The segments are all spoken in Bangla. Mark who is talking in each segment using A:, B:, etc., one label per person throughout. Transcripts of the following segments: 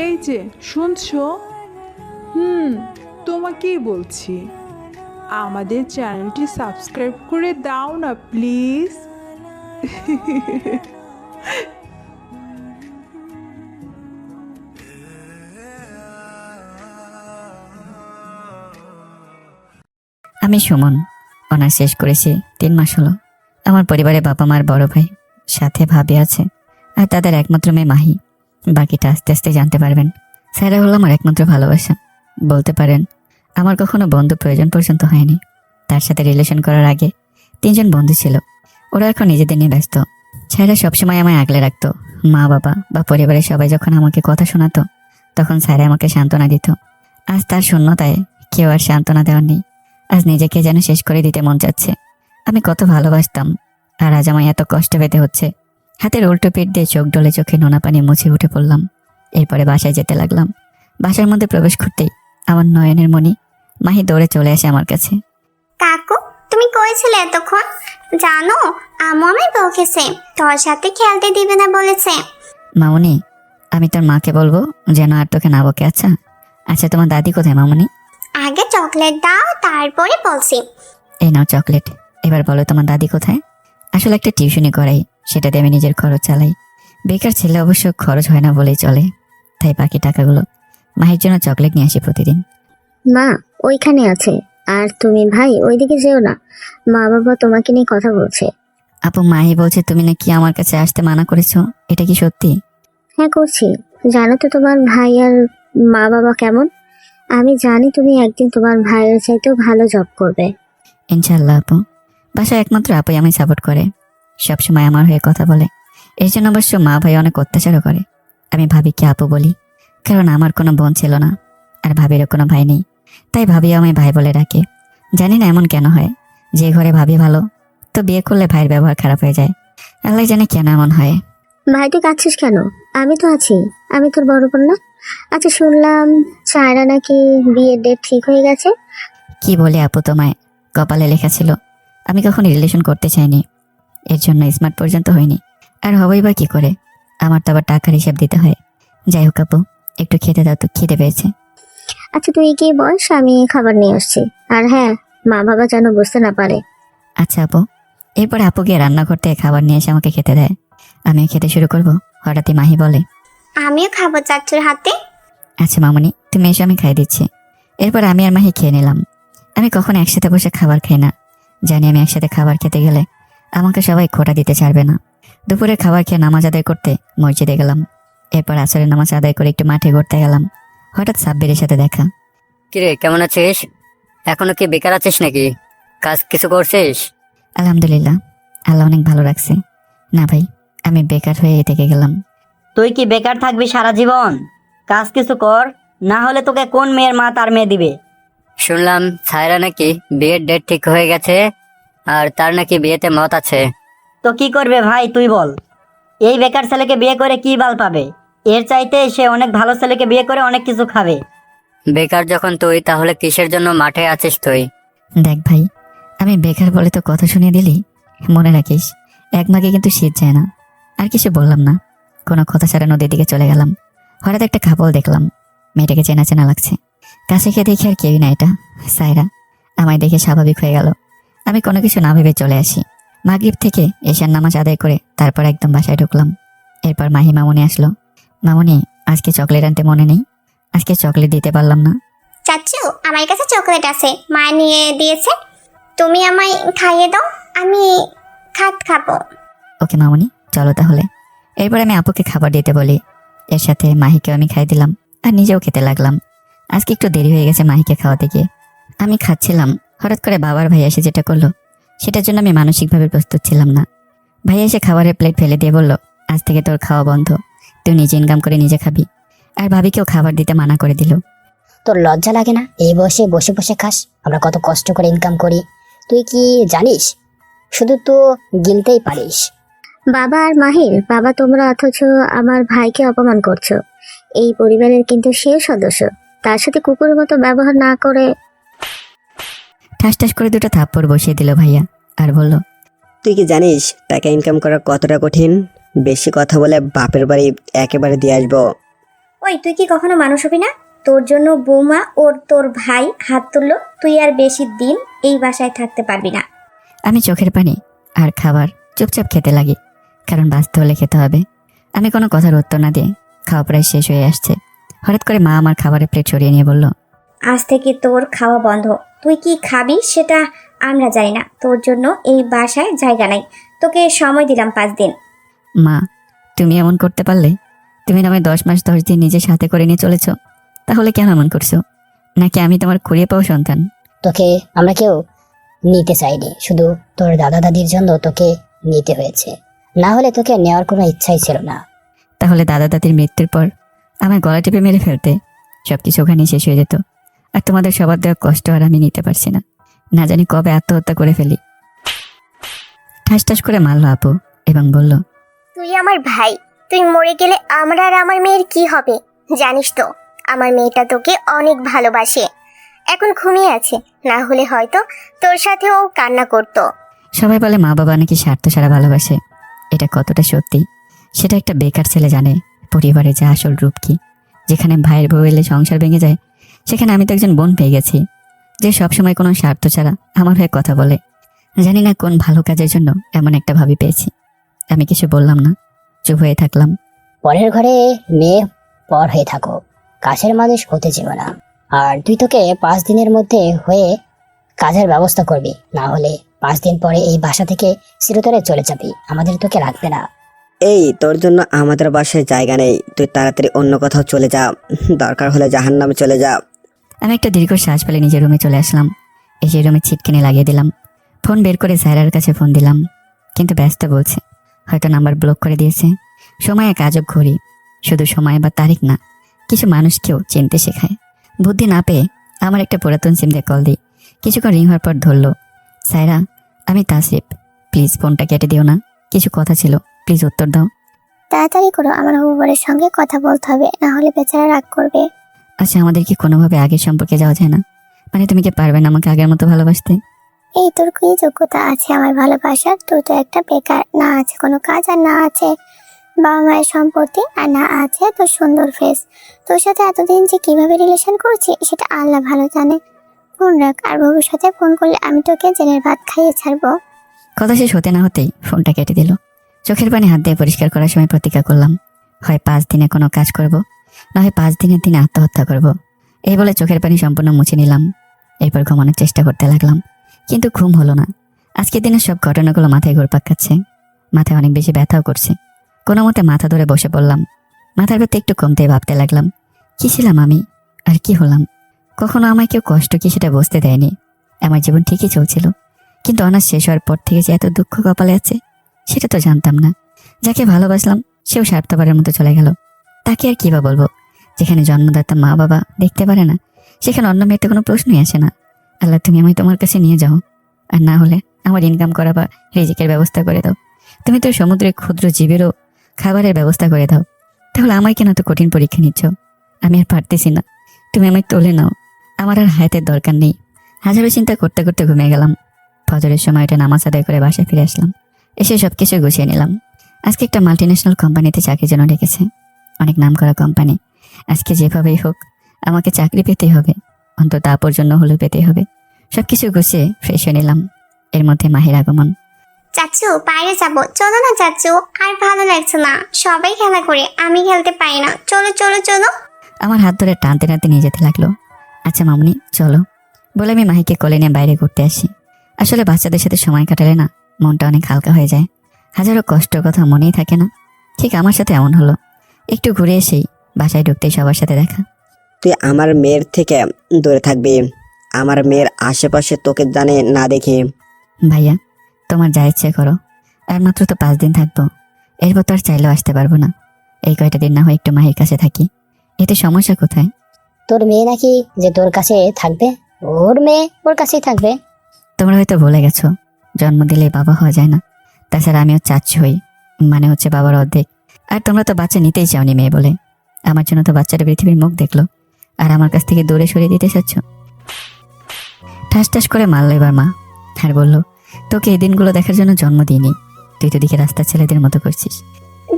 A: এই যে শুনছো? হুম, তোমাকেই বলছি। আমাদের চ্যানেলটি সাবস্ক্রাইব করে দাও না প্লিজ।
B: আমি সুমন, অনার্স শেষ করেছি 3 মাস হলো। আমার পরিবারে বাবা মার বড় ভাই, সাথে ভাবি আছে, আর তাদের একমাত্র মেয়ে মাহি। বাকিটা আস্তে আস্তে জানতে পারবেন। স্যারা হলো আমার একমাত্র ভালোবাসা, বলতে পারেন। আমার কখনো বন্ধু প্রয়োজন পর্যন্ত হয়নি। তার সাথে রিলেশন করার আগে 3জন বন্ধু ছিল। ওরা এখন নিজেদের নিয়ে ব্যস্ত। স্যারা সবসময় আমায় আগলে রাখতো। মা বাবা বা পরিবারের সবাই যখন আমাকে কথা শোনাতো, তখন স্যারা আমাকে সান্ত্বনা দিত। আজ তার শূন্যতায় কেউ আর সান্ত্বনা দেওয়ার নেই। আজ নিজেকে যেন শেষ করে দিতে মন চাচ্ছে। আমি কত ভালোবাসতাম, আর আজ আমায় এত কষ্ট পেতে হচ্ছে। হাতের উল্টো পিঠ দিয়ে চোখ ডলে চোখে নোনা পানি মুছে উঠে পড়লাম। এরপরে বাসায় যেতে লাগলাম। বাসার মধ্যে প্রবেশ করতেই আমার নয়নের মণি মাহি দৌড়ে চলে আসে আমার কাছে।
C: কাকু, তুমি কইছিলে এতক্ষণ? জানো, আম্মু আমায় বকেছে, তোর সাথে খেলতে দিবে না বলেছে।
B: মামুনি, আমি তোর মাকে বলবো যেন আর তোকে না বকে। আচ্ছা আচ্ছা, তোমার দাদি কোথায় মামুনি?
C: আগে চকলেট দাও, তারপরে বলছি।
B: এই নাও চকলেট। এবার বলো তোমার দাদি কোথায়? আসলে একটা টিউশনি করাই, সেটা দিয়ে আমি নিজের খরচ চালাই। বেকার ছেলে অবশ্য খরচ হয় না বলেই চলে। তাই বাকি টাকাগুলো মাহির জন্য চকলেট নিয়ে আসি প্রতিদিন।
D: মা ওইখানে আছে, আর তুমি ভাই ওইদিকে যেও না, মা বাবা তোমাকে নিয়ে কথা বলছে।
B: আপু, মাহি বলছে তুমি নাকি আমার কাছে আসতে মানা করেছো, এটা কি সত্যি?
D: হ্যাঁ করছি। জানো তো তোমার ভাই আর মা বাবা কেমন। আমি জানি তুমি একদিন তোমার ভাইয়ের চাইতেও ভালো জব করবে।
B: ইনশাল্লাহ আপু। বাসায় একমাত্র আপুই আমি সাপোর্ট করে, সবসময় আমার হয়ে কথা বলে। এর জন্য অবশ্য মা ভাই অনেক অত্যাচারও করে। আমি ভাবিকে আপু বলি, কারণ আমার কোনো বোন ছিল না, আর ভাবিরও কোনো ভাই নেই। তাই ভাবি আমায় ভাই বলে ডাকে। জানি না এমন কেন হয়। যে ঘরে ভাবি ভালো, তো বিয়ে করলে ভাইয়ের ব্যবহার খারাপ হয়ে যায়। আল্লাহ জানে কেন এমন হয়।
D: ভাই তুই কাঁদছিস কেন? আমি তো আছি, আমি তোর বড় বোন না? আচ্ছা শুনলাম চায়না নাকি বিয়ের ডেট ঠিক হয়ে গেছে।
B: কি বলে আপু, তোমায় কপালে লেখা ছিল। আমি কখনো রিলেশন করতে চাইনি, এর জন্য স্মার্ট পর্যন্ত হয়নি। আর হবই বা কি করে? আমার তো আবার টাকার হিসাব দিতে হয়। যাই হোক আপু, একটু খেতে দাও তো, খিদে পেয়েছে।
D: আচ্ছা তুই কি বস, আমি খাবার নিয়ে আসছি। আর হ্যাঁ, মা বাবা যেন বুঝতে না পারে।
B: আচ্ছা আপু। এরপরে আপু গিয়ে রান্নাঘর থেকে খাবার নিয়ে এসে আমাকে খেতে দেয়। আমিও খেতে শুরু করব, হঠাৎই মাহি বলে,
C: আমিও খাবো চাচুর হাতে।
B: আচ্ছা মামুনি, তুমি এসে আমি খাই দিচ্ছি। এরপর আমি আর মাহি খেয়ে নিলাম। আমি কখনো একসাথে বসে খাবার খাই না। জানি আমি একসাথে খাবার খেতে গেলে আমাকে সবাই খোঁটা দিতে ছাড়বে না। দুপুরে খাবার খেয়ে নামাজ আদায় করতে মসজিদে গেলাম। এরপর আসরের নামাজ আদায় করে একটু মাঠে ঘুরতে গেলাম। হঠাৎ সাব্বিরের সাথে দেখা।
E: কিরে, কেমন আছিস? এখনো কি বেকার আছিস নাকি? কাজ কিছু করছিস?
B: আলহামদুলিল্লাহ, আল্লাহ অনেক ভালো রাখছে। না ভাই, আমি বেকার হয়ে থেকে গেলাম।
E: তুই কি বেকার থাকবি সারা জীবন? কাজ কিছু কর, না হলে তোকে কোন মেয়ের মা তার মেয়ে দিবে? শুনলাম ছায়রা নাকি বিয়ের ডেট ঠিক হয়ে গেছে, আর তার নাকি বিয়েতে মত আছে। তো কি করবে ভাই তুই বল? এই বেকার ছেলেকে বিয়ে করে কি বাল পাবে? এর চাইতে সে অনেক ভালো ছেলেকে বিয়ে করে অনেক কিছু খাবে। বেকার যখন তুই, তাহলে কিসের জন্য মাঠে আছিস তুই?
B: দেখ ভাই, আমি বেকার বলে তো কথা শুনিয়ে দিলি। মনে রাখিস, এক মাকে কিন্তু শীত যায় না। আর কিছু বললাম না, কোনো কথা ছাড়া নদীর দিকে চলে গেলাম। হঠাৎ একটা কাপড় দেখলাম, মেয়েটাকে চেনা চেনা লাগছে। কাছে গিয়ে দেখি আর কেউই না, এটা সায়রা। আমায় দেখে স্বাভাবিক হয়ে গেল। আমি কোনো কিছু না ভেবে চলে আসি। মাগরিব থেকে এশার নামাজ আদায় করে তারপর একদম বাসায় ঢুকলাম। এরপর মাহি মামুনি আসলো। মামুনি, আজকে চকলেট আনতে মনে নেই? আজকে চকলেট দিতে পারলাম না।
C: চাচু, আমার কাছে চকলেট আছে, মা নিয়ে দিয়েছে। তুমি আমায় খাইয়ে দাও, আমি খাবো।
B: ওকে মামুনি, চলো তাহলে। এরপর আমি আপুকে খাবার দিতে বলি। এর সাথে মাহিকেও আমি খাই দিলাম, আর নিজেও খেতে লাগলাম। আজকে একটু দেরি হয়ে গেছে মাহিকে খাওয়াতে গিয়ে। আমি খাচ্ছিলাম, হঠাৎ করে বাবার ভাই এসে যেটা করলো, সেটার জন্য আমি মানসিকভাবে প্রস্তুত ছিলাম না। ভাই এসে খাবারের প্লেট ফেলে দিয়ে বলল, আজ থেকে তোর খাওয়া বন্ধ, তুই নিজে ইনকাম করে নিজে খাবি। আর ভাবিকেও খাবার দিতে মানা করে দিল।
F: তোর লজ্জা লাগে না? এই বয়সে বসে বসে খাস, আমরা কত কষ্ট করে ইনকাম করি, তুই কি জানিস? শুধু তো গিলতেই পারিস।
D: বাবা আর মাহির বাবা তোমরা, অথচ আমার ভাইকে অপমান করছো। এই পরিবারের কিন্তু সে সদস্য, তার সাথে কুকুরের মতো ব্যবহার না করে।
B: ঠাস ঠাস করে দুটো থাপ্পড় বসিয়ে দিল ভাইয়া, আর বলল,
G: তুই কি জানিস টাকা ইনকাম করা কতটা কঠিন? বেশি কথা বলে বাপের বাড়ি একেবারে দিয়ে আসবো।
C: ওই তুই কি কখনো মানুষ হবি না? তোর জন্য বৌমা ওর তোর ভাই হাত তুললো, তুই আর বেশি দিন এই বাসায় থাকতে পারবি না।
B: আমি চোখের পানি আর খাবার চুপচাপ খেতে লাগি, কারণ বাঁচতে হলে খেতে হবে। আমি কোনো কথার উত্তর না দিয়ে খাওয়া প্রায় শেষ হয়ে আসছে, হঠাৎ করে মা আমার খাবারের প্লেট সরিয়ে নিয়ে বলল,
C: আজ থেকে তোর খাওয়া বন্ধ। তুই কি খাবি সেটা আমরা জানি না। তোর জন্য এই বাসায় জায়গা নাই। তোকে সময় দিলাম 5 দিন।
B: মা তুমি এমন করতে পারলে? তুমি না আমায় 10 মাস 10 দিন নিজের সাথে করে নিয়ে চলেছ, তাহলে কেন এমন করছো? নাকি আমি তোমার কুড়িয়ে পাওয়া সন্তান?
F: তোকে আমরা কেউ নিতে চাইনি, শুধু তোর দাদা দাদির জন্য তোকে নিতে হয়েছে, না হলে তোকে নেওয়ার কোনো ইচ্ছাই ছিল না।
B: তাহলে দাদা দাদির মৃত্যুর পর আমার গলা টিপে মেরে ফেলতে, সবকিছু ওখানেই শেষ হয়ে যেত। আর তোমাদের সবার দেওয়া কষ্ট আর আমি নিতে পারছি না, না জানি কবে আত্মহত্যা করে ফেলি। ঠাস ঠাস করে মারল আপু এবং বলল,
C: তুই আমার ভাই, তুই মরে গেলে আমার আর আমার মেয়ের কি হবে? জানিস তো আমার মেয়েটা তোকে অনেক ভালোবাসে। এখন ঘুমিয়ে আছে, না হলে হয়তো তোর সাথেও কান্না করতো।
B: সবাই বলে মা বাবা নাকি স্বার্থ ছাড়া ভালোবাসে। এটা কতটা সত্যি সেটা একটা বেকার ছেলে জানে। পরিবারে যা আসল রূপ কি, যেখানে ভাইয়ের বউ এলে সংসার ভেঙে যায়, সেখানে আমি তো একজন বোন পেয়ে গেছি, যে সবসময় কোনো স্বার্থ ছাড়া আমার হয়ে কথা বলে। জানি না কোন ভালো কাজের জন্য এমন একটা ভাবি পেয়েছি। আমি কিছু বললাম না, চুপ হয়ে থাকলাম।
F: পরের ঘরে মেয়ে পর হয়ে থাকো, কাছের মানুষ হতে যেও না। আর তুই তোকে 5 দিনের মধ্যে হয়ে কাজের ব্যবস্থা করবি, না হলে 5 দিন পরে এই বাসা থেকে চিরতরে চলে যাবি, আমাদের তোকে রাখবে না।
G: এই তোর জন্য আমাদের বাসায় জায়গা নেই, তুই তাড়াতাড়ি অন্য কোথাও চলে যা, দরকার হলে জাহান্নামে চলে যা।
B: আমি একটা দীর্ঘ শ্বাস ফেলে নিজের রুমে চলে আসলাম। এসে রুমে ছিটকিনি লাগিয়ে দিলাম। ফোন বের করে সায়রার কাছে ফোন দিলাম, কিন্তু ব্যস্ত বলছে, হয়তো নাম্বার ব্লক করে দিয়েছে। সময় এক আজব ঘড়ি, শুধু সময় বা তারিখ না, কিছু মানুষকেও চিনতে শেখায়। বুদ্ধি না পেয়ে আমার একটা পুরাতন সিম দিয়ে কল দিই। কিছুক্ষণ রিং হওয়ার পর ধরলো, সায়রা আমি তাসরিফ, প্লিজ ফোনটা কেটে দিও না, কিছু কথা ছিল, প্লিজ উত্তর দাও।
C: তাড়াতাড়ি করো, আমার হবুবরের সঙ্গে কথা বলতে হবে, না হলে বেচারা রাগ করবে।
B: আচ্ছা আমাদের কি কোনোভাবে আগের সম্পর্কে যাওয়া যায় না? মানে তুমি কি পারবে না আমাকে আগের মতো ভালোবাসতে?
C: এই তোর কি যোগ্যতা আছে আমায় ভালোবাসার? তুই তো একটা বেকার, না আছে কোনো কাজ, আর না আছে বাবা মায়ের সম্পত্তি, আর না আছে তোর সুন্দর ফেস। তোর সাথে এতদিন যে কিভাবে রিলেশন করছি সেটা আল্লাহ ভালো জানে। ফোন রাখ, আর ভবিষ্যতে ফোন করলে আমি তোকে জেলের ভাত খাইয়ে ছাড়বো।
B: কথা শেষ হতে না হতেই ফোনটা কেটে দিল। চোখের পানি হাত দিয়ে পরিষ্কার করার সময় প্রতিজ্ঞা করলাম, হয় 5 দিনে কোনো কাজ করব, না হয় 5 দিনের দিনে আত্মহত্যা করব। এই বলে চোখের পানি সম্পূর্ণ মুছে নিলাম। এরপর ঘুমানোর চেষ্টা করতে লাগলাম, কিন্তু ঘুম হলো না। আজকের দিনের সব ঘটনাগুলো মাথায় ঘুরপাক খাচ্ছে, মাথায় অনেক বেশি ব্যথাও করছে। কোনো মতে মাথা ধরে বসে পড়লাম। মাথার ব্যথা একটু কমতেই ভাবতে লাগলাম, কি ছিলাম আমি আর কি হলাম? কখনো আমায় কেউ কষ্ট কি সেটা বুঝতে দেয়নি। আমার জীবন ঠিকই চলছিল, কিন্তু অনার্স শেষ হওয়ার পর থেকে যে এত দুঃখ কপালে আছে সেটা তো জানতাম না। যাকে ভালোবাসলাম সেও স্বার্থপরের মতো চলে গেল। তাকে আর কি বা বলবো? যেখানে জন্মদাতা মা বাবা দেখতে পারে না, সেখানে অন্য মেয়ের তো কোনো প্রশ্নই আসে না। আল্লাহ তুমি আমায় তোমার কাছে নিয়ে যাও, আর না হলে আমার ইনকাম করা বা রিজিকের ব্যবস্থা করে দাও। তুমি তো সমুদ্রের ক্ষুদ্র জীবেরও খাবারের ব্যবস্থা করে দাও। তাহলে আমায় কেন তো কঠিন পরীক্ষা নিচ্ছ? আমি আর পারতেছি না, তুমি আমায় তুলে নাও, আমার আর হায়াতের দরকার নেই। হাজারো চিন্তা করতে করতে ঘুমিয়ে গেলাম। ফজরের সময়টা নামাজ আদায় করে বাসায় ফিরে আসলাম। এসে সব কিছু গুছিয়ে নিলাম। আজকে একটা মাল্টিন্যাশনাল কোম্পানিতে চাকরির জন্য ডেকেছে, অনেক নাম করা কোম্পানি। আজকে যেভাবেই হোক আমাকে চাকরি পেতেই হবে, অন্তত আপুর জন্য হলেও পেতেই হবে। সবকিছু গুছিয়ে ফ্রেশ হয়ে নিলাম। এর মধ্যে মাহির আগমন।
C: চাচু বাইরে যাবো, চলো না চাচু, আর ভালো লাগছে না, সবাই খেলা করে আমি খেলতে পারি না, চলো চলো চলো।
B: আমার হাত ধরে টানতে টানতে নিয়ে যেতে লাগলো। আচ্ছা মামুনি চলো বলে আমি মাহিকে কোলে নিয়ে বাইরে ঘুরতে আসি। আসলে বাচ্চাদের সাথে সময় কাটালে না মনটা অনেক হালকা হয়ে যায়। হাজারো কষ্টের কথা মনেই থাকে না, ঠিক আমার সাথে এমন হলো। একটু ঘুরে এসেই বাসায় ঢুকতেই সবার সাথে দেখা।
G: তুই আমার মেয়ের থেকে দূরে থাকবি, আমার মেয়ের আশেপাশে তোকে জানে না দেখে।
B: ভাইয়া তোমার যা ইচ্ছে করো, আর মাত্র তো 5 দিন থাকবো, এরপর তো আর চাইলেও আসতে পারবো না। এই কয়টা দিন না হয় একটু মাহির কাছে থাকি, এতে সমস্যা কোথায়?
F: তোর মেয়ে নাকি যে তোর কাছে থাকবে? ওর মেয়ে ওর কাছেই থাকবে।
B: তোমরা হয়তো ভুলে গেছো, জন্ম দিলে বাবা হওয়া যায় না। তাছাড়া আমিও চাচ্ছি হই, মানে হচ্ছে বাবার অর্ধেক। আর তোমরা তো বাচ্চা নিতেই চাওনি মেয়ে বলে, আমার জন্য তো বাচ্চাটা পৃথিবীর মুখ দেখলো, আর আমার কাছ থেকে দূরে সরিয়ে দিতে চাচ্ছ। ঠাস ঠাস করে মারলো এবার মা, আর বললো, তোকে এই দিনগুলো দেখার জন্য জন্ম দিইনি, তুই তো দিকে রাস্তার ছেলেদের মতো করছিস।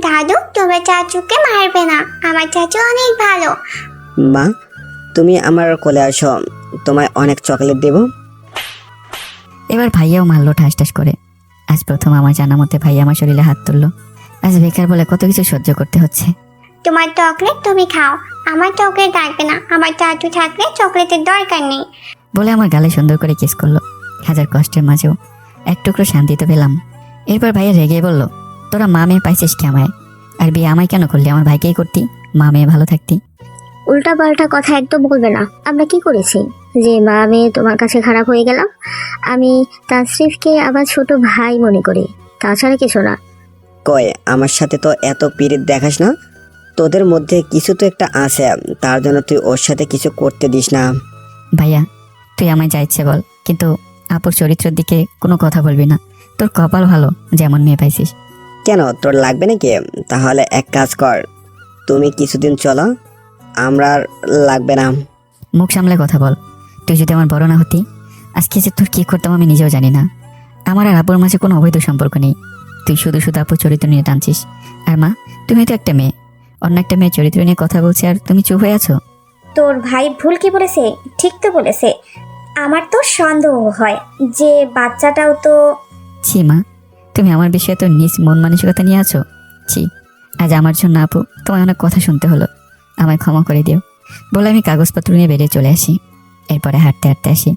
C: দাদু তোমার চাচুকে মারবে না, আমার চাচু অনেক ভালো।
G: মা, তুমি আমার কোলে আসো, তোমায় অনেক চকলেট দেব।
B: এবার ভাইয়াও মারলো ঠাস ঠাস করে। আজ প্রথম আমার জানা মতে ভাইয়া আমার শরীরে হাত তুললো। আজ বেকার বলে কত কিছু সহ্য করতে হচ্ছে।
C: তোমার চকলেট তুমি খাও, আমার চকলেট লাগবে না, আমার চাচু থাকলে চকলেটের দরকার নেই।
B: বলে আমার গালে সুন্দর করে কিস করলো। হাজার কষ্টের মাঝেও এক টুকরো শান্তি তো পেলাম। এরপর ভাইয়া রেগে বলল, তোরা মা মেয়ে পাইছিস কি আমায়? আর বিয়ে আমায় কেন করলি? আমার ভাইকেই করতি, মা মেয়ে ভালো থাকতি।
D: উল্টা পাল্টা কথা একদম বলবে না। আমরা কি করেছি যে মা মেয়ে তোমার কাছে খারাপ হয়ে গেলাম? আমি তাসরিফকে আবার ছোট ভাই মনে করি, তাছাড়া কিছু না।
G: কয় আমার সাথে তো এত পিরিত দেখাস না, তোদের মধ্যে কিছু তো একটা আছে, তার জন্য তুই ওর সাথে কিছু করতে দিস না।
B: ভাইয়া তুই আমায় যা ইচ্ছে বল, কিন্তু আপুর চরিত্রের দিকে কোনো কথা বলবি না। তোর কপাল ভালো যেমন মেয়ে পাইছিস।
G: কেন, তোর লাগবে নাকি? তাহলে এক কাজ কর, তুমি কিছুদিন চলো, আমরা আর লাগবে না।
B: মুখ সামলে কথা বল। তুই যদি আমার বড় না হতি, আজকে যে তোর কি করতাম আমি নিজেও জানি না। আমার আর আপুর মাঝে কোনো অবৈধ সম্পর্ক নেই। তুই শুধু শুধু আপুর চরিত্র নিয়ে টানছিস। আর মা, তুমি তো একটা মেয়ে, অন্য একটা মেয়ের চরিত্র নিয়ে কথা বলছে আর তুমি চুপ হয়ে আছো।
H: তোর ভাই ভুল কি বলেছে? ঠিক তো বলেছে। আমার তো সন্দেহ হয় যে বাচ্চাটাও তো।
B: ছি মা, তুমি আমার বিষয়ে তো নিজ মন মানসিকতা নিয়ে আছো। ছি, আজ আমার জন্য আপু তোমায় অনেক কথা শুনতে হলো, আমায় ক্ষমা করে দিও। বলে আমি কাগজপত্র নিয়ে বেরিয়ে চলে আসি। এরপরে হাঁটতে হাঁটতে আসি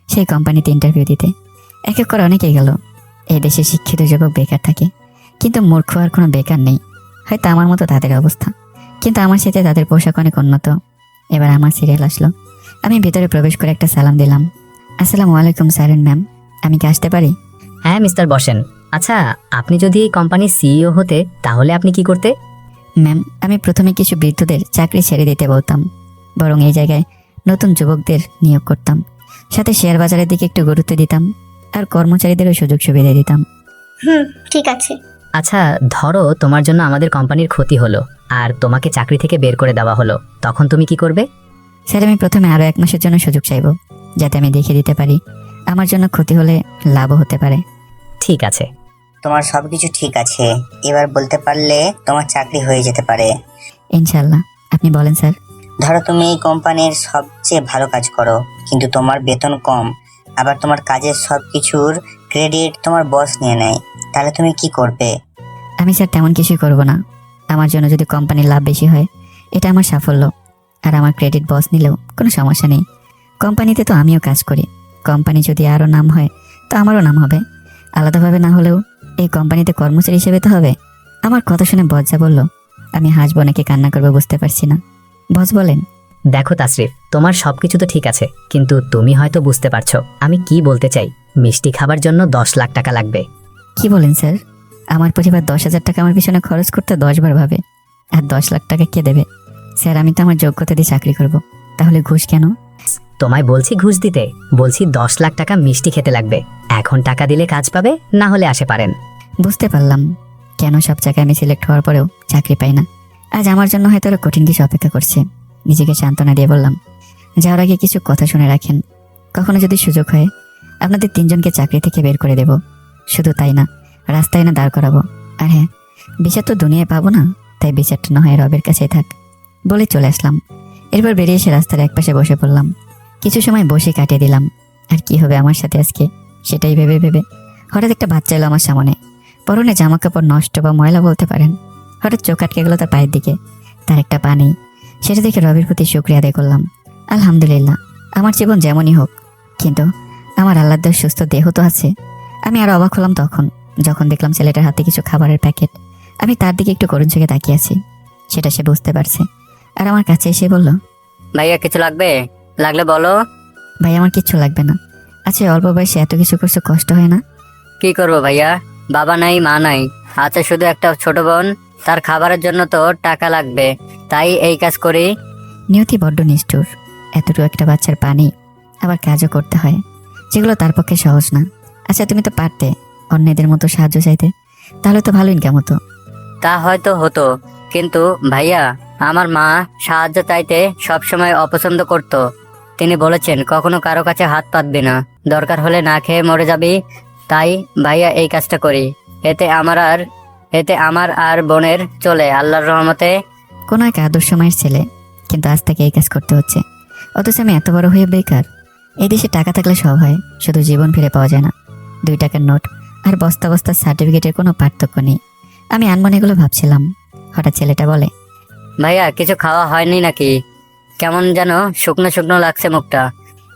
B: সেই কোম্পানিতে ইন্টারভিউ দিতে। এক এক করে অনেকেই গেল। এই দেশে শিক্ষিত যুবক বেকার থাকে, কিন্তু মূর্খ আর কোনো বেকার নেই। হয়তো আমার মতো তাদের অবস্থা, কিন্তু আমার সাথে তাদের পোশাক অনেক উন্নত। এবার আমার সিরিয়াল আসলো। আমি ভেতরে প্রবেশ করে একটা সালাম দিলাম। আসসালামু আলাইকুম স্যার এন্ড ম্যাম, আমি কি আসতে পারি?
I: হ্যাঁ মিস্টার বসেন। আচ্ছা, আপনি যদি এই কোম্পানির সিইও হতে তাহলে আপনি কি করতে?
B: ম্যাম, আমি প্রথমে কিছু বৃদ্ধদের চাকরি ছেড়ে দিতে বলতাম, বরং এই জায়গায় নতুন যুবকদের নিয়োগ করতাম। সাথে শেয়ার বাজারের দিকে একটু গুরুত্ব দিতাম, আর কর্মচারীদেরও সুযোগ সুবিধা দিতাম।
H: ঠিক আছে।
I: আচ্ছা, ধরো তোমার জন্য আমাদের কোম্পানির ক্ষতি হলো আর তোমাকে চাকরি থেকে বের করে দেওয়া হলো, তখন তুমি কি করবে?
B: স্যার, আমি প্রথমে আরও 1 মাসের জন্য সুযোগ চাইব, যাতে আমি দেখিয়ে দিতে পারি আমার জন্য ক্ষতি হলে লাভও হতে পারে।
I: ঠিক আছে।
J: তোমার সবকিছু ঠিক আছে, এবার বলতে পারলে তোমার চাকরি হয়ে যেতে পারে।
B: ইনশাল্লাহ, আপনি বলেন স্যার।
J: ধরো তুমি এই কোম্পানির সবচেয়ে ভালো কাজ করো, কিন্তু তোমার বেতন কম, আবার তোমার কাজের সবকিছুর ক্রেডিট তোমার বস নিয়ে নেয়, তাহলে তুমি কি করবে?
B: আমি স্যার তেমন কিছুই করব না। আমার জন্য যদি কোম্পানির লাভ বেশি হয়, এটা আমার সাফল্য। আর আমার ক্রেডিট বস নিলেও কোনো সমস্যা নেই। কোম্পানিতে তো আমিও কাজ করি। কোম্পানি যদি আরও নাম হয় তো আমারও নাম হবে। আলাদাভাবে না হলেও এই কোম্পানিতে কর্মচারী হিসেবে তো হবে। আমার কথা শুনে বস যা বলল, আমি হাসবো নাকি কান্না করবো বুঝতে পারছি না। বস বলেন,
I: দেখো তাসরিফ, তোমার সবকিছু তো ঠিক আছে, কিন্তু তুমি হয়তো বুঝতে পারছো আমি কি বলতে চাই। মিষ্টি খাবার জন্য 10 লাখ টাকা লাগবে।
B: কি বলেন স্যার? আমার পরিবার 10,000 টাকা আমার পিছনে খরচ করতে 10 বার ভাবে, আর 10 লাখ টাকা কে দেবে? স্যার, আমি তো আমার যোগ্যতা দিয়ে চাকরি করব, তাহলে ঘুষ কেন?
I: তোমায় বলছি ঘুষ দিতে, বলছি 10 লাখ টাকা মিষ্টি খেতে লাগবে। এখন টাকা দিলে কাজ পাবে, না হলে আসে পারেন।
B: বুঝতে পারলাম কেন সব জায়গায় আমি সিলেক্ট হওয়ার পরেও চাকরি পাই না। আজ আমার জন্য হয়তো ওরা কঠিন কিছু অপেক্ষা করছে। নিজেকে সান্ত্বনা দিয়ে বললাম, যাওয়ার আগে কিছু কথা শুনে রাখেন। কখনো যদি সুযোগ হয় আপনাদের 3 জনকে চাকরি থেকে বের করে দেব। শুধু তাই না, রাস্তায় না দাঁড় করাবো। আর হ্যাঁ, বিচার তো দুনিয়ায় পাবো না, তাই বিচারটা না হয় রবের কাছেই থাক। বলে চলে আসলাম। এরপর বেরিয়ে এসে রাস্তার একপাশে বসে পড়লাম। কিছু সময় বসে কাটিয়ে দিলাম। আর কি হবে আমার সাথে আজকে, সেটাই ভেবে ভেবে হঠাৎ একটা বাচ্চা এলো আমার সামনে। পরনে জামা কাপড় নষ্ট বা ময়লা বলতে পারেন। হঠাৎ চোখ আটকে গেল তার পায়ের দিকে। তার একটা পা নেই। সেটা দেখে রবির প্রতি শুকরিয়া আদায় করলাম। আলহামদুলিল্লাহ, আমার জীবন যেমনই হোক, কিন্তু আমার আল্লাহর দেওয়া সুস্থ দেহ তো আছে। আমি আরো অবাক হলাম যখন দেখলাম ছেলেটার হাতে কিছু খাবারের প্যাকেট। আমি তার দিকে একটু করুণ চোখে তাকিয়ে আছি, সেটা সে বুঝতে পারছে। আর আমার কাছে এসে বলল,
E: ভাইয়া কিছু লাগবে? লাগলে বলো।
B: ভাই, আমার কিচ্ছু লাগবে না। আচ্ছা, অল্প বয়সে এত কিছু করছো, কষ্ট হয় না?
E: কি করবো ভাইয়া, বাবা নাই মা নাই, আছে শুধু একটা ছোট বোন। তার খাবারের জন্য তো টাকা লাগবে, তাই এই কাজ করি।
B: নিয়তি বড্ড নিষ্ঠুর। এতটুকু একটা বাচ্চার পানি, আবার কাজও করতে হয়, যেগুলো তার পক্ষে সহজ না। আচ্ছা, তুমি তো পারতে অন্যদের মতো সাহায্য চাইতে, তাহলে তো ভালো ইনকাম হতো।
E: তা হয়তো হতো, কিন্তু ভাইয়া আমার মা সাহায্য চাইতে সবসময় অপছন্দ করত। তিনি বলেছেন কখনো কারো কাছে হাত পাতবি না, দরকার হলে না খেয়ে মরে যাবি। তাই ভাইয়া এই কাজটা করি, এতে আমার আর এতে আমার আর বোনের চলে আল্লাহর রহমতে।
B: কোনো এক আদর্শ মায়ের ছেলে, কিন্তু আজ তাকে এই কাজ করতে হচ্ছে। অথচ আমি এত বড় হয়ে বেকার। এই দেশে টাকা থাকলে সব হয়, শুধু জীবন ফিরে পাওয়া যায় না। 2 টাকার নোট আর বস্তা বস্তা সার্টিফিকেটের কোনো পার্থক্য নেই। আমি আনমনে এগুলো ভাবছিলাম, হঠাৎ ছেলেটা বলে,
E: ভাইয়া কিছু খাওয়া হয়নি নাকি? কেমন যেন শুকনো শুকনো লাগছে মুখটা।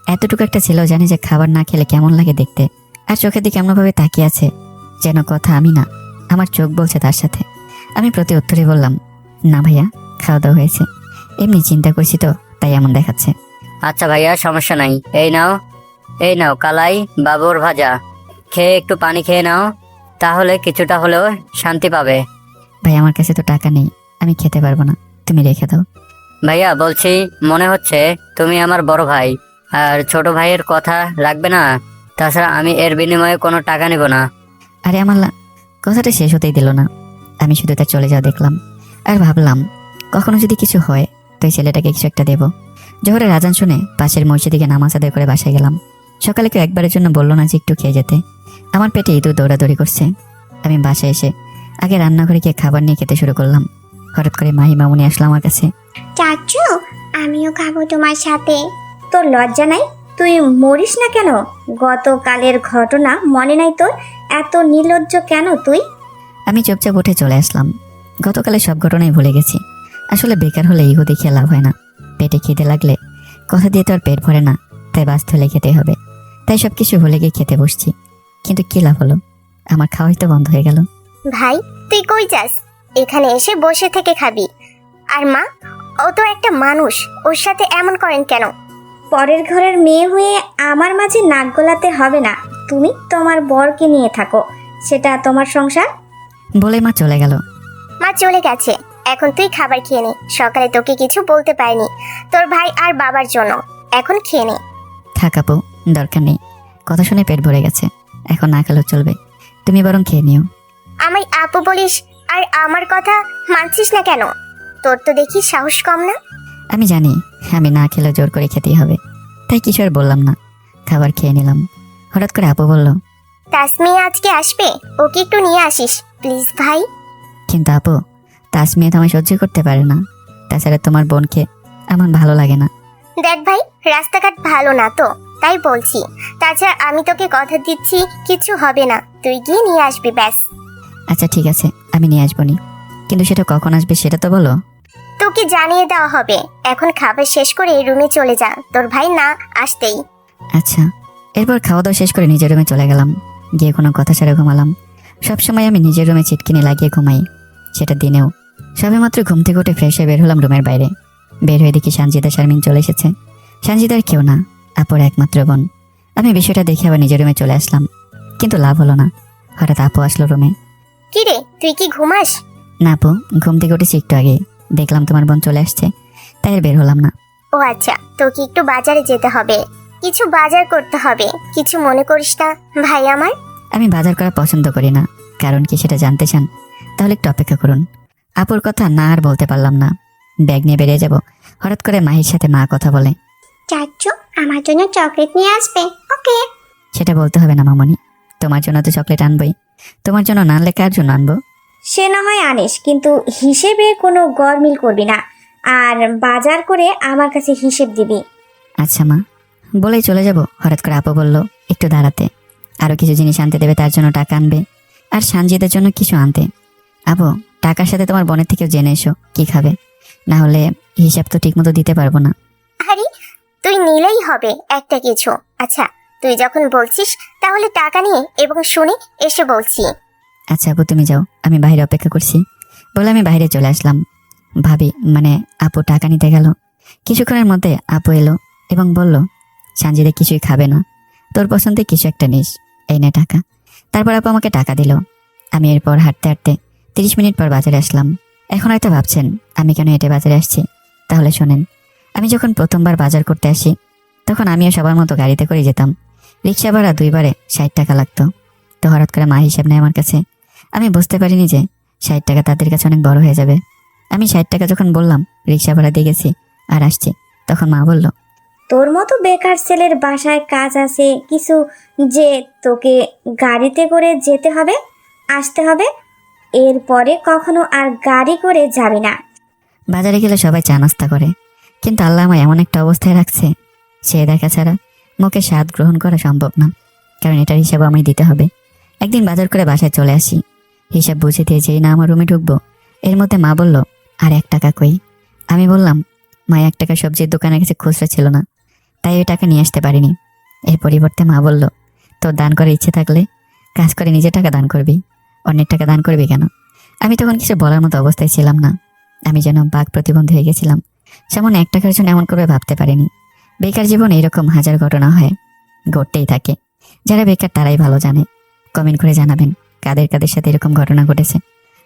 B: এতটুকু একটা ছেলে জানে যে খাবার না খেলে কেমন লাগে দেখতে, আর চোখের দিকে এমনভাবে তাকিয়ে আছে যেন কথা আমি না, আমার চোখ বলছে তার সাথে। আমি প্রতি উত্তরে বললাম, না ভাইয়া, খাওয়া দাওয়া হয়েছে, এমনি চিন্তা করছি তো তাই এমন দেখাচ্ছে।
E: আচ্ছা ভাইয়া, সমস্যা নাই। এই নাও কালাই বাবুর ভাজা, খেয়ে একটু পানি খেয়ে নাও, তাহলে কিছুটা হলেও শান্তি পাবে।
B: ভাই আমার কাছে তো টাকা নেই, আমি খেতে পারবো না, তুমি রেখে দাও।
E: ভাইয়া বলছি, মনে হচ্ছে তুমি আমার বড় ভাই, আর ছোট ভাইয়ের কথা রাখবে না? তাছাড়া আমি এর বিনিময়ে কোনো টাকা নিব না।
B: আরে আমার কথাটা শেষ হতেই দিল না। আমি শুধু তার চলে যাওয়া দেখলাম আর ভাবলাম, কখনো যদি কিছু হয় তো এই ছেলেটাকে কিছু একটা দেবো। জোহরের আজান শুনে পাশের মসজিদে নামাজ আদায় করে বাসায় গেলাম। সকালে কেউ একবারের জন্য বললো না যে একটু খেয়ে যেতে। আমার পেটে ইঁদুর দৌড়াদৌড়ি করছে। আমি বাসায় এসে আগে রান্নাঘরে গিয়ে খাবার নিয়ে খেতে শুরু করলাম। হঠাৎ করে মাহি মামুনি আসলো আমার কাছে।
H: চাচু, আমিও খাবো তোমার সাথে। তোর লজ্জা নাই? তুই মরিস না কেন? গতকালের ঘটনা মনে নাই তোর? এত নির্লজ্জ কেন তুই?
B: আমি চুপচাপ উঠে চলে আসলাম। গতকালের সব ঘটনাই ভুলে গেছি। আসলে বেকার হলে ইগো দেখিয়ে লাভ হয় না। পেটে খিদে লাগলে কথা দিয়ে তো আর পেট ভরে না, তাই বাধ্য হলে খেতে হবে। তাই সবকিছু ভুলে গিয়ে খেতে বসছি। কিন্তু কি লাভ হলো, আমার খাওয়াই তো বন্ধ হয়ে গেল।
C: ভাই, তুই কই যাস? এখানে এসে বসে থেকে খাবি। আর মা, ও তো একটা মানুষ, ওর সাথে এমন করেন কেন?
H: পরের ঘরের মেয়ে হয়ে আমার মাঝে নাক গলাতে হবে না। তুমি তোমার বরকে নিয়ে থাকো, সেটা তোমার সংসার।
B: বলে মা চলে গেল।
C: মা চলে গেছে, এখন তুই খাবার খেয়ে নে। সকালে তোকে কিছু বলতে পারিনি তোর ভাই আর বাবার জন্য, এখন খেয়ে নে।
B: থাক আপু, দরকার নেই। কথা শুনে পেট ভরে গেছে, এখন না খেলেও চলবে। তুমি বরং খেয়ে নিও।
C: আমায় আপু বলিস আর আমার কথা মানছিস না কেন? তোর তো দেখি সাহস কম না।
B: আমি জানি আমি না খেলে জোর করে খেতেই হবে, তাই কিছু আর বললাম না। খাবার খেয়ে নিলাম। হঠাৎ করে আপু বলল,
C: তাসমি আজকে আসবে, ওকে একটু নিয়ে আসিস প্লিজ ভাই।
B: কিন্তু আপু, তাসমিয়া তো আমায় সহ্য করতে পারে না। তাছাড়া তোমার বোনকে আমার ভালো লাগে না।
C: দেখ ভাই, রাস্তাঘাট ভালো না তো, তাই বলছি। তাছাড়া আমি তোকে কথা দিচ্ছি, কিছু হবে না, তুই গিয়ে নিয়ে আসবি ব্যাস।
B: আচ্ছা ঠিক আছে, আমি নিয়ে আসবো নি, কিন্তু সেটা কখন আসবে সেটা তো বলো।
C: তোকে জানিয়ে দেওয়া হবে। এখন খাবার শেষ করে রুমে চলে যা, তোর ভাই না আসতেই।
B: আচ্ছা। এরপর খাওয়া দাওয়া শেষ করে নিজের রুমে চলে গেলাম। গিয়ে কোনো কথা ছাড়া ঘুমালাম। সবসময় আমি নিজের রুমে চিটকিনি লাগিয়ে ঘুমাই, সেটা দিনেও। সবেমাত্র ঘুম থেকে উঠে ফ্রেশ হয়ে বের হলাম রুমের বাইরে। বের হয়ে দেখি সানজিদা শারমিন চলে এসেছে। সানজিদার কেউ না, আপুর একমাত্র বোন। আমি বিষয়টা দেখে আবার নিজের রুমে চলে আসলাম, কিন্তু লাভ হলো না। হঠাৎ আপু আসলো রুমে।
C: কি রে, তুই কি ঘুমাস?
B: না আপু, ঘুম থেকে উঠেছি একটু আগে, দেখলাম তোমার বোন চলে আসছে, তাই আর বের হলাম না।
C: ও আচ্ছা, তোকে একটু বাজারে যেতে হবে, কিছু বাজার করতে হবে। কিছু মনে করিস না ভাই আমার।
B: আমি বাজার করা পছন্দ করি না, কারণ কি সেটা জানতে চান? তাহলে একটু অপেক্ষা করুন। আপুর কথা না আর বলতে পারলাম না। ব্যাগ নিয়ে বেরিয়ে যাব, হঠাৎ করে মাহির সাথে মা কথা বলে।
C: চাচু, আমার জন্য চকলেট নিয়ে আসবে? ওকে।
B: সেটা বলতে হবে না মামনি, তোমার জন্য তো চকলেট আনবই। তোমার জন্য না আনলে কার জন্য আনবো?
H: সে না হয় আনিস, কিন্তু হিসেবে কোনো গরমিল করবি না। আর বাজার করে আমার কাছে হিসেব দিবি।
B: আচ্ছা মা, বলেই চলে যাব। হঠাৎ করে আপু বলল একটু দাঁড়াতে, আরো কিছু জিনিস আনতে দেবে, তার জন্য টাকা আনবে, আর সানজিদের জন্য কিছু আনতে। আপু, টাকার সাথে তোমার বোনের থেকেও জেনে এসো কি খাবে, না হলে হিসাব তো ঠিক মতো দিতে পারবো না।
C: আরে, তুই নিলেই হবে একটা কিছু। আচ্ছা, তুই যখন বলছিস তাহলে টাকা নিয়ে এবং শুনে এসে বলছি।
B: আচ্ছা আপু, তুমি যাও, আমি বাইরে অপেক্ষা করছি। বলে আমি বাইরে চলে আসলাম। ভাবি মানে আপু টাকা নিতে গেল। কিছুক্ষণের মধ্যে আপু এলো এবং বলল, সানজিদা কিছুই খাবে না, তোর পছন্দে কিছু একটা নিস, এই নে টাকা। তারপর আপু আমাকে টাকা দিল। আমি এরপর হাঁটতে হাঁটতে 30 মিনিট পর বাজারে আসলাম। এখন হয়তো ভাবছেন আমি কেন হেঁটে বাজারে আসছি। তাহলে শোনেন, আমি যখন প্রথমবার বাজার করতে আসি তখন আমিও সবার মতো গাড়িতে করে যেতাম। রিক্সা ভাড়া 2 বারে 60 টাকা লাগতো। তো হঠাৎ করে মা হিসাব নেয় আমার কাছে। আমি বুঝতে পারিনি যে 60 টাকা তাদের কাছে অনেক বড় হয়ে যাবে। আমি 60 টাকা যখন বললাম রিক্সা ভাড়া দিয়ে গেছি আর আসছি, তখন মা বলল,
H: তোর মতো বেকার ছেলের বাসায় কাজ আছে কিছু যে তোকে গাড়িতে করে যেতে হবে, আসতে হবে? এরপরে কখনো আর গাড়ি করে যাবি না।
B: বাজারে গেলে সবাই চা নাস্তা করে, কিন্তু আল্লাহ আমায় এমন একটা অবস্থায় রাখছে, সে দেখা ছাড়া মুখে স্বাদ গ্রহণ করা সম্ভব না, কারণ এটার হিসাব আমায় দিতে হবে। একদিন বাজার করে বাসায় চলে আসি, হিসাব বুঝে দিয়ে যেই না আমার রুমে ঢুকবো, এর মধ্যে মা বলল, আর 1 টাকা কই? আমি বললাম, মা 1 টাকা সবজির দোকানের কাছে খুচরা ছিল না, তাই ওই টাকা নিয়ে আসতে পারিনি। এর পরিবর্তে মা বলল, তোর দান করার ইচ্ছে থাকলে কাজ করে নিজের টাকা দান করবি, অন্যের টাকা দান করবি কেন? আমি তখন কিছু বলার মতো অবস্থায় ছিলাম না, আমি যেন বাক প্রতিবন্ধী হয়ে গেছিলাম। সামান্য 1 টাকার জন্য এমন করবে ভাবতে পারিনি। বেকার জীবন এরকম হাজার ঘটনা হয়, ঘটতেই থাকে। যারা বেকার তারাই ভালো জানে। কমেন্ট করে জানাবেন কাদের কাদের সাথে এরকম ঘটনা ঘটেছে।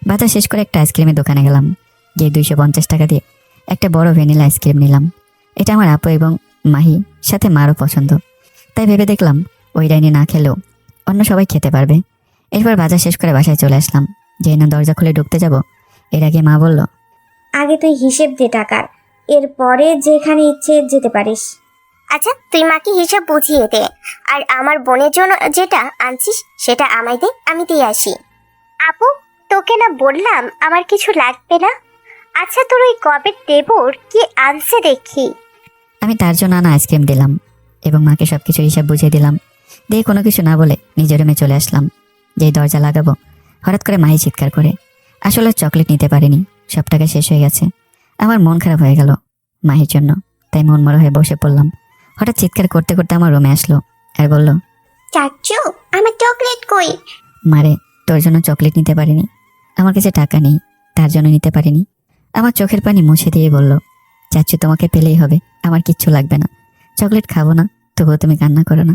B: বাজার শেষ করে একটা আইসক্রিমের দোকানে গেলাম, গিয়ে 250 টাকা দিয়ে একটা বড় ভ্যানিলা আইসক্রিম নিলাম। এটা আমার আপু এবং মাহি সাথে মারও পছন্দ, তাই ভেবে দেখলাম ওই ডাইনি না খেলেও অন্য সবাই খেতে পারবে। এরপর বাজার শেষ করে বাসায় চলে আসলাম, যেই না দরজা খুলে ঢুকতে যাব, এর আগে মা বলল,
H: আগে তুই হিসেব দে টাকার, এরপরে যেখানে ইচ্ছে যেতে পারিস।
C: আচ্ছা তুই মাকে হিসাব বুঝিয়ে দে, আর আমার বোনের জন্য যেটা আনছিস সেটা আমায় দে, আমি দিয়ে আসি। আপু, তোকে না বললাম আমার কিছু লাগবে না? আচ্ছা তোর ওই কবে দেবর কি আনছে দেখি।
B: আমি তার জন্য আনা আইসক্রিম দিলাম এবং মাকে সবকিছু হিসাব বুঝিয়ে দিলাম। দিয়ে কোনো কিছু না বলে নিজের রুমে চলে আসলাম। যেই দরজা লাগাবো, হঠাৎ করে মাহি চিৎকার করে, আসলে চকলেট নিতে পারিনি, সব টাকা শেষ হয়ে গেছে। আমার মন খারাপ হয়ে গেল মাহির জন্য, তাই মন মরা হয়ে বসে পড়লাম। হঠাৎ চিৎকার করতে করতে আমার রুমে আসলো আর বলল,
C: চাচু আমার চকলেট কই?
B: মারে, তোর জন্য চকলেট নিতে পারিনি, আমার কাছে টাকা নেই, তার জন্য নিতে পারিনি। আমার চোখের পানি মুছে দিয়ে বলল, চাচু তোমাকে পেলেই হবে, আমার কিচ্ছু লাগবে না, চকলেট খাবো না, তবুও তুমি কান্না করো না।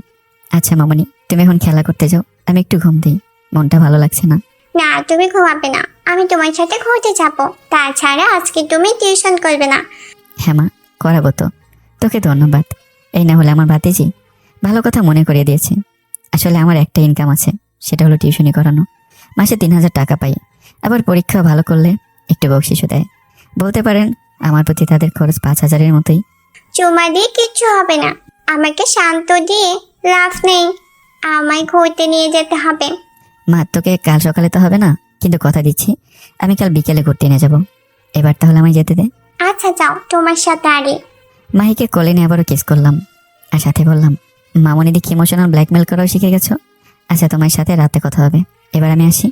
B: আচ্ছা মামনি, তুমি এখন খেলা করতে যাও, আমি একটু ঘুম দিই, মনটা ভালো লাগছে না।
C: না তুমি ঘুমাবে না, আমি তোমার সাথে ঘুরতে যাবো। তাছাড়া আজকে তুমি টিউশন করবে না।
B: হ্যাঁ মা, করাবো তো, তোকে ধন্যবাদ। এই না হলে আমার ভাতিজি ভালো কথা মনে করিয়ে দিয়েছে। আসলে আমার একটা ইনকাম আছে, সেটা হলো টিউশনি করানো। মাসে 3000 টাকা পাই, আবার পরীক্ষা ভালো করলে একটু বকশিসও দেয়। বলতে পারেন আমার প্রতি তাদের খরচ 5000-এর মতোই।
C: চুমা দিয়ে কিচ্ছু হবে না, আমাকে শান্ত দিয়ে লাভ নেই, আমায় ঘুরতে নিয়ে যেতে হবে।
B: মা, তোকে কাল সকালে তো হবে না, কিন্তু কথা দিচ্ছি আমি কাল বিকেলে ঘুরতে নিয়ে যাবো। এবার তাহলে আমায় যেতে দে।
C: আচ্ছা যাও তোমার সাথে আরে।
B: মাহিকে কোলে নিয়ে আবারও কিস করলাম, আর সাথে বললাম, মামনি দেখি ইমোশনাল ব্ল্যাকমেল করাও শিখে গেছো। আচ্ছা তোমার সাথে রাতে কথা হবে, এবার আমি আসি।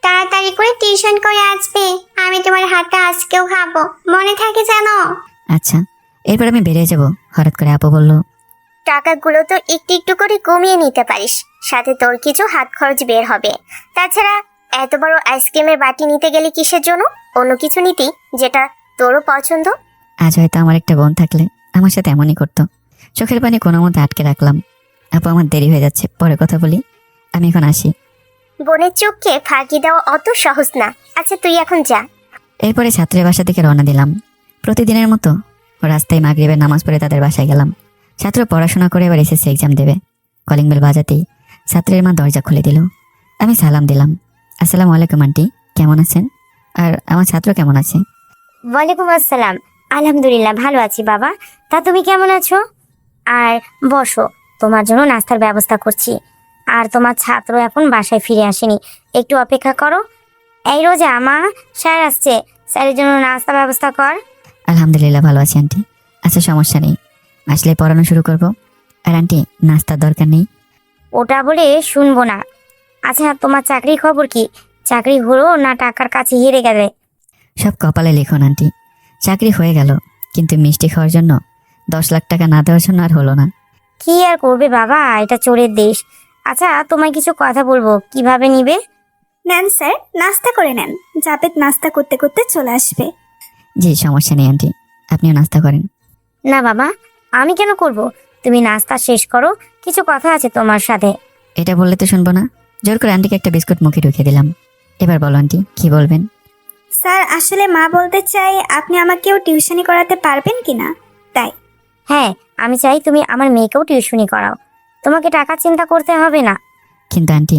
C: তাড়াতাড়ি করে টিউশন করে আসবে, আমি তোমার হাতটা আজকেও খাবো, মনে থাকে জানো?
B: আচ্ছা। এরপর আমি বেরিয়ে যাব, হঠাৎ করে আপু বলল,
C: টাকাগুলো তো একটু একটু করে কমিয়ে নিতে পারিস, সাথে তোর কিছু হাত খরচ বের হবে। তাছাড়া এত বড় আইসক্রিমের বাটি নিতে গেলে কিসের জন্য? অন্য কিছু নিতি যেটা তোরও পছন্দ।
B: আজ হয়তো আমার একটা বোন থাকলে আমার সাথে এমনই করতো। চোখের পানি কোনো মতে আটকে রাখলাম। আপু আমার দেরি হয়ে যাচ্ছে, পরে কথা বলি, আমি এখন আসি।
C: বোনের চোখকে ফাঁকি দেওয়া অত সহজ না। আচ্ছা তুই এখন যা।
B: এরপরে ছাত্রের বাসা থেকে রওনা দিলাম। প্রতিদিনের মতো রাস্তায় মাগরিবের নামাজ পড়ে তাদের বাসায় গেলাম। ছাত্র পড়াশোনা করে এবার এসএসসি এক্সাম দেবে। কলিং বেল বাজাতেই ছাত্রের মা দরজা খুলে দিল। আমি সালাম দিলাম, আসসালামু আলাইকুম আন্টি, কেমন আছেন? আর আমার ছাত্র কেমন আছে?
C: ওয়ালাইকুম আসসালাম, আলহামদুলিল্লাহ ভালো আছি বাবা। তা তুমি কেমন আছো? আর বসো, তোমার জন্য নাস্তার ব্যবস্থা করছি। আর তোমার ছাত্র এখন বাসায় ফিরে আসেনি, একটু অপেক্ষা করো। এই রোজা মা, স্যার আসছে, স্যারের জন্য নাস্তা ব্যবস্থা কর।
B: আলহামদুলিল্লাহ ভালো আছি আন্টি। আচ্ছা সমস্যা নেই, আসলে পড়ানো শুরু করব। আর আন্টি নাস্তার দরকার নেই?
C: ওটা বলে শুনবো না। আচ্ছা তোমার চাকরির খবর কি? চাকরি হলো না টাকার কাছে হেরে গেলে?
B: সব কপালে লিখুন আন্টি, চাকরি হয়ে গেল, কিন্তু মিষ্টি খাওয়ার জন্য 10 লাখ টাকা না দেওয়ার জন্য আর হলো না।
C: কি আর করবে বাবা, এটা চোরের দেশ। আচ্ছা তোমায় কিছু কথা বলবো, কিভাবে নিবে?
K: নেন স্যার, নাস্তা করে নেন, জাবেদ নাস্তা করতে করতে চলে আসবে।
B: জি সমস্যা নেই আন্টি, আপনিও নাস্তা করেন।
C: না বাবা, আমি কেন করব? তুমি নাস্তা শেষ করো, কিছু কথা আছে তোমার সাথে।
B: এটা বললে তো শুনবো না। জোর করে আন্টিকে একটা বিস্কুট মুখে ঢুকিয়ে দিলাম। এবার বলো আন্টি, কি বলবেন?
K: স্যার আসলে মা বলতে চাই আপনি আমাকেও টিউশনি করাতে পারবেন কিনা, তাই।
C: হ্যাঁ, আমি চাই তুমি আমার মেয়েকেও টিউশনি করাও, তোমাকে টাকা চিন্তা করতে হবে না।
B: কিন্তু আন্টি,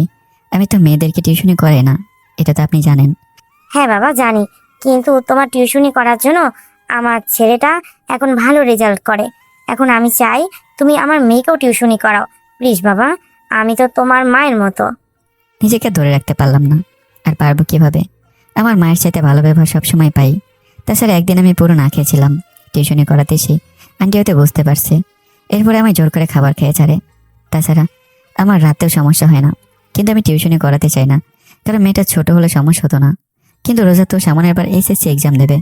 B: আমি তো মেয়েদেরকে টিউশনি করাই না, এটা তো আপনি জানেন।
C: হ্যাঁ বাবা জানি, কিন্তু তোমার টিউশনি করার জন্য আমার ছেলেটা এখন ভালো রেজাল্ট করে। এখন আমি চাই তুমি আমার মেয়েকেও টিউশনি করাও, প্লিজ বাবা, আমি তো তোমার মায়ের মতো।
B: নিজেকে ধরে রাখতে পারলাম না, আর পারবো কিভাবে? আমার মায়ের চাইতে ভালো ব্যবহার সবসময় পাই। তাছাড়া একদিন আমি পুরো না খেয়েছিলাম, টিউশনি করাতে সেই আন্টি হয়তো বুঝতে পারছে। এরপরে আমি জোর করে খাবার খেয়ে ছাড়ে। তাছাড়া আমার রাতেও সমস্যা হয় না, কিন্তু আমি টিউশনি করাতে চাই না, কারণ মেয়েটা ছোট হলে সমস্যা হতো না। কিন্তু রোজা তো সামনের বার এসএসসি এক্সাম দেবে।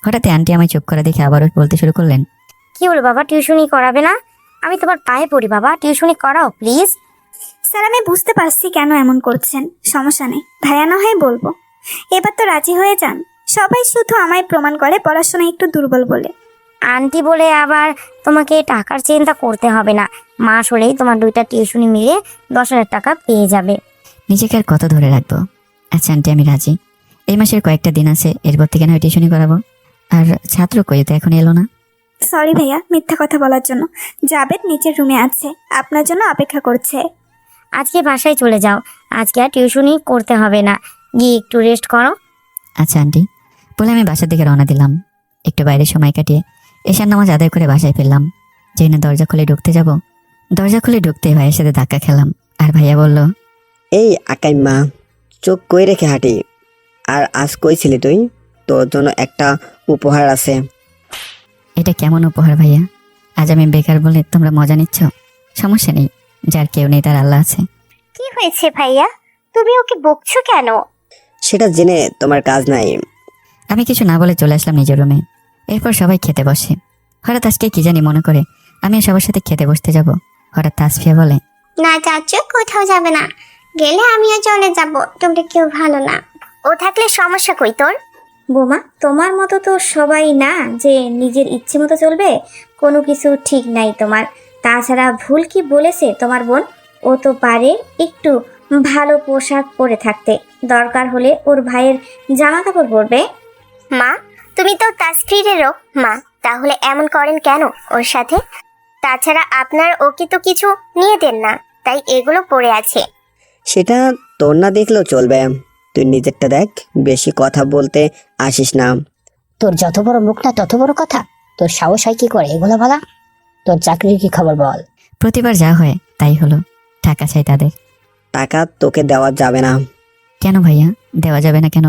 B: হঠাৎ আন্টি আমায় চুপ করে দেখে আবারও বলতে শুরু করলেন,
H: কি হলো বাবা, টিউশনি করাবে না? আমি তোমার পায়ে পড়ি বাবা, টিউশনি করাও প্লিজ।
K: স্যার আমি বুঝতে পারছি কেন এমন করছেন, সমস্যা নেই ভাইয়া, না হয় বলবো। এবার তো রাজি হয়ে যান। সবাই শুধু আমায় প্রমাণ করে পড়াশোনায় একটু দুর্বল বলে।
H: আন্টি বলে আবার তোমাকে টাকার চিন্তা করতে হবে না, মাস হলেই তোমার 2টা টিউশনি মিলে 10,000 টাকা পেয়ে যাবে।
B: নিজেকে আর কত ধরে রাখবো? আচ্ছা আন্টি, আমি রাজি। এই মাসের কয়েকটা দিন আছে, এরপর থেকে না টিউশনি করাবো। আর ছাত্র কই, তো এখন এলো না?
K: সরি ভাইয়া মিথ্যা কথা বলার জন্য। জাবেদ নিচের রুমে আছে, আপনার জন্য অপেক্ষা করছে।
H: আজকে বাসায় চলে যাও, আজকে আর টিউশনি করতে হবে না, গিয়ে একটু রেস্ট করো।
B: আচ্ছা আন্টি বলে আমি বাসার দিকে রওনা দিলাম। একটু বাইরে সময় কাটিয়ে এশার নামাজ আদায় করে বাসায় ফিরলাম। যেই না দরজা খুলে ঢুকতে যাব, দরজা খুলে ঢুকতেই ভাইয়ের সাথে ধাক্কা খেলাম। আর ভাইয়া বলল,
G: এই আকাই মা, চোখ কই রেখে হাঁটি? আর আজ কইছিলি তুই তোর জন্য একটা উপহার আছে।
B: এটা কেমন উপহার ভাইয়া? আজ আমি বেকার বলে তোমরা মজা নিচ্ছ? সমস্যা নেই, যার কেউ নেই তার আল্লাহ আছে।
H: কি হয়েছে ভাইয়া, তুমি ওকে বকছো কেন?
G: সেটা জেনে তোমার কাজ নাই।
B: আমি কিছু না বলে চলে আসলাম নিজের রুমে। এরপর সবাই খেতে বসে। হঠাৎ আজকে কি জানি মনে করে আমি সবার সাথে খেতে বসতে যাব। হঠাৎ তাসফিয়া বলে,
C: না চাচু, কোথাও যাবে না, গেলে আমিও চলে যাব, তোমরা কেউ ভালো না।
H: ও থাকলে সমস্যা কই তোর? বোমা, তোমার মতো তো সবাই না যে নিজের ইচ্ছে মতো চলবে, কোনো কিছু ঠিক নাই তোমার। তাছাড়া ভুল কি বলেছে তোমার বোন? ও তো পারে একটু ভালো পোশাক পরে থাকতে, দরকার হলে ওর ভাইয়ের জামা কাপড় পরবে।
C: মা, তুমি তো তাসফিরেরও মা, তাহলে এমন করেন কেন ওর সাথে? তাছাড়া আপনার ওকে তো কিছু নিয়ে দেন না, তাই এগুলো পড়ে আছে।
G: সেটা তোর না দেখলেও চলবে, তুই নিজেরটা দেখ, বেশি কথা বলতে আসিস না।
F: তোর যত বড় মুখ না তত বড় কথা। তোর সাহস হয় কি করে এগুলো বলা? তোর চাকরির কি খবর বল?
B: প্রতিবার যা হয় তাই হলো, টাকা চাই তাদের।
G: টাকা তোকে দেওয়া যাবে না।
B: কেন ভাইয়া, দেওয়া যাবে না কেন?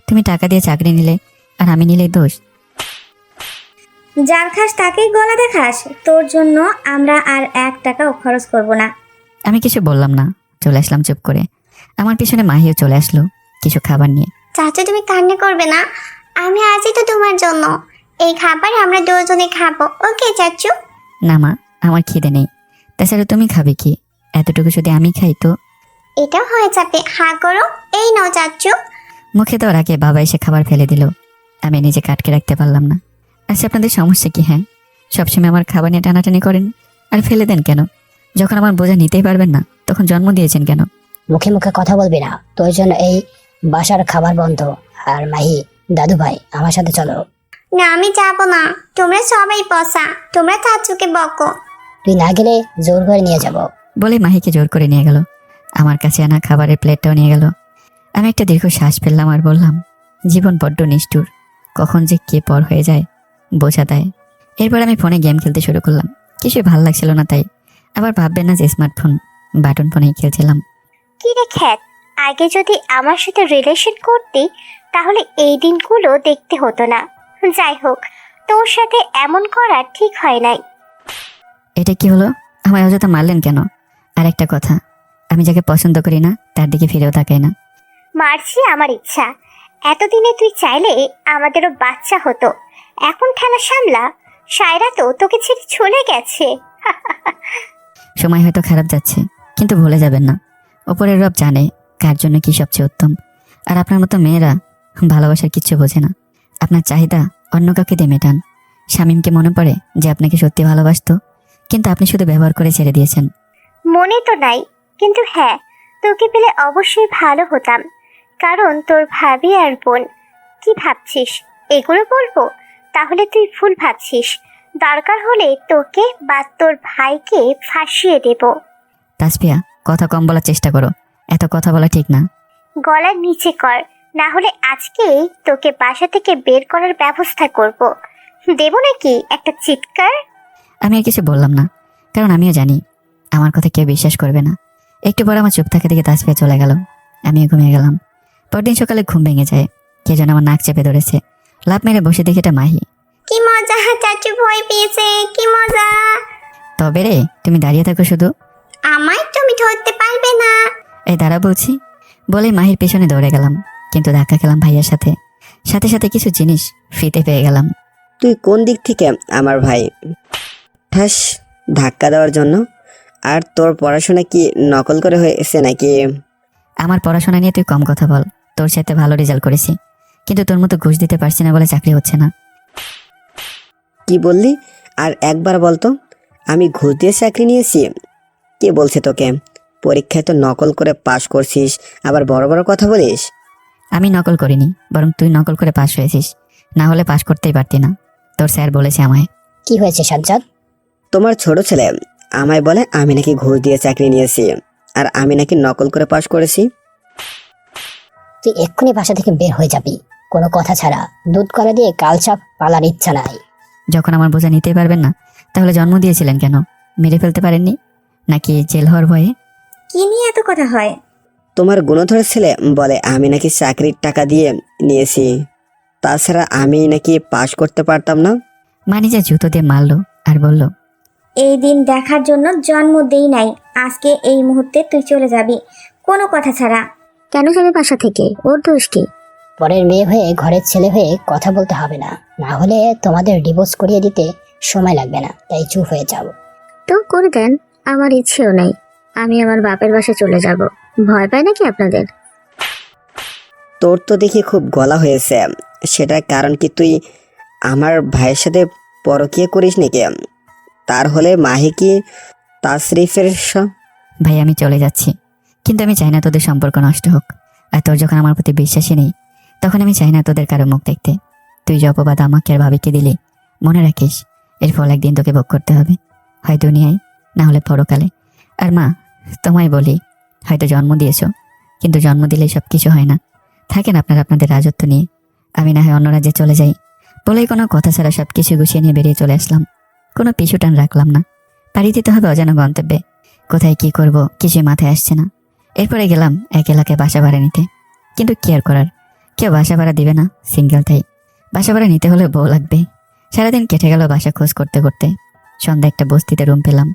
B: তুমি টাকা দিয়ে চাকরি নিলে আর আমি নিলেই দোষ?
H: যার খাস তাকেই গলা দেখাস, তোর জন্য আমরা আর 1 টাকাও খরচ করব না।
B: আমি কিছু বললাম না, চলে আসলাম চুপ করে। আমার পিছনে মাহিও চলে আসলো কিছু খাবার নিয়ে।
C: চাচু তুমি কান্না করবে না, আমি আছি তো তোমার জন্য। এই খাবার আমরা দুজনে খাবো, ওকে চাচু?
B: না মা, আমার খিদে নেই। তাছাড়া তুমি খাবে কি? এতটুকু যদি আমি খাই তো?
C: এটাও হয়ে যাবে, হা করো। এই নাও চাচু।
B: মুখে দেওয়ার আগে বাবা এসে খাবার ফেলে দিল। আমি নিজে কাটকে রাখতে পারলাম না। আচ্ছা আপনাদের সমস্যা কি? হ্যাঁ, সবসময় আমার খাবার নিয়ে টানাটানি করেন আর ফেলে দেন কেন? যখন আমার বোঝা নিতেই পারবেন না তখন জন্ম দিয়েছেন কেন?
F: মুখে মুখে কথা বলবি না, তোর জন্য এই বাসার খাবার বন্ধ। আর মাহি, দাদু ভাই, আমার সাথে চলো।
C: না আমি যাবো না, তোমরা সবাই বসা, তোমরা চাচুকে বকো।
F: তুই না গেলে জোর করে নিয়ে যাব।
B: বলে মাহিকে জোর করে নিয়ে গেল। আমার কাছে আনা খাবারের প্লেটটাও নিয়ে গেল। আমি একটা দীর্ঘ শ্বাস ফেললাম আর বললাম, জীবন বড্ড নিষ্ঠুর, কখন যে কে পর হয়ে যায় বোঝা দেয়। এরপর আমি ফোনে গেম খেলতে শুরু করলাম। কিছুই ভাল লাগছিল না, তাই আবার ভাববেন না যে স্মার্টফোন, বাটন ফোনেই খেলছিলাম।
C: কি রে খ্যাত, আগে যদি আমার সাথে রিলেশন করতি তাহলে এই দিনগুলো দেখতে হতো না। যাই হোক, তোর সাথে এমন করা ঠিক হয় নাই।
B: এটা কি হলো? আমায় অযথা মারলেন কেন? আর একটা কথা, আমি যাকে পছন্দ করি না তার দিকে ফিরেও তাকাই না।
C: মারছি আমার ইচ্ছা, এতদিনে তুই চাইলে আমাদেরও বাচ্চা হতো। এখন ঠেলা সামলা, সায়রা তো তোকে ছেড়ে চলে গেছে।
B: সময় হয়তো খারাপ যাচ্ছে, কিন্তু ভুলে যাবেন না, ওপরের রব জানে কার জন্য কি সবচেয়ে উত্তম। আর আপনার মতো মেয়েরা ভালোবাসার কিচ্ছু বোঝে না। আপনার চাহিদা অন্য কাউকে দিয়ে মেটান। শামীমকে মনে পড়ে যে আপনাকে সত্যি ভালোবাসতো, কিন্তু আপনি শুধু ব্যবহার করে ছেড়ে দিয়েছেন।
C: মনে তো নাই, কিন্তু হ্যাঁ, তোকে পেলে অবশ্যই ভালো হতাম, কারণ তোর ভাবি আর বোন। কি ভাবছিস এগুলো বলবো? তাহলে তুই ভুল ভাবছিস। দরকার হলে তোকে বা তোর ভাইকে ফাঁসিয়ে দেব।
B: তাসফিয়া, কথা কম বলার চেষ্টা করো, এত কথা বলা ঠিক না।
C: গলার নিচে কর, না হলে আজকেই তোকে বাসা থেকে বের করার ব্যবস্থা করব। দেব নাকি একটা চিৎকার?
B: আমি আর কিছু বললাম না, কারণ আমিও জানি আমার কথা কেউ বিশ্বাস করবে না। একটু পর আমার চুপ থাকা থেকে তাসফিয়া চলে গেল, আমিও ঘুমিয়ে গেলাম। পরদিন সকালে ঘুম ভেঙে যায়, কে যেন আমার নাক চেপে ধরেছে। লাফ মেরে বসে দেখি এটা মাহি।
C: কি মজা, চাচু ভয় পেয়েছে, কি মজা।
B: তবে রে, তুমি দাঁড়িয়ে থাকো শুধু।
C: আমায় তুমি ধরতে পারবে না।
B: এই দাঁড়া বলছি। বলে মাহির পেছনে দৌড়ে গেলাম, কিন্তু ধাক্কা খেলাম ভাইয়ের সাথে। সাথে সাথে কিছু জিনিস ফ্রিতে পেয়ে গেলাম।
G: তুই কোন দিক থেকে আমার ভাই? ঠাস, ধাক্কা দেওয়ার জন্য। আর তোর পড়াশোনা কি নকল করে হয়েছে নাকি?
B: আমার পড়াশোনা নিয়ে তুই কম কথা বল। তোর সাথে ভালো রেজাল্ট করেছি, কিন্তু তোর মতো ঘুষ দিতে পারছি না বলে চাকরি হচ্ছে না।
G: কি বললি? আর একবার বলতো, আমি ঘুষ দিয়ে চাকরি নিয়েছি? কে বলছে তোকে? পরীক্ষায় তো নকল করে পাশ করছিস, আবার বড় বড় কথা বলিস।
B: আমি নকল করিনি, বরং তুই নকল করে পাশ হয়েছিস। না হলে পাশ করতেই পারতি না। তোর স্যার বলেছে আমায়।
F: কি হয়েছে সাজ্জাদ?
G: তোমার ছোট ছেলে আমায় বলে আমি নাকি ঘুষ দিয়ে চাকরি নিয়েছি, আর আমি নাকি নকল করে পাশ করেছি।
F: তুই এক্ষুনি বাসা থেকে বের হয়ে যাবি, কোনো কথা ছাড়া। দুধ কলা দিয়ে কালচাপ পালার ইচ্ছা নাই।
B: যখন আমার বোঝা নিতেই পারবেন না, তাহলে জন্ম দিয়েছিলেন কেন? মেরে ফেলতে পারেননি নাকি জেল হওয়ার ভয়ে?
H: কি নিয়ে এত কথা হয়?
G: তোমার গুণধর ছেলে বলে আমি নাকি চাকরির টাকা দিয়ে নিয়েছি, তাছাড়া আমি নাকি পাশ করতে পারতাম না।
B: মানিজা জুতো দিয়ে মারলো আর বলল,
H: এই দিন দেখার জন্য জন্ম দেই নাই। আজকে এই মুহূর্তে তুই চলে যাবি, কোনো কথা ছাড়া।
D: কেন যাবে বাসা থেকে? ওর দোষ কি?
F: পরের মেয়ে হয়ে ঘরের ছেলে হয়ে কথা বলতে হবে না, না হলে তোমাদের ডিভোর্স করিয়ে দিতে সময় লাগবে না। তাই চুপ হয়ে যাও।
D: তো করে দেন, আমার ইচ্ছেও নেই। আমি আমার বাপের বাসা চলে যাব। ভয় পায় নাকি আপনাদের?
G: তোর তো দেখি খুব গলা হয়েছে। সেটার কারণ কি? তুই আমার ভাইয়ের সাথে পরকীয়া করিস নাকি? তার হলে মাহি কি তাসরিফের
B: ভাই আমি চলে যাচ্ছি, কিন্তু আমি চাই না তোদের সম্পর্ক নষ্ট হোক। আর তোর যখন আমার প্রতি বিশ্বাসই নেই, তখন আমি চাই না তোদের কারো মুখ দেখতে। তুই যে অপবাদ আমাকে আর ভাবিকে দিলি, মনে রাখিস এর ফল একদিন তোকে ভোগ করতে হবে, হয় দুনিয়ায় না হলে পরকালে। আর মা, তোমায় বলি, হয়তো জন্ম দিয়েছো, কিন্তু জন্ম দিলেই সব কিছু হয় না। থাকেন আপনারা আপনাদের রাজত্ব নিয়ে, আমি না হয় অন্য রাজ্যে চলে যাই। বলেই কোনো কথা ছাড়া সব কিছু গুছিয়ে নিয়ে বেরিয়ে চলে আসলাম। কোনো পিছু টান রাখলাম না। পাড়ি দিতে হবে অজানা গন্তব্যে। কোথায় কি করব কিছুই মাথায় আসছে না। এরপরে গেলাম এক এলাকায় বাসা ভাড়া নিতে, কিন্তু কি আর করার, কেউ বাসা ভাড়া দিবে না, সিঙ্গেল তাই। বাসা ভাড়া নিতে হলে বউ লাগবে। সারাদিন কেটে গেল বাসা খোঁজ করতে করতে। সন্ধ্যা একটা বস্তিতে রুম পেলাম।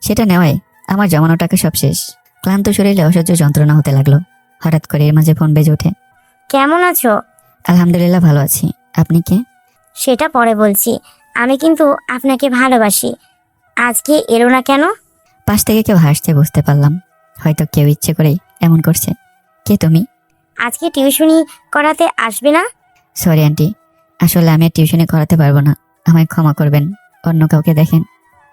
B: সেটা নেওয়ায় আমার জমানো টাকা সব শেষ। ক্লান্ত শরীরে অসহ্য যন্ত্রণা হতে লাগলো। হঠাৎ করে এর মাঝে ফোন বেজে ওঠে।
H: কেমন আছো?
B: আলহামদুলিল্লাহ ভালো আছি, আপনি কে?
H: সেটা পরে বলছি। আমি কিন্তু আপনাকে ভালোবাসি। আজকে এলো না কেন?
B: পাশ থেকে কেউ হাসছে বুঝতে পারলাম। হয়তো কেউ ইচ্ছে করেই এমন করছে। কে তুমি?
H: আজকে টিউশনি করাতে আসবে না?
B: সরি আন্টি, আসলে আমি আর টিউশনে করাতে পারবো না, আমায় ক্ষমা করবেন। অন্য কাউকে দেখেন।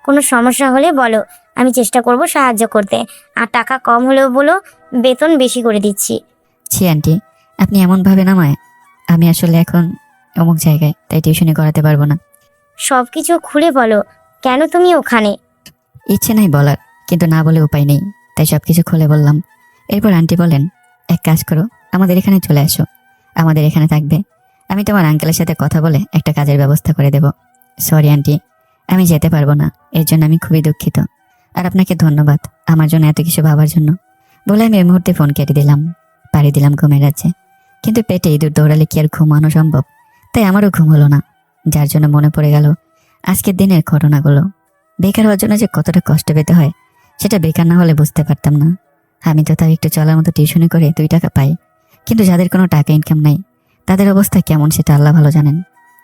H: কোনো সমস্যা হলে বলো, আমি চেষ্টা করব সাহায্য করতে। আর টাকা কম হলেও বলো, বেতন বেশি করে দিচ্ছি।
B: ছি আন্টি, আপনি এমন ভাবেন আমায়। আমি আসলে এখন অমুক জায়গায়, তাই টিউশনি করাতে পারবো না।
H: সব কিছু খুলে বলো, কেন তুমি ওখানে?
B: ইচ্ছে নাই বলার, কিন্তু না বলে উপায় নেই, তাই সব কিছু খুলে বললাম। এরপর আন্টি বলেন, এক কাজ করো, আমাদের এখানে চলে আসো, আমাদের এখানে থাকবে। আমি তোমার আঙ্কেলের সাথে কথা বলে একটা কাজের ব্যবস্থা করে দেব। সরি আন্টি, আমি যেতে পারবো না, এর জন্য আমি খুবই দুঃখিত। আর আপনাকে ধন্যবাদ আমার জন্য এত কিছু ভাবার জন্য। বলে আমি এই মুহূর্তে ফোন কেটে দিলাম। পাড়ি দিলাম ঘুমের রাজ্যে। কিন্তু পেটে ইঁদুর দৌড়ালে কি আর ঘুমানো সম্ভব? তাই আমারও ঘুম হলো না, যার জন্য মনে পড়ে গেল আজকের দিনের ঘটনাগুলো। বেকার হওয়ার জন্য যে কতটা কষ্ট পেতে হয়, সেটা বেকার না হলে বুঝতে পারতাম না। আমি তো তাও একটু চলার মতো টিউশনি করে 2 টাকা পাই, কিন্তু যাদের কোনো টাকা ইনকাম নাই, তাদের অবস্থা কেমন সেটা আল্লাহ ভালো জানেন।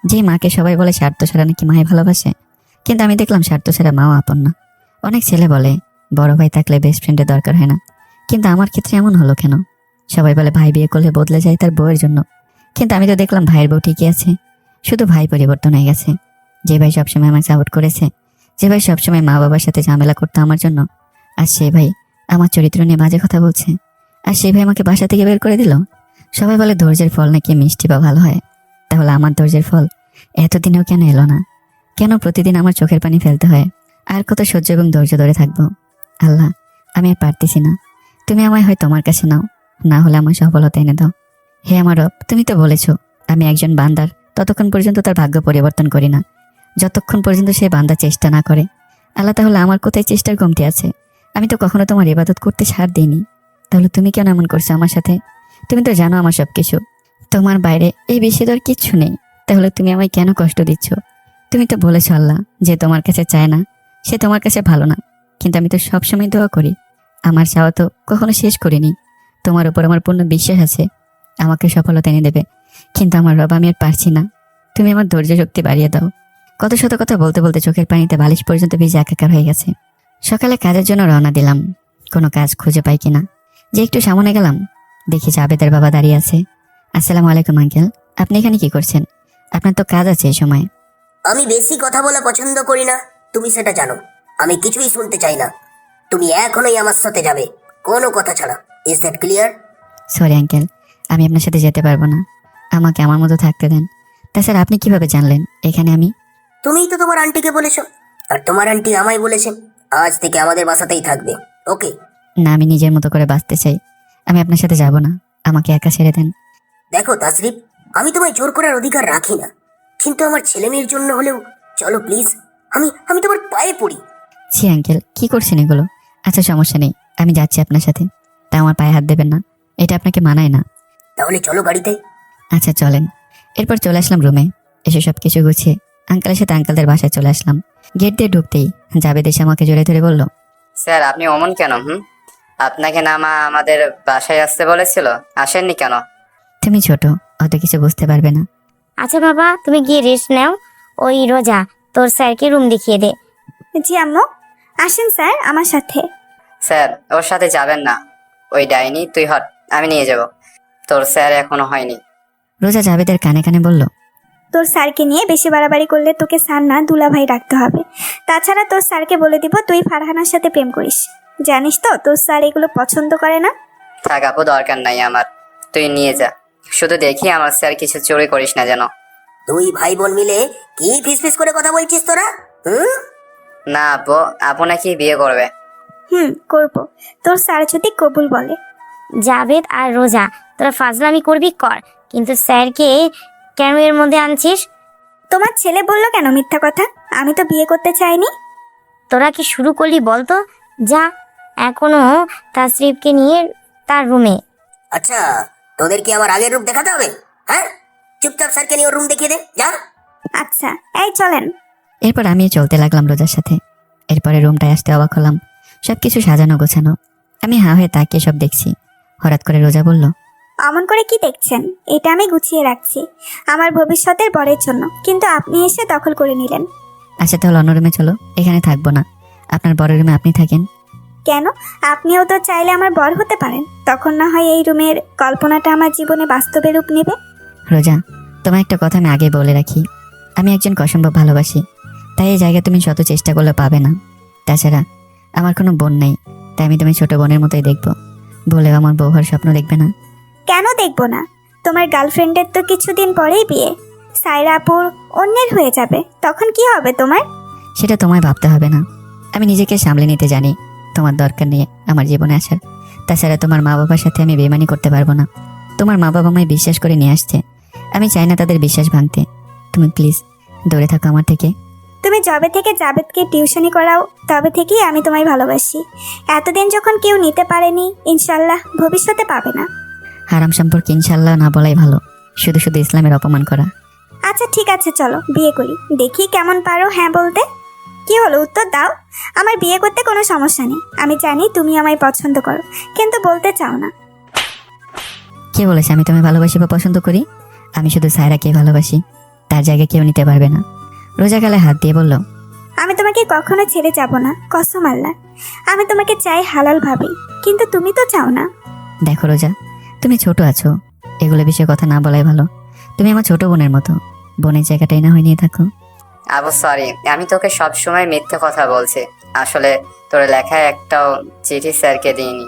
B: যে মাকে সবাই বলে স্বার্থ ছাড়া নাকি মায়ে ভালোবাসে, কিন্তু আমি দেখলাম স্বার্থ ছাড়া মাও আপন না। অনেক ছেলে বলে বড় ভাই থাকলে বেস্ট ফ্রেন্ডের দরকার হয় না, কিন্তু আমার ক্ষেত্রে এমন হলো কেন? সবাই বলে ভাই বিয়ে করলে বদলে যায় তার বউয়ের জন্য, কিন্তু আমি তো দেখলাম ভাইয়ের বউ ঠিকই আছে, শুধু ভাই পরিবর্তন হয়ে গেছে। যে ভাই সবসময় আমাকে সাপোর্ট করেছে, যে ভাই সবসময় মা বাবার সাথে ঝামেলা করতো আমার জন্য, আর সেই ভাই আমার চরিত্র নিয়ে বাজে কথা বলছে। আর সেই ভাই আমাকে বাসা থেকে বের করে দিল। সবাই বলে ধৈর্যের ফল নাকি মিষ্টি বা ভালো হয়, তাহলে আমার ধৈর্যের ফল এতদিনেও কেন এলো না? কেন প্রতিদিন আমার চোখের পানি ফেলতে হয়? আর কত সহ্য এবং ধৈর্য ধরে থাকবো? আল্লাহ, আমি আর পারতেছি না। তুমি আমায় হয় তোমার কাছে নাও, না হলে আমার সফলতা এনে দাও। হে আমার রব, তুমি তো বলেছো আমি একজন বান্দার ততক্ষণ পর্যন্ত তার ভাগ্য পরিবর্তন করি না, যতক্ষণ পর্যন্ত সে বান্দা চেষ্টা না করে। আল্লাহ, তাহলে আমার কোথায় চেষ্টার কমতি আছে? আমি তো কখনো তোমার ইবাদত করতে ছাড় দিইনি, তাহলে তুমি কেন এমন করছো আমার সাথে? তুমি তো জানো আমার সব কিছু, তোমার বাইরে এই বেশি দর কিচ্ছু নেই, তাহলে তুমি আমায় কেন কষ্ট দিচ্ছ? তুমি তো বলেছ আল্লাহ যে তোমার কাছে চায় না সে তোমার কাছে ভালো না, কিন্তু আমি তো সবসময় দোয়া করি। আমার চাওয়া তো কখনো শেষ করিনি। তোমার উপর আমার পূর্ণ বিশ্বাস আছে আমাকে সফলতা এনে দেবে, কিন্তু আমার রব আমি আর পারছি না। তুমি আমার ধৈর্য শক্তি বাড়িয়ে দাও। কত শত কথা বলতে বলতে চোখের পানিতে বালিশ পর্যন্ত ভিজে একাকার হয়ে গেছে। সকালে কাজের জন্য রওনা দিলাম, কোনো কাজ খুঁজে পাই কিনা। যে একটু সামনে গেলাম, দেখি জাবেদের বাবা দাঁড়িয়ে আছে। আসসালামু আলাইকুম আঙ্কেল, আপনি এখানে কি করছেন? আপনার তো কাজ আছে এই সময়।
L: আমি বেশি কথা বলা পছন্দ করি না, তুমি সেটা জানো। আমি কিছুই শুনতে চাই না। তুমি এখনই আমার সাথে যাবে, কোনো কথা ছাড়া। Is that clear?
B: Sorry uncle, আমি আপনার সাথে যেতে পারবো না। আমাকে আমার মতো থাকতে দেন। তাছাড়া আপনি কিভাবে জানলেন এখানে আমি?
L: তুমিই তো তোমার আন্টিকে বলেছো, আর তোমার আন্টি আমায় বলেছে আজ থেকে আমাদের বাসাতেই থাকবে। ওকে?
B: না, আমি নিজের মতো করে বাঁচতে চাই। আমি আপনার সাথে যাব না, আমাকে একা ছেড়ে দেন।
L: দেখো তাসরিফ, আমি তোমায় জোর করার অধিকার রাখি না, কিন্তু আমার ছেলে মেয়ের জন্য হলেও চলো প্লিজ। আমি আমি তোমার পায়ে পড়ি।
B: ছি আঙ্কেল, কি করছেন এগুলো? আচ্ছা সমস্যা নেই, আমি যাচ্ছি আপনার সাথে। তা আমার পায়ে হাত দেবেন না, এটা আপনাকে মানায় না।
L: তাহলে চলো গাড়িতে।
B: আচ্ছা চলেন। এরপর চলে আসলাম রুমে। এসে সব কিছু গুছিয়ে আঙ্কেলের সাথে আঙ্কেলদের বাসায় চলে আসলাম। গেট দিয়ে ঢুকতেই জাবেদ এসে আমাকে জড়িয়ে ধরে বলল,
E: স্যার আপনি অমন কেন? আপনাকে না মা আমাদের বাসায় আসতে বলেছিল, আসেননি কেন?
B: তুমি ছোট, অত কিছু বুঝতে পারবে না।
D: আচ্ছা বাবা, তুমি গিয়ে রেস্ট নাও। ওই রোজা তোর স্যারকে রুম দেখিয়ে দে।
K: জি আম্মু, আসেন স্যার আমার সাথে।
E: স্যার ওর সাথে যাবেন না, ওই ডাইনি। তুই হট, আমি নিয়ে যাব। তোর স্যার এখনো হয়নি।
B: রোজা জাবেদের কানে কানে বলল,
K: তোর স্যারকে নিয়ে বেশি বাড়াবাড়ি করলে তোকে স্যার না দুলাভাই রাখতে হবে। তাছাড়া তোর স্যারকে বলে দিব তুই ফারহানার সাথে প্রেম করিস। জানিস তো তোর স্যার এগুলো পছন্দ করে না।
E: থাক আপু, দরকার নাই আমার, তুই নিয়ে যা। শুধু দেখি আমার স্যার কিছু চুরি করিস না যেন।
L: দুই ভাই বোন মিলে কি ফিসফিস করে কথা বলছিস তোরা?
E: না আপু, আপু নাকি বিয়ে করবে।
K: করব, তোর স্যার যদি কবুল বলে।
D: জাভেদ আর রোজা, তোরা ফাজলামি করবি কর, কিন্তু স্যারকে কেন এর মধ্যে আনছিস?
K: তোমার ছেলে বললো কেন মিথ্যা কথা? আমি তো বিয়ে করতে চাইনি।
D: তোরা কি শুরু করলি বলতো? যা এখনো তাসরিফকে নিয়ে তার রুমে।
L: আচ্ছা, তোদের কি আমার আগের রূপ দেখাতে হবে? হ্যাঁ, চুপচাপ স্যারকে নিয়ে ওর রুম দেখিয়ে দে, যা।
K: আচ্ছা, এই চলেন।
B: এরপর আমিও চলতে লাগলাম রোজার সাথে। এরপরে রুমটায় আসতে অবাক হলাম, সবকিছু সাজানো গোছানো। আমি হা হয়ে তাকিয়ে সব দেখছি। হঠাৎ করে রোজা বলল,
K: অমন করে কি দেখছেন? এটা আমি গুছিয়ে রাখছি আমার ভবিষ্যতের বরের জন্য, কিন্তু আপনি এসে দখল করে নিলেন।
B: আচ্ছা তাহলে অন্য রুমে চলো, এখানে থাকবো না। আপনার বড় রুমে আপনি থাকেন।
K: কেন? আপনিও তো চাইলে আমার বর হতে পারেন, তখন না হয় এই রুমের কল্পনাটা আমার জীবনে বাস্তবে রূপ নেবে।
B: রোজা, তোমার একটা কথা আমি আগে বলে রাখি, আমি একজনকে অসম্ভব ভালোবাসি, তাই এই জায়গা তুমি শত চেষ্টা করলে পাবে না। তাছাড়া আমার কোনো বোন নেই, তাই আমি তুমি ছোট বোনের মতোই দেখবো, বলেও আমার বউ হওয়ার স্বপ্ন দেখবে না।
K: কেন দেখবো না? তোমার গার্লফ্রেন্ডের তো কিছুদিন পরেই বিয়ে, সাইরা আপুর অন্যের হয়ে যাবে, তখন কি হবে তোমার?
B: সেটা তোমায় ভাবতে হবে না, আমি নিজেকে সামলে নিতে জানি। তোমার দরকার নেই আমার জীবনে আসার। তাছাড়া তোমার মা বাবার সাথে আমি বেমানি করতে পারবো না। তোমার মা বাবা আমায় বিশ্বাস করে নিয়ে আসছে, আমি চাই না তাদের বিশ্বাস ভাঙতে। তুমি প্লিজ দূরে থাকো আমার থেকে।
K: তুমি যবে থেকে জাবেদকে টিউশনি করাও তবে থেকেই আমি তোমায় ভালোবাসি। এতদিন যখন কেউ নিতে পারেনি, ইনশাল্লাহ ভবিষ্যতে পাবে না।
B: হারাম সম্পর্কে ইনশাল্লাহ না বলাই ভালো, শুধু শুধু ইসলামের অপমান করা।
K: আচ্ছা ঠিক আছে, চলো বিয়ে করি, দেখি কেমন পারো হ্যাঁ বলতে। কি হলো, উত্তর দাও। আমার বিয়ে করতে কোনো সমস্যা নেই, আমি জানি তুমি আমায় পছন্দ করো, কিন্তু বলতে চাও না।
B: কে বলেছে আমি তোমায় ভালোবাসি বা পছন্দ করি? আমি শুধু সায়রাকে ভালোবাসি, তার জায়গায় কেউ নিতে পারবে না। রোজা গালে হাত দিয়ে বলল,
K: আমি তোমাকে কখনো ছেড়ে যাব না, কসম আল্লাহ। আমি তোমাকে চাই হালাল ভাবেই, কিন্তু তুমি তো চাও না।
B: দেখো রোজা, তুমি ছোট আছো, এগুলো বিষয়ে কথা না বলাই ভালো। তুমি আমার ছোট বোনের মতো, বোনের জায়গাটাই না হয়ে নিয়ে থাকো।
E: আবু সরি, আমি তোকে সবসময় মিথ্যে কথা বলছি। আসলে তোর লেখায় একটাও চিঠি স্যারকে দিইনি।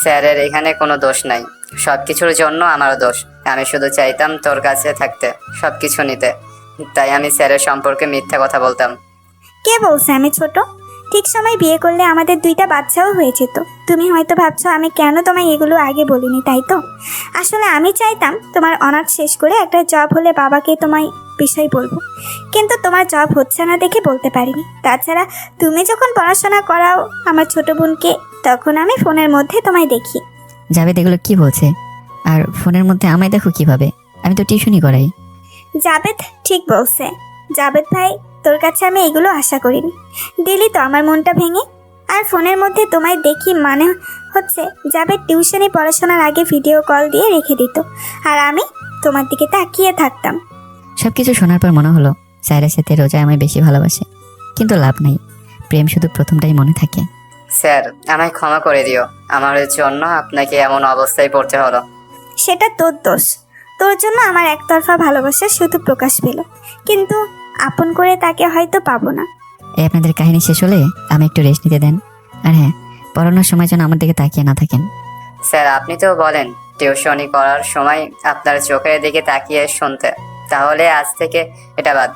E: স্যারের এখানে কোনো দোষ নাই, সব কিছুর জন্য আমারও দোষ। আমি শুধু চাইতাম তোর কাছে থাকতে, সব কিছু নিতে, তাই আমি স্যারের সম্পর্কে মিথ্যা কথা বলতাম।
K: কে বলছে আমি ছোট? ঠিক সময় বিয়ে করলে আমাদের 2টা বাচ্চাও হয়ে যেত। তুমি হয়তো ভাবছো আমি কেন তোমায় এগুলো আগে বলিনি, তাই তো? আসলে আমি চাইতাম তোমার অনার্স শেষ করে একটা জব হলে বাবাকে তোমায় বিষয় বলবো, কিন্তু তোমার জব হচ্ছে না দেখে বলতে পারিনি। তাছাড়া তুমি যখন পড়াশোনা করাও আমার ছোট বোনকে, তখন আমি ফোনের মধ্যে তোমায় দেখি।
B: জাবেদ এগুলো কি বলছে? আর ফোনের মধ্যে আমায় দেখো কিভাবে? আমি তো টিউশনই করাই।
K: জাবেদ ঠিক বলছে। জাবেদ ভাই, তোর কাছে আমি এগুলো আশা করিনি। দিলি তো আমার মনটা ভেঙে। আর ফোনের মধ্যে তোমায় দেখি মানে হচ্ছে জাবেদ টিউশনে পড়াশোনার আগে ভিডিও কল দিয়ে রেখে দিত, আর আমি তোমার দিকে তাকিয়ে থাকতাম।
B: সবকিছু শোনার পর মনে হলো সাইরার সাথে রোজা আমায় বেশি ভালোবাসে, কিন্তু লাভ নাই, প্রেম শুধু প্রথমটাই মনে থাকে।
E: স্যার, আমায় ক্ষমা করে দিও, আমার জন্য আপনাকে এমন অবস্থায় পড়তে হলো।
K: সেটা তোর দোষ। তোর জন্য আমার একতরফা ভালোবাসা শুধু প্রকাশ পেল, কিন্তু আপন করে তাকে হয়তো পাবো না।
B: এই আপনাদের কাহিনী শেষ হলে আমি একটু রেস্ট নিতে দেন। আর হ্যাঁ, পড়ানোর সময় যেন আমার দিকে তাকিয়ে না থাকেন।
E: স্যার, আপনি তো বলেন টিউশনি করার সময় আপনার চোখের দিকে তাকিয়ে শুনতে, তাহলে আজ থেকে এটা বাদ।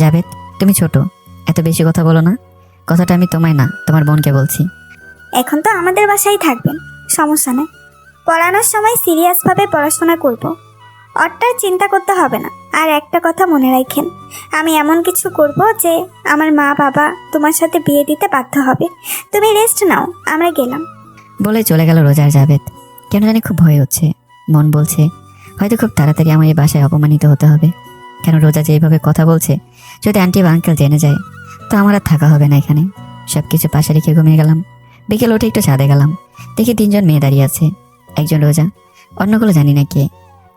B: জাবেদ, তুমি ছোট, এত বেশি কথা বলো না। কথাটা আমি তোমায় না, তোমার বোনকে বলছি।
K: এখন তো আমাদের বাসায় থাকবেন, সমস্যা নেই। পড়ানোর সময় সিরিয়াসভাবে পড়াশোনা করব, অরটার চিন্তা করতে হবে না। আর একটা কথা মনে রাখেন, আমি এমন কিছু করব যে আমার মা বাবা তোমার সাথে বিয়ে দিতে বাধ্য হবে। তুমি রেস্ট নাও, আমরা গেলাম।
B: বলে চলে গেল রোজা আর জাবেদ। কেন জানি খুব ভয় হচ্ছে, মন বলছে হয়তো খুব তাড়াতাড়ি আমার এই বাসায় অপমানিত হতে হবে। কেন রোজা যে এইভাবে কথা বলছে, যদি আন্টি বা আঙ্কেল জেনে যায় তো আমার আর থাকা হবে না এখানে। সব কিছু পাশে রেখে ঘুমিয়ে গেলাম। বিকেল উঠে একটু ছাদে গেলাম, দেখি 3জন মেয়ে দাঁড়িয়ে আছে। একজন রোজা, অন্যগুলো জানি না কে।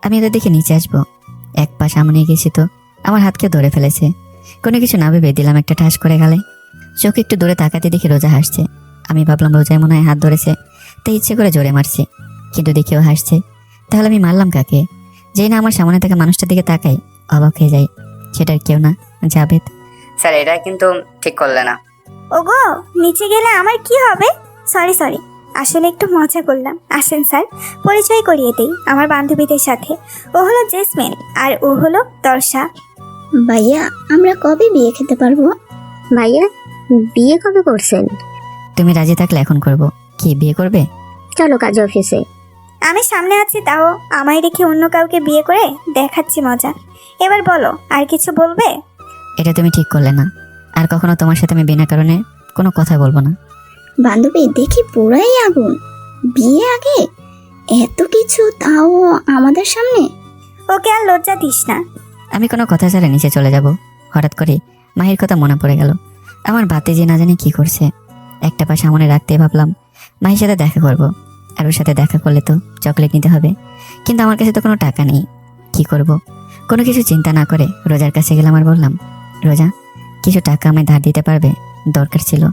B: আমি ওদের দেখে নিচে আসবো, এক পা সামনে গেছি তো আমার হাতকে ধরে ফেলেছে। কোনো কিছু না ভেবে দিলাম একটা ঠাস করে গালে। চোখ একটু দূরে তাকাতে দেখি রোজা হাসছে। আমি ভাবলাম রোজায় মনে হয় হাত ধরেছে, তাই ইচ্ছে করে জোরে মারছি, কিন্তু দেখেও হাসছে। তাহলে আমি মারলাম কাকে? যেই না আমার সামনে থাকা মানুষটার দিকে তাকাই, অবাক হয়ে যাই। সেটার কেউ না, জাবেদ।
E: স্যার, এটা কিন্তু ঠিক করলে না।
K: ওগো, নিচে গেলে আমার কি হবে? সরি, আসলে একটু মজা করলাম। আসেন স্যার, পরিচয় করিয়ে দেই আমার বান্ধবীদের সাথে। ও হলো জেসমিন আর ও হলো দর্শা।
C: ভাইয়া, আমরা কবে বিয়ে খেতে পারবো?
D: ভাইয়া, বিয়ে কবে করছেন?
B: তুমি রাজি থাকলে এখন করব। কি বিয়ে করবে?
D: চলো কাজ অফিসে।
K: আমি সামনে আছি, তাও আমায় রেখে অন্য কাউকে বিয়ে করে দেখাচ্ছি মজা। এবার বলো, আর কিছু বলবে?
B: এটা তুমি ঠিক করলে না। আর কখনো তোমার সাথে আমি বিনা কারণে কোনো কথা বলবো না।
C: বান্ধবী, দেখি পুরাই আগুন। বিয়ে আগে এত কিছু, তাও আমাদের সামনে।
K: ওকে আর লজ্জা দিস না।
B: আমি কোনো কথা ছাড়া নিচে চলে যাব। হঠাৎ করে মাহির কথা মনে পড়ে গেল। আমার বাতে যে না জানি কি করছে। একটা পা সামনে রাখতে ভাবলাম মাহির সাথে দেখা করব। আর ওর সাথে দেখা করলে তো চকলেট নিতে হবে, কিন্তু আমার কাছে তো কোনো টাকা নেই। কি করব? কোনো কিছু চিন্তা না করে রোজার কাছে গেলাম আর বললাম, রোজা, কিছু টাকা আমায় ধার দিতে পারবে? দরকার ছিল।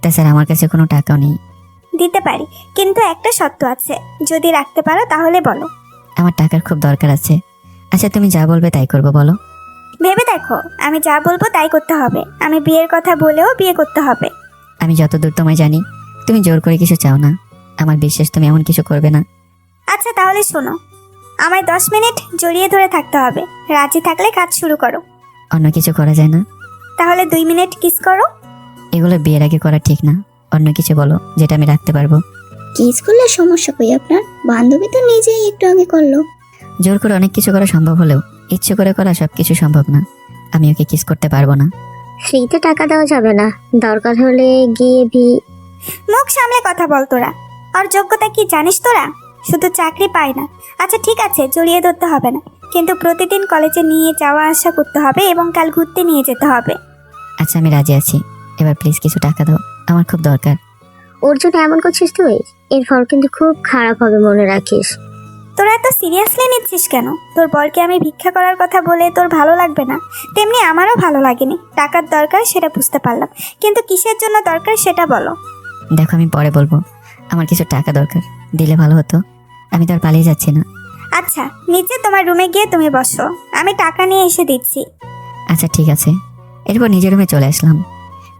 B: তাছাড়া আমার কাছে কোনো টাকাও নেই।
K: দিতে পারি, কিন্তু একটা শর্ত আছে। যদি রাখতে পারো তাহলে বলো।
B: আমার টাকার খুব দরকার আছে। আচ্ছা, তুমি যা বলবে তাই করব, বলো।
K: ভেবে দেখো, আমি যা বলবো তাই করতে হবে। আমি বিয়ের কথা বলেও বিয়ে করতে হবে।
B: আমি যতদূর তোমায় জানি, তুমি জোর করে কিছু চাও না। আমার বিশ্বাস তুমি এমন কিছু করবে না।
K: আচ্ছা তাহলে শোনো, আমায় 10 মিনিট জড়িয়ে ধরে থাকতে হবে। রাজি থাকলে কাজ শুরু করো।
B: অন্য কিছু করা যায় না?
K: তাহলে 2 মিনিট কিস করো।
B: এগুলো বিয়ের আগে করা ঠিক না। অন্য কিছু বলো যেটা আমি রাখতে পারবো।
C: কিস করলে সমস্যা কই আপনার? বান্ধবী তো নিজেই একটু আগে করলো।
B: জোর করে অনেক কিছু করা সম্ভব হলেও ইচ্ছে করে করা সবকিছু সম্ভব না। আমি ওকে কিস করতে পারবো না।
D: ফ্রিতে টাকা দেওয়া যাবে না, দরকার হলে গিয়ে
K: মুখ সামলে কথা বল তোরা। আর যোগ্যতা কি জানিস তোরা? শুধু চাকরি পায় না। আচ্ছা ঠিক আছে, জড়িয়ে ধরতে হবে না, কিন্তু প্রতিদিন কলেজে নিয়ে যাওয়া আসা করতে হবে এবং কাল ঘুরতে নিয়ে যেতে হবে।
B: আচ্ছা, আমি রাজি আছি। এবার প্লিজ কিছু টাকা দাও, আমার খুব দরকার।
D: ওর জন্য এমন করছিস তুই, এর ফল কিন্তু খুব খারাপ হবে, মনে রাখিস।
K: তোরা এত সিরিয়াসলি নিচ্ছিস কেন? তোর বরকে আমি ভিক্ষা করার কথা বলে তোর ভালো লাগবে না? তেমনি আমারও ভালো লাগেনি। টাকার দরকার সেটা বুঝতে পারলাম, কিন্তু কিসের জন্য দরকার সেটা বলো।
B: দেখো, আমি পরে বলবো। আমার কিছু টাকা দরকার, দিলে ভালো হতো। আমি তো আর পালিয়ে যাচ্ছি না।
K: আচ্ছা, নিচে তোমার রুমে গিয়ে তুমি বসো, আমি টাকা নিয়ে এসে দিচ্ছি।
B: আচ্ছা ঠিক আছে। এরপর নিজের রুমে চলে আসলাম।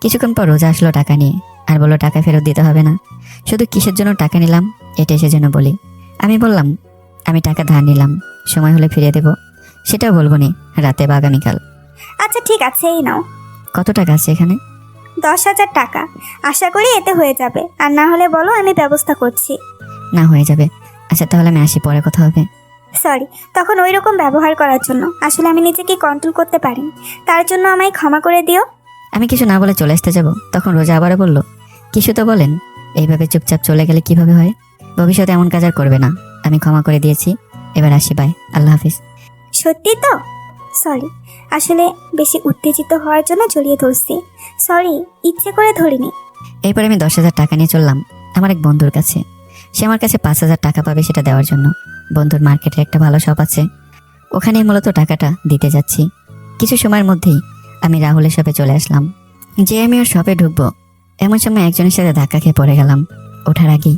B: কিছুক্ষণ পর রোজা আসলো টাকা নিয়ে, আর বললো টাকা ফেরত দিতে হবে না। শুধু কিসের জন্য টাকা নিলাম এটা এসে যেন বলি। আমি বললাম আমি টাকা ধার নিলাম, সময় হলে ফিরিয়ে দেব। সেটাও বলবো নি, রাতে বা আগামীকাল।
K: আচ্ছা ঠিক আছে, এই নাও।
B: কত টাকা আছে এখানে?
K: 10,000 টাকা। আশা করি এতে হয়ে যাবে, আর না হলে বলো, আমি ব্যবস্থা করছি।
B: না, হয়ে যাবে। আচ্ছা তাহলে আমি আসি, পরে কথা হবে।
K: সরি, তখন ওই রকম ব্যবহার করার জন্য। আসলে আমি নিজেকে কন্ট্রোল করতে পারিনি, তার জন্য আমায় ক্ষমা করে দিও।
B: আমি কিছু না বলে চলে আসতে যাব, তখন রোজা আবারও বলল, কিছু তো বলেন। এইভাবে চুপচাপ চলে গেলে কিভাবে হয়? ভবিষ্যতে এমন কাজ আর করবে না। আমি ক্ষমা করে দিয়েছি, এবার আসি, বাই, আল্লাহ হাফিজ।
K: সত্যি তো? সরি, আসলে বেশি উত্তেজিত হওয়ার জন্য জড়িয়ে ধরছি। সরি, ইচ্ছে করে ধরিনি।
B: এরপর আমি 10,000 টাকা নিয়ে চললাম আমার এক বন্ধুর কাছে। সে আমার কাছে 5,000 টাকা পাবে সেটা দেওয়ার জন্য। বন্ধুর মার্কেটে একটা ভালো শপ আছে, ওখানেই মূলত টাকাটা দিতে যাচ্ছি। কিছু সময়ের মধ্যেই আমি রাহুলের শপে চলে আসলাম। যে আমি ওর শপে ঢুকবো এমন সময় একজনের সাথে ধাক্কা খেয়ে পড়ে গেলাম ওঠার আগেই।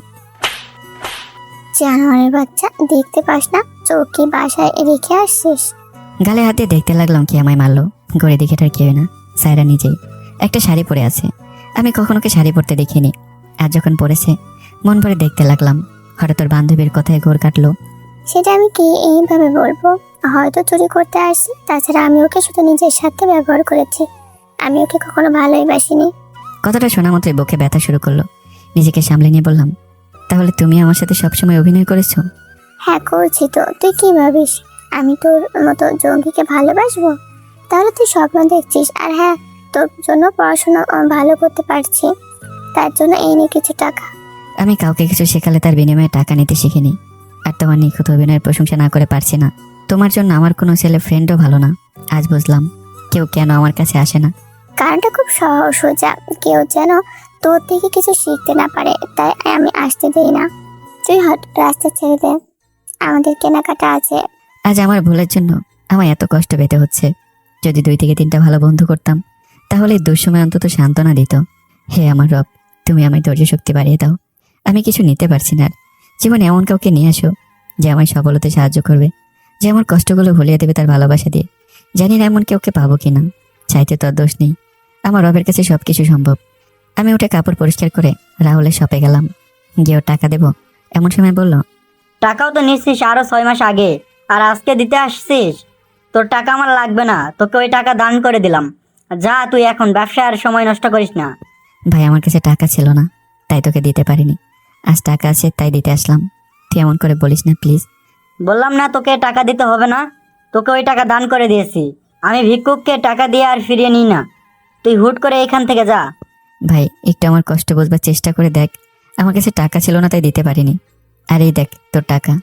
C: জানোয়ারের বাচ্চা, দেখতে পাস না চোখ কি বাসায় রেখে আসছিস?
B: গালে হাত দিয়ে দেখতে লাগলাম কি আমায় মারলো। ঘরে দিকে তার কেউ না, সায়রা নিজেই। একটা শাড়ি পরে আছে, আমি কখনো ওকে শাড়ি পরতে দেখিনি। আর যখন পরেছে মন ভরে দেখতে লাগলাম। হঠাৎ ওর বান্ধবীর কথায় ঘোর কাটলো।
C: সেটা আমি কি এইভাবে বলবো? হয়তো চুরি করতে আসি, তাছাড়া আমি ওকে শুধু নিজের সাথে ব্যবহার করেছি, আমি ওকে কখনো ভালোই বাসিনি।
B: কথাটা শোনা মাত্রই বুকে ব্যথা শুরু করলো। নিজেকে সামলে নিয়ে বললাম, তাহলে তুমি আমার সাথে সবসময় অভিনয় করেছো?
C: হ্যাঁ করছি তো। তুই কি ভাবিস আমি তোর মতো জঙ্গিকে ভালোবাসবো? তাহলে তুই স্বপ্ন দেখছিস। আর হ্যাঁ, তোর জন্য পড়াশোনা ভালো করতে পারছি, তার জন্য এই নিয়ে কিছু টাকা।
B: আমি কাউকে কিছু শেখালে তার বিনিময়ে টাকা নিতে শিখিনি। আর তোমার নিখুঁত অভিনয়ের প্রশংসা না করে পারছি না। তোমার জন্য আমার কোনো ছেলে ফ্রেন্ডও ভালো না। আজ বুঝলাম কেউ কেন আমার কাছে আসে না।
C: কারণটা খুব সহজ সোজা, কেউ যেন তোর থেকে কিছু শিখতে না পারে, তাই আমি আসতে দেই না। তুই হট, রাস্তা ছেড়ে দে, আমাদের কেনাকাটা আছে।
B: আজ আমার ভুলের জন্য আমায় এত কষ্ট পেতে হচ্ছে। যদি 2 থেকে 3টা ভালো বন্ধু করতাম তাহলে এই দুঃসময় অন্তত সান্ত্বনা দিত। হে আমার রব, তুমি আমায় ধৈর্য শক্তি বাড়িয়ে দাও। আমি কিছু নিতে পারছি না। জীবনে এমন কাউকে নিয়ে আসো যে আমায় সফল হতে সাহায্য করবে, যে আমার কষ্টগুলো ভুলিয়ে দেবে তার ভালোবাসা দিয়ে। জানি না এমন কাউকে পাবো কিনা, চাইতে তোর দোষ নেই, আমার রবের কাছে সবকিছু সম্ভব। আমি উঠে কাপড় পরিষ্কার করে রাহুলের শপে গেলাম। গিয়েও টাকা দেবো এমন সময় বলল,
E: টাকাও তো নিচ্ছিস আরো 6 মাস আগে, আর আজকে দিতে আসছিস? তোর টাকা আমার লাগবে না, তোকে ওই টাকা দান করে দিলাম। যা, তুই এখন ব্যবসার সময় নষ্ট করিস না।
B: ভাই আমার কাছে টাকা ছিল না তাই তোকে দিতে পারিনি, আজ টাকা আছে তাই দিতে আসলাম। তুই এমন করে বলিস না প্লিজ।
E: বললাম না তোকে টাকা দিতে হবে না, তোকে ওই টাকা দান করে দিয়েছি। আমি ভিক্ষুককে টাকা দিয়ে আর ফিরিয়ে নিই না। তুই হুট করে এখান থেকে যা।
B: ভাই একটু আমার কষ্ট বুঝবার চেষ্টা করে দেখ, আমার কাছে টাকা ছিল না তাই দিতে পারিনি। আর এই দেখ তোর টাকা।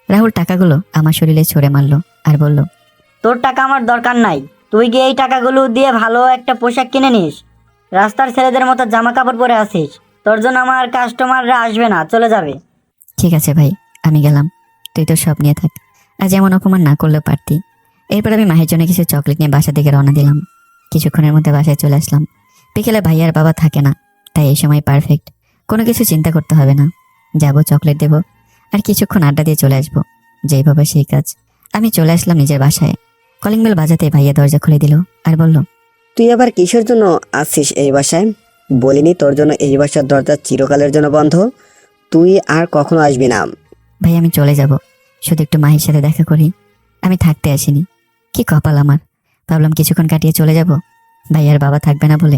B: রাহুল টাকাগুলো আমার শরীরে ছড়ে মারলো আর বলল,
E: তোর টাকা আমার দরকার নাই। তুই গিয়ে এই টাকাগুলো দিয়ে ভালো একটা পোশাক কিনে নিস। রাস্তার ছেলেদের মতো জামা কাপড় পরে আসিস, তোর জন্য আমার কাস্টমাররা আসবে না, চলে যাবে।
B: ঠিক আছে ভাই, আমি গেলাম, তুই তো সব নিয়ে থাক। আজ এমন অপমান না করলেও পারতি। এরপর আমি মায়ের জন্য কিছু চকলেট নিয়ে বাসা থেকে রওনা দিলাম। কিছুক্ষণের মধ্যে বাসায় চলে আসলাম। বিকেলে ভাইয়ার বাবা থাকে না, তাই এই সময় পারফেক্ট, কোনো কিছু চিন্তা করতে হবে না। যাবো, চকলেট দেবো, আর কিছুক্ষণ আড্ডা দিয়ে চলে আসবো। যেই বাবা সেই কাজ। আমি চলে আসলাম নিজের বাসায়। কলিং বেল বাজাতে ভাইয়া দরজা খুলে দিল আর বলল,
G: তুই আবার কিসের জন্য আসছিস এই বাসায়? বলিনি তোর জন্য এই বাসার দরজা চিরকালের জন্য বন্ধ, তুই আর কখনো আসবি না।
B: ভাই আমি চলে যাব, শুধু একটু মাহির সাথে দেখা করি। আমি থাকতে আসিনি। কি কপাল আমার, ভাবলাম কিছুক্ষণ কাটিয়ে চলে যাব, ভাইয়ার বাবা থাকবে না বলে,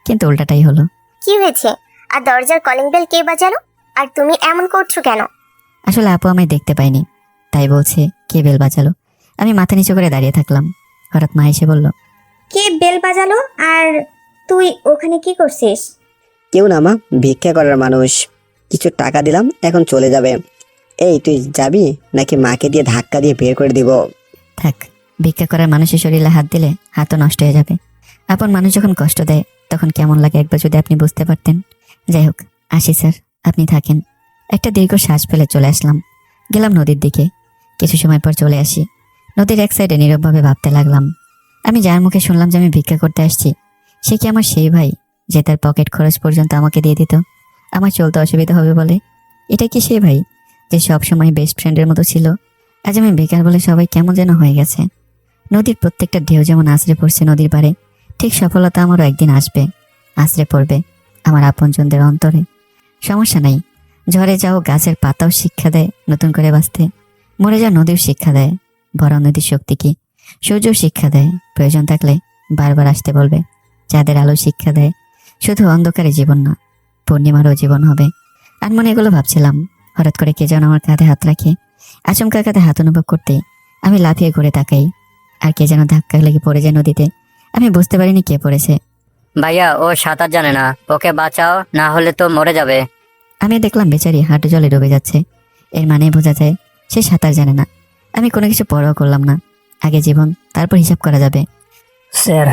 B: কিন্তু উল্টাটাই হলো।
C: কি হয়েছে? আর দরজার কলিং বেল কে বাজালো? আর তুমি এমন করছো কেন?
B: আসলে আপু আমায় দেখতে পাইনি, তাই বলছে কে বেল বাজালো। আমি মাথা নিচু করে দাঁড়িয়ে থাকলাম। হঠাৎ মা এসে বলল,
H: কে বেল বাজালো? আর তুই ওখানে কি করছিস?
G: কেউ না মা, ভিক্ষা করার মানুষ। কিছু টাকা দিলাম, এখন চলে যাবে। এই তুই যাবি নাকি মাকে দিয়ে ধাক্কা দিয়ে বের করে দিব?
B: থাক, ভিক্ষা করার মানুষের শরীরে হাত দিলে হাতও নষ্ট হয়ে যাবে। আপন মানুষ যখন কষ্ট দেয় তখন কেমন লাগে একবার যদি আপনি বুঝতে পারতেন। যাই হোক, আসি স্যার, আপনি থাকেন। একটা দীর্ঘ শ্বাস ফেলে চলে আসলাম। গেলাম নদীর দিকে। কিছু সময় পর চলে আসি। নদীর এক সাইডে নীরবভাবে ভাবতে লাগলাম, আমি যার মুখে শুনলাম যে আমি ভিক্ষা করতে আসছি, সে কি আমার সেই ভাই যে তার পকেট খরচ পর্যন্ত আমাকে দিয়ে দিত আমার চলতে অসুবিধা হবে বলে? এটা কি সেই ভাই যে সবসময় বেস্ট ফ্রেন্ডের মতো ছিল? আজ আমি বেকার বলে সবাই কেমন যেন হয়ে গেছে। নদীর প্রত্যেকটা ঢেউ যেমন আছড়ে পড়ছে নদীর পাড়ে, ঠিক সফলতা আমারও একদিন আসবে, আছড়ে পড়বে আমার আপনজনদের অন্তরে। সমস্যা নাই, ঝড়ে যাও গাছের পাতাও শিক্ষা দেয় নতুন করে বাঁচতে, মরে যাও নদীও শিক্ষা দেয় বড় নদীর শক্তি কি, সূর্য শিক্ষা দেয় প্রয়োজন থাকলে বারবার আসতে বলবে, যাদের আলো শিক্ষা দেয় শুধু অন্ধকারে জীবন না, পূর্ণিমারও জীবন হবে। আর মনে এগুলো ভাবছিলাম, হঠাৎ করে কে যেন আমার কাঁধে হাত রাখে। আচমকা কাঁধে হাত অনুভব করতে আমি লাফিয়ে ঘুরে তাকাই, আর কে যেন ধাক্কা লেগে পড়ে যায় নদীতে। আমি বুঝতে পারিনি কে পড়েছে।
E: ভাইয়া, ও সাঁতার জানে না, ওকে বাঁচাও, না হলে তো মরে যাবে।
B: আমি দেখলাম বেচারি হাঁটু জলে ডুবে যাচ্ছে। এর মানে বোঝা যায় সে সাঁতার জানে না। আমি কোনো কিছু পরোয়া করলাম না। আগে জীবন, তারপর হিসাব করা যাবে।
M: স্যার,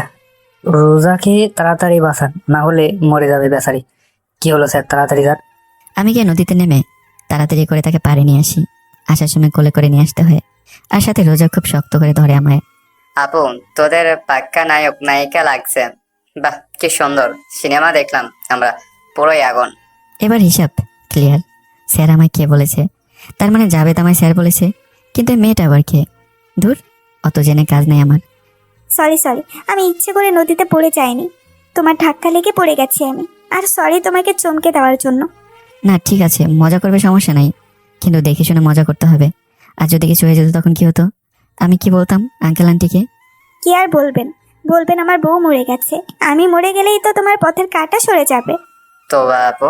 M: রোজাকে তাড়াতাড়ি বাঁচান, না হলে মরে যাবে বেচারি। কি হলো স্যার, তাড়াতাড়ি স্যার।
B: আমি গিয়ে নদীতে নেমে তাড়াতাড়ি করে তাকে পাড়ে নিয়ে আসি। আসার সময় কোলে করে নিয়ে আসতে হয়, আর সাথে রোজা খুব শক্ত করে ধরে আমায়।
E: আপু, তোদের পাক্কা নায়ক নায়িকা লাগছে। বাহ, কি সুন্দর সিনেমা দেখলাম আমরা, পুরোই আগুন।
B: এবার হিসাব ক্লিয়ার। স্যার আমায় কে বলেছে? তার মানে জাবেদ আমায় স্যার বলেছে, কিন্তু এই মেয়েটা আবার কে? ধুর, অত জেনে কাজ নেই আমার।
K: সরি সরি, আমি ইচ্ছে করে নদীতে পড়ে যাইনি, তোমার ধাক্কা লেগে পড়ে গেছি আমি। আর সরি তোমাকে চমকে দেওয়ার জন্য।
B: না ঠিক আছে, মজা করবে, সমস্যা নাই, কিন্তু দেখে শুনে মজা করতে হবে। আর যদি কিছু হয়ে যেত তখন কি হতো? আমি কি বলতাম আঙ্কেল আন্টিকে?
K: কি আর বলবেন? বলবেন আমার বউ মরে গেছে। আমি মরে গেলেই তো তোমার পথের কাঁটা সরে যাবে।
E: তো আপু,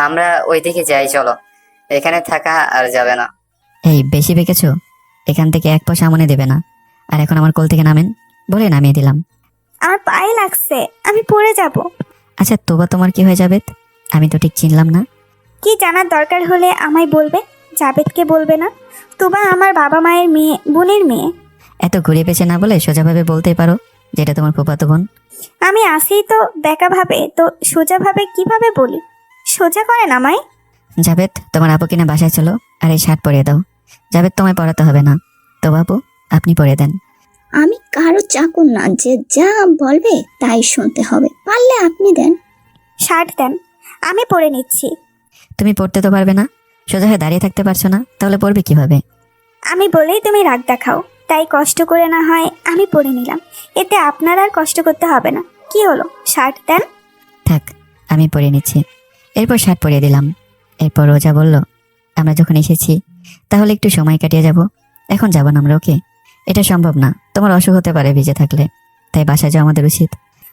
E: আমরা ওইদিকে যাই, চলো, এখানে থাকা আর যাবে না।
B: এই বেশি বেঁকেছো, এখান থেকে এক পয়সা মনে দেবে না। আর এখন আমার কোল থেকে নামেন বলে নামিয়ে দিলাম।
K: আমার পায়ে লাগছে, আমি পড়ে যাব।
B: আচ্ছা তোবা, তোমার কি হয়ে যাবে? আমি তো ঠিক চিনলাম না।
K: কি জানার দরকার হলে আমায় বলবে, জাবেদকে বলবে না। তোবা আমার বাবা মায়ের মেয়ে, বোনের মেয়ে।
B: এত ঘুরিয়ে পেঁচে না বলে সোজাভাবে বলতেই পারো যেটা তোমার ফুফাতো বোন।
K: আমি আসি তো বেকা ভাবে, তো সোজা ভাবে কিভাবে বলি? সোজা করেন আমায়।
B: জাবেদ, তোমার আপু কিনা বাসায় চলো, আর এই শার্ট পরিয়ে দাও। জাবেদ, তোমায় পরাতে হবে না, তো বাবু আপনি পরিয়ে দেন।
C: আমি কারো চাকর না যে যা বলবে তাই শুনতে হবে, পারলে আপনি দেন।
K: শার্ট দেন, আমি পরে নিচ্ছি।
B: তুমি পড়তে তো পারবে না, সোজা হয়ে দাঁড়িয়ে থাকতে পারছো না, তাহলে পড়বে কিভাবে?
K: আমি বলেই তুমি রাগ দেখাও, তাই কষ্ট করে না হয় আমি পরে নিলাম। এতে আপনার আর কষ্ট করতে হবে না। কি হলো, শার্ট দেন।
B: থাক, আমি পরিয়ে নিচ্ছি। এরপর শার্ট পরিয়ে দিলাম। এরপর রোজা বলল, আমরা যখন এসেছি তাহলে একটু সময় কাটিয়ে যাব, এখন যাব না আমরা। ওকে, এটা সম্ভব না, তোমার অসুখ হতে পারে ভিজে থাকলে, তাই বাসায় যাওয়া আমাদের উচিত।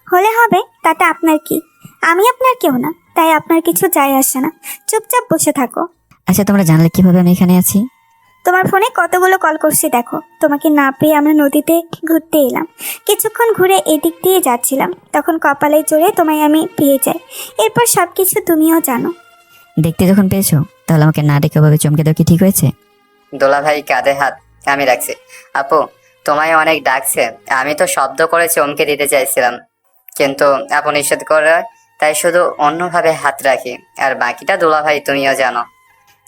K: হলে হবে, তাতে আপনার কি? আমি আপনার কেউ না, তাই আপনার কিছু যায় আসে না। চুপচাপ বসে থাকো।
B: আচ্ছা তোমরা জানলে কিভাবে আমি এখানে আছি?
K: তোমার ফোনে কতগুলো কল করছি দেখো। তোমাকে না পেয়ে আমরা নদীতে ঘুরতে এলাম। কিছুক্ষণ ঘুরে এদিক দিয়ে যাচ্ছিলাম, তখন কপালে জোরে তোমায় আমি পেয়ে যাই। এরপর সবকিছু তুমিও জানো।
B: দেখতে যখন পেয়েছো তাহলে আমাকে না ডেকে ওভাবে চমকে দাও, কি ঠিক হয়েছে?
E: দোলা ভাই কাঁধে হাত আমি রাখছি। আপু, তোমায় অনেক ডাকছে, আমি তো শব্দ করে চমকে দিতে চাইছিলাম, কিন্তু আপু নিষেধ করে, তাই শুধু অন্যভাবে হাত রাখি। আর বাকিটা দোলা ভাই তুমিও জানো।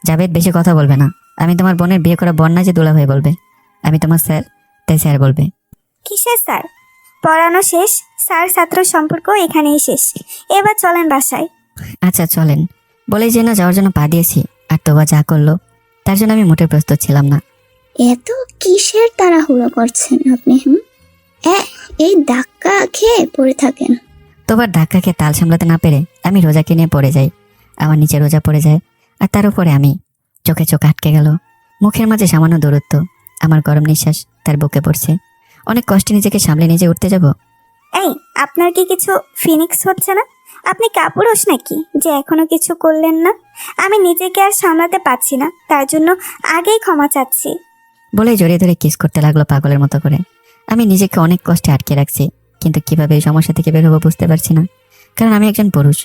B: জাবেদ, বেশি কথা বলবে না। আমি তোমার বোনের বিয়ে করা বোন না যে দুলা ভাই বলবে। আমি তোমার স্যার, তাই স্যার বলবে।
K: কিসের স্যার? পড়ানো শেষ, স্যার ছাত্র সম্পর্ক এখানেই শেষ। এবার চলেন বাসায়।
B: আচ্ছা চলেন, বলেই যে না যাওয়ার জন্য পা দিয়েছি, আর তোবা যা করলো তার জন্য আমি মোটেও প্রস্তুত ছিলাম না।
C: এত কিসের তাড়াহুড়ো করছেন আপনি? এই ধাক্কা খেয়ে পড়ে থাকেন।
B: তোবার ধাক্কাকে তাল সামলাতে না পেরে আমি রোজাকে নিয়ে পড়ে যাই। আমার নিচে রোজা পড়ে যায়, আর তার উপরে আমি। চোখে চোখ আটকে গেল, মুখের মাঝে সামান্য দূরত্ব। আমার গরম নিঃশ্বাস তার বুকে পড়ছে। অনেক কষ্টে নিজেকে সামলে নিজে উঠতে যাব।
K: এই, আপনার কি কিছু ফিনিক্স হচ্ছে না? আপনি কাপুরুষ নাকি যে এখনো কিছু করলেন না? আমি নিজেকে আর সামলাতে পারছি না, তার জন্য আগেই ক্ষমা চাচ্ছি।
B: বলে জড়িয়ে ধরে কিস করতে লাগলো পাগলের মতো করে। আমি নিজেকে অনেক কষ্টে আটকে রাখছি, কিন্তু কিভাবে এই সমস্যা থেকে বের হবো বুঝতে পারছি না। কারণ আমি একজন পুরুষ,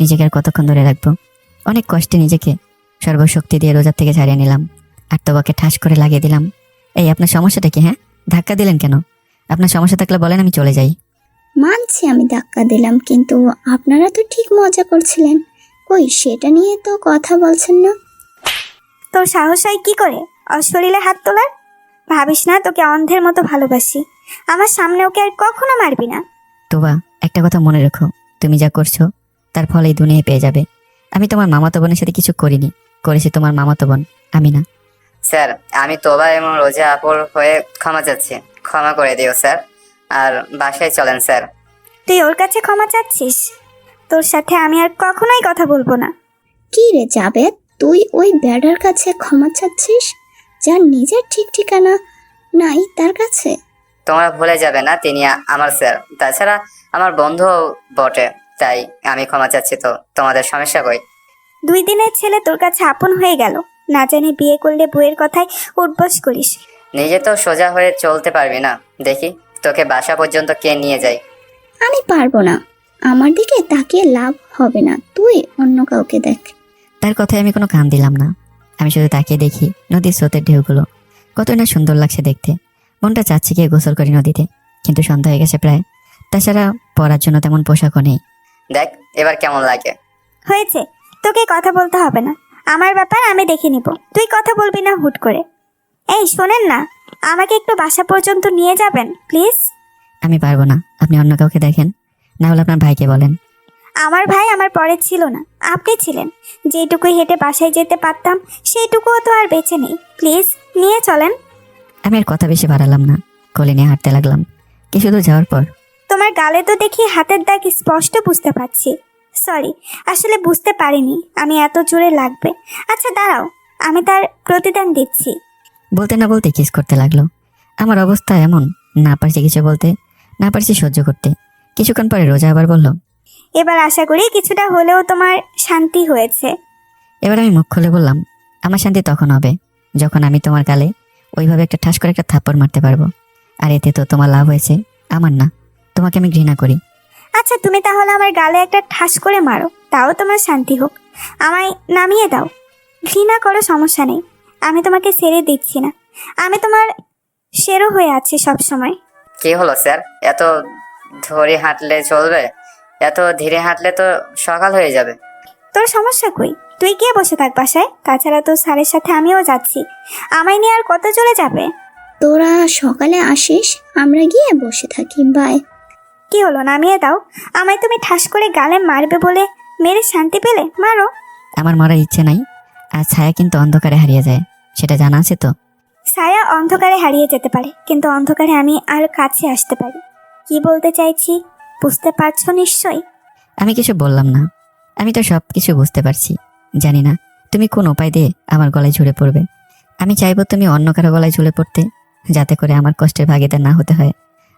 B: নিজেকে আর কতক্ষণ ধরে রাখবো। অনেক কষ্টে নিজেকে সর্বশক্তি দিয়ে রোজার থেকে ছাড়িয়ে নিলাম, আর তোবাকে ঠাস করে লাগিয়ে দিলাম। এই আপনার সমস্যাটা কি? হ্যাঁ, ধাক্কা দিলেন কেন? আপনার সমস্যা থাকলে বলেন, আমি চলে যাই।
C: মানছি আমি ধাক্কা দিলাম, কিন্তু আপনারা তো ঠিক মজা করছিলেন। কই সেটা নিয়ে তো কথা বলছেন না।
K: তোর সাহস হয় কি করে অশরীরে হাত তোলার? ভাবিস না তোকে অন্ধের মতো ভালোবাসি। আমার সামনে ওকে আর কখনো মারবি না।
B: তোবা, একটা কথা মনে রেখো, তুমি যা করছো তার ফল এই দুনিয়ায় পেয়ে যাবে। আমি তোমার মামাতো বোনের সাথে কিছু করিনি, করেছি তোমার মামাতো বোন, আমি না।
E: স্যার, আমি তোবা এবং রোজা আপুর হয়ে ক্ষমা চাচ্ছি, ক্ষমা করে দিও স্যার। আর বাসায় চলেন স্যার।
K: তুই ওর কাছে ক্ষমা চাচ্ছিস? তোর সাথে আমি আর কখনোই কথা বলবো না।
C: কি রে জাবেদ, তুই ওই ব্যাডার কাছে ক্ষমা চাচ্ছিস, যার নিজের ঠিক ঠিকানা নাই তার কাছে?
E: তোমরা ভুলে যাবে না তিনি আমার স্যার, তাছাড়া আমার বন্ধু বটে, তাই আমি ক্ষমা চাচ্ছি। তো তোমাদের সমস্যা কই?
K: 2 দিনের ছেলে তোর কাছে আপন হয়ে গেল, না জানি বিয়ে করলে বইয়ের কথায় উঠবস করিস।
E: নিজে তো সোজা হয়ে চলতে পারবি না, দেখি তোকে বাসা পর্যন্ত কে নিয়ে যায়।
C: আমি পারবো না, আমার দিকে তাকিয়ে লাভ হবে না, তুই অন্য কাউকে দেখ।
B: তার কথায় আমি কোনো কান দিলাম না। আমি শুধু তাকিয়ে দেখি নদীর স্রোতের ঢেউগুলো কতই না সুন্দর লাগছে দেখতে। মনটা চাচ্ছে গিয়ে গোসল করি নদীতে, কিন্তু সন্ধ্যা হয়ে গেছে প্রায়। তাছাড়া পরার জন্য তেমন পোশাকও নেই।
E: দেখ এবার কেমন লাগে।
K: হয়েছে, তোকে কথা বলতে হবে না। আমার ব্যাপার আমি দেখে নিব, তুই কথা বলবি না হুট করে। এই শোনেন না, আমাকে একটু বাসা পর্যন্ত নিয়ে যাবেন প্লিজ।
B: আমি পারবো না, আপনি অন্য কাউকে দেখেন, না হলে আপনার ভাইকে বলেন।
K: আমার ভাই আমার পরে ছিল না, আপনি ছিলেন। যেটুকু হেঁটে বাসায় যেতে পারতাম সেইটুকুও তো আর বেঁচে নেই। প্লিজ নিয়ে চলেন।
B: আমি আর কথা বেশি বাড়ালাম না, কোলে নিয়ে হাঁটতে লাগলাম। কিছু দূর যাওয়ার পর
K: তোমার গালে তো দেখি হাতের দাগ স্পষ্ট বুঝতে পারছি। সরি, আসলে বুঝতে পারিনি আমি এত জোরে লাগবে। আচ্ছা দাঁড়াও, আমি তার প্রতিদান দিচ্ছি।
B: বলতে না বলতে কিস করতে লাগলো। আমার অবস্থা এমন, না পারছি কিছু বলতে, না পারছি সহ্য করতে। কিছুক্ষণ পরে রোজা আবার বলল,
K: এবার আশা করি কিছুটা হলেও তোমার শান্তি হয়েছে।
B: এবার আমি মুখ খুলে বললাম, আমার শান্তি তখন হবে যখন আমি তোমার গালে ওইভাবে একটা ঠাস করে একটা থাপ্পড় মারতে পারবো। আর এতে তো তোমার লাভ হয়েছে, আমার না। তোমাকে আমি ঘৃণা করি।
K: আচ্ছা তুমি তাহলে আমার গালে একটা ঠাস করে মারো, তাও তোমার শান্তি হোক। আমায় নামিয়ে দাও। ঘৃণা করো, সমস্যা নেই, আমি তোমাকে ছেড়ে দিচ্ছি না। আমি তোমার শেরও হয়ে আছি সব সময়।
E: কি হলো স্যার, এত ধরে হাঁটলে চলবে? এত ধীরে হাঁটলে তো সকাল হয়ে যাবে।
K: তোর সমস্যা কই? তুই গিয়ে বসে থাক বাসায়। তাছাড়া তোর স্যারের সাথে আমিও যাচ্ছি। আমায় নিয়ে আর কত চলে যাবে?
C: তোরা সকালে আসিস, আমরা গিয়ে বসে থাকি। বাই।
K: কি হলো, নামিয়ে দাও। আমায় তুমি ঠাস করে গালে মারবে বলে মেরে শান্তি পেলে? মারো।
B: আমার মরার ইচ্ছে নাই, আর ছায়া কিন্তু অন্ধকারে হারিয়ে যায়, সেটা জানা আছে তো?
K: ছায়া অন্ধকারে হারিয়ে যেতে পারে, কিন্তু অন্ধকারে আমি আর কাছে আসতে পারি। কি বলতে চাইছি বুঝতে পারছো নিশ্চয়ই?
B: আমি কিছু বললাম না। আমি তো সব কিছু বুঝতে পারছি। জানি না তুমি কোন উপায় দিয়ে আমার গলায় ঝুলে পড়বে। আমি চাইবো তুমি অন্য কারো গলায় ঝুলে পড়তে, যাতে করে আমার কষ্টের ভাগিদার না হতে হয়।